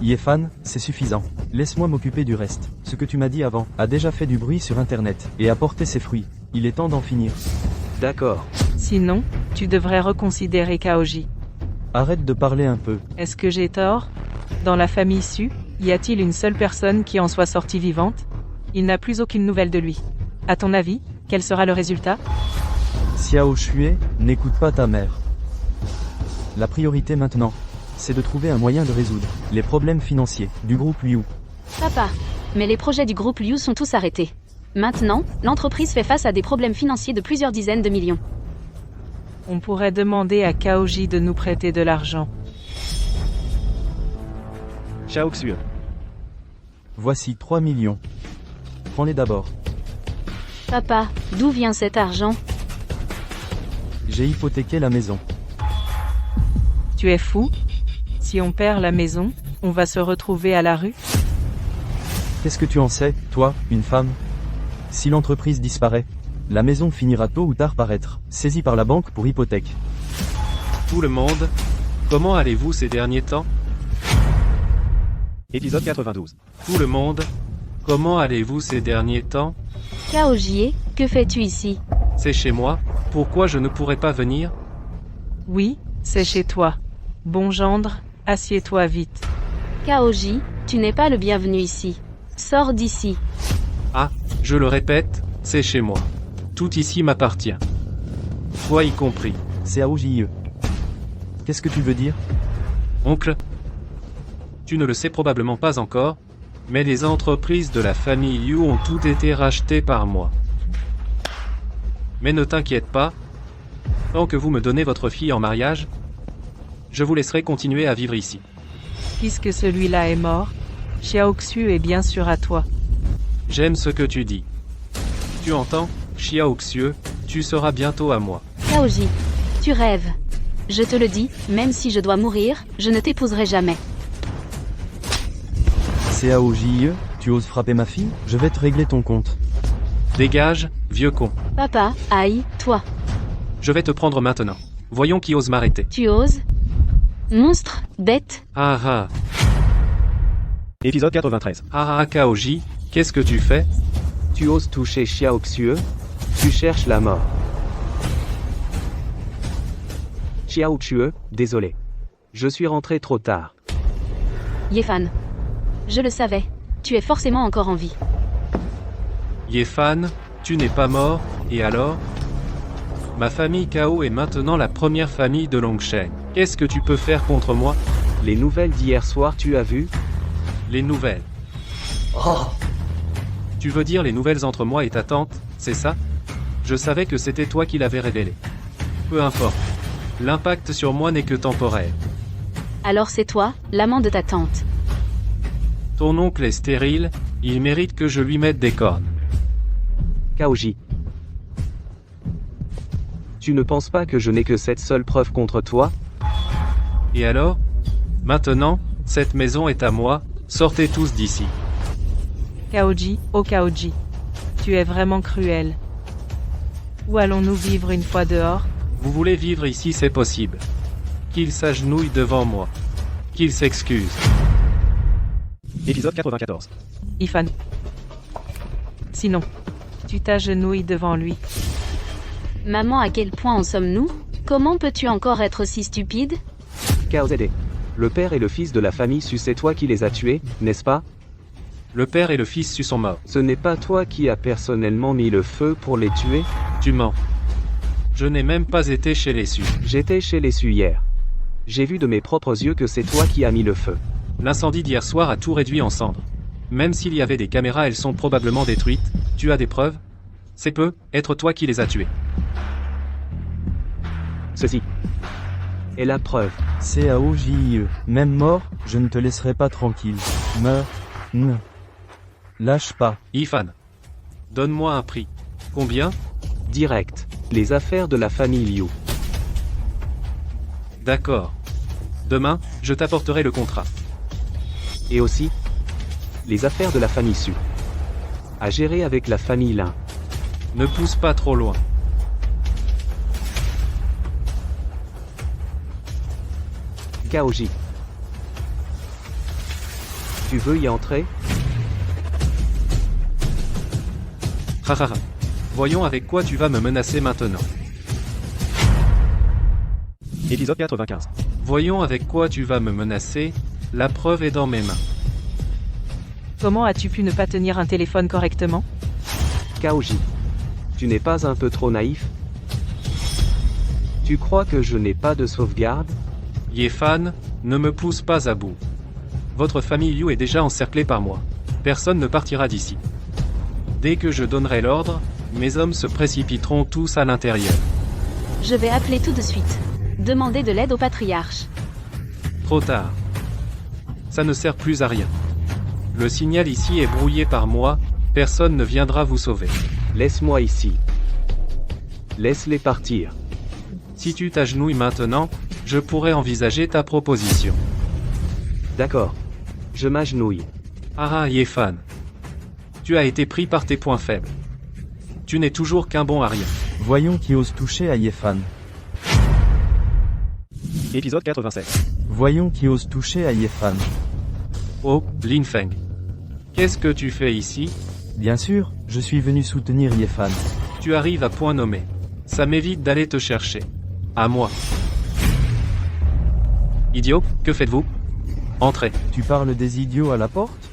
Yifan, c'est suffisant. Laisse-moi m'occuper du reste. Ce que tu m'as dit avant a déjà fait du bruit sur Internet et a porté ses fruits. Il est temps d'en finir.
D'accord.
Sinon, tu devrais reconsidérer Kaoji.
Arrête de parler un peu.
Est-ce que j'ai tort? Dans la famille Su, y a-t-il une seule personne qui en soit sortie vivante? Il n'a plus aucune nouvelle de lui. À ton avis, quel sera le résultat?
Xiao Xue, n'écoute pas ta mère. La priorité maintenant, c'est de trouver un moyen de résoudre les problèmes financiers du groupe Liu.
Papa. Mais les projets du groupe Liu sont tous arrêtés. Maintenant, l'entreprise fait face à des problèmes financiers de plusieurs dizaines de millions.
On pourrait demander à Kaoji de nous prêter de l'argent.
Shao Xue.
Voici 3 millions. Prends-les d'abord.
Papa, d'où vient cet argent?
J'ai hypothéqué la maison.
Tu es fou? Si on perd la maison, on va se retrouver à la rue?
Qu'est-ce que tu en sais, toi, une femme? Si l'entreprise disparaît, la maison finira tôt ou tard par être saisie par la banque pour hypothèque.
Tout le monde, comment allez-vous ces derniers temps?
Épisode 92.
Tout le monde, comment allez-vous ces derniers temps?
Kaoji, que fais-tu ici?
C'est chez moi, pourquoi je ne pourrais pas venir?
Oui, c'est chez toi. Bon gendre, assieds-toi vite.
Kaoji, tu n'es pas le bienvenu ici. Sors d'ici.
Ah, je le répète, c'est chez moi. Tout ici m'appartient. Toi y compris.
CAOJIE. Qu'est-ce que tu veux dire?
Oncle, tu ne le sais probablement pas encore, mais les entreprises de la famille Liu ont toutes été rachetées par moi. Mais ne t'inquiète pas, tant que vous me donnez votre fille en mariage, je vous laisserai continuer à vivre ici.
Puisque celui-là est mort, Xiao Xu est bien sûr à toi.
J'aime ce que tu dis. Tu entends, Xiao Xue, tu seras bientôt à moi.
Kaoji, tu rêves. Je te le dis, même si je dois mourir, je ne t'épouserai jamais.
CAOJIE, tu oses frapper ma fille? Je vais te régler ton compte.
Dégage, vieux con.
Papa, aïe, toi.
Je vais te prendre maintenant. Voyons qui ose m'arrêter.
Tu oses? Monstre, bête.
Ah ah.
Épisode 93.
Ah ah Kaoji, qu'est-ce que tu fais?
Tu oses toucher Xiao Xue? Tu cherches la mort. Xiao Xue, désolé. Je suis rentré trop tard.
Yefan. Je le savais. Tu es forcément encore en vie.
Yefan, tu n'es pas mort, et alors? Ma famille Kao est maintenant la première famille de Longsheng. Qu'est-ce que tu peux faire contre moi?
Les nouvelles d'hier soir, tu as vu?
Les nouvelles. Tu veux dire les nouvelles entre moi et ta tante, c'est ça? Je savais que c'était toi qui l'avais révélé. Peu importe. L'impact sur moi n'est que temporaire.
Alors c'est toi, l'amant de ta tante.
Ton oncle est stérile, il mérite que je lui mette des cornes.
Kaoji. Tu ne penses pas que je n'ai que cette seule preuve contre toi?
Et alors? Maintenant, cette maison est à moi, sortez tous d'ici.
Kaoji, oh Kaoji. Tu es vraiment cruel. Où allons-nous vivre une fois dehors?
Vous voulez vivre ici, c'est possible. Qu'il s'agenouille devant moi. Qu'il s'excuse.
Épisode 94.
Ifan. Sinon, tu t'agenouilles devant lui.
Maman, à quel point en sommes-nous? Comment peux-tu encore être si stupide?
KOZD. Le père et le fils de la famille Su, c'est toi qui les as tués, n'est-ce pas?
Le père et le fils Su sont morts.
Ce n'est pas toi qui as personnellement mis le feu pour les tuer?
Tu mens. Je n'ai même pas été chez les Su.
J'étais chez les Su hier. J'ai vu de mes propres yeux que c'est toi qui as mis le feu.
L'incendie d'hier soir a tout réduit en cendres. Même s'il y avait des caméras, elles sont probablement détruites. Tu as des preuves? C'est peu, être toi qui les as tuées.
Ceci est la preuve.
CAOJIE. Même mort, je ne te laisserai pas tranquille. Meurs. Lâche pas.
Ifan. Donne-moi un prix. Combien?
Direct. Les affaires de la famille Liu.
D'accord. Demain, je t'apporterai le contrat.
Et aussi, les affaires de la famille Su. À gérer avec la famille Lin.
Ne pousse pas trop loin.
Kaoji. Tu veux y entrer?
Hahaha. Voyons avec quoi tu vas me menacer maintenant.
Épisode 95.
Voyons avec quoi tu vas me menacer, la preuve est dans mes mains.
Comment as-tu pu ne pas tenir un téléphone correctement?
Kaoji. Tu n'es pas un peu trop naïf? Tu crois que je n'ai pas de sauvegarde?
Yefan, ne me pousse pas à bout. Votre famille Liu est déjà encerclée par moi. Personne ne partira d'ici. Dès que je donnerai l'ordre, mes hommes se précipiteront tous à l'intérieur.
Je vais appeler tout de suite. Demander de l'aide au patriarche.
Trop tard. Ça ne sert plus à rien. Le signal ici est brouillé par moi, personne ne viendra vous sauver.
Laisse-moi ici. Laisse-les partir.
Si tu t'agenouilles maintenant, je pourrais envisager ta proposition.
D'accord. Je m'agenouille.
Ah Yefan. Tu as été pris par tes points faibles. Tu n'es toujours qu'un bon à rien.
Voyons qui ose toucher à Yefan.
Épisode 87.
Voyons qui ose toucher à Yefan.
Oh, Lin Feng. Qu'est-ce que tu fais ici?
Bien sûr, je suis venu soutenir Yefan.
Tu arrives à point nommé. Ça m'évite d'aller te chercher. À moi. Idiot, que faites-vous? Entrez.
Tu parles des idiots à la porte?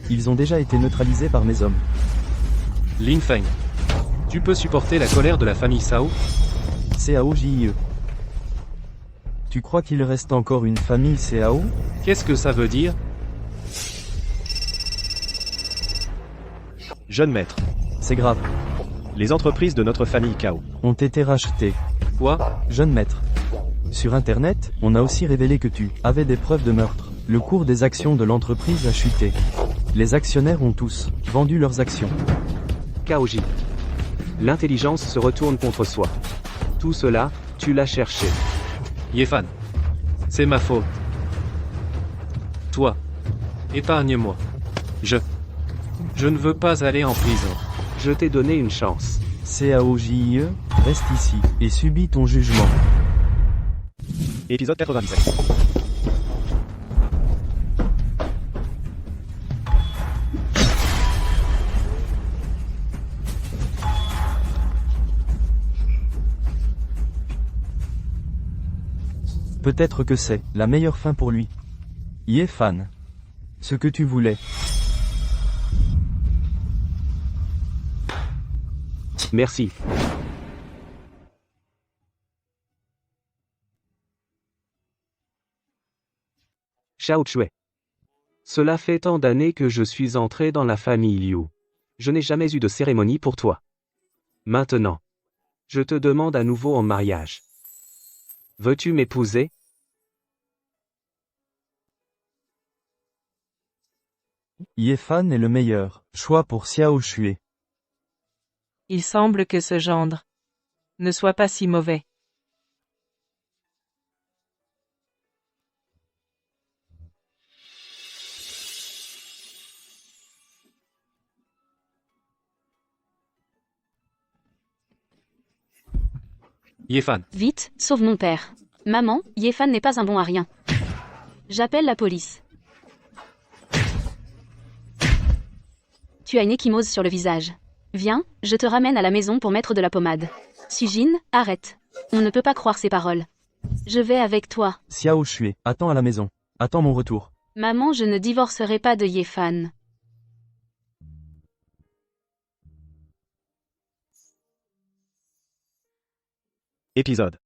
Ils ont déjà été neutralisés par mes hommes.
Lin Feng. Tu peux supporter la colère de la famille Sao?
CAOJIE. Tu crois qu'il reste encore une famille CAO?
Qu'est-ce que ça veut dire?
Jeune maître,
C'est grave.
les entreprises de notre famille KO.
Ont été rachetées.
Quoi?
Jeune maître. Sur Internet, on a aussi révélé que tu avais des preuves de meurtre. Le cours des actions de l'entreprise a chuté. Les actionnaires ont tous vendu leurs actions.
Kaoji. L'intelligence se retourne contre soi. Tout cela, tu l'as cherché.
Yefan. C'est ma faute. Toi. Épargne-moi. Je ne veux pas aller en prison.
Je t'ai donné une chance.
CAOJIE, reste ici et subis ton jugement.
Épisode 97.
Peut-être que c'est la meilleure fin pour lui. Yefan. Ce que tu voulais.
Merci. Xiao Chui. Cela fait tant d'années que je suis entré dans la famille Liu. Je n'ai jamais eu de cérémonie pour toi. Maintenant, je te demande à nouveau en mariage. Veux-tu m'épouser?
Yefan est le meilleur choix pour Xiao Shui.
Il semble que ce gendre ne soit pas si mauvais.
Yefan.
Vite, sauve mon père. Maman, Yefan n'est pas un bon à rien. J'appelle la police. Tu as une échymose sur le visage. Viens, je te ramène à la maison pour mettre de la pommade. Sujin, arrête. On ne peut pas croire ces paroles. Je vais avec toi.
Xiao Shui, attends à la maison. Attends mon retour.
Maman, je ne divorcerai pas de Yefan.
Épisode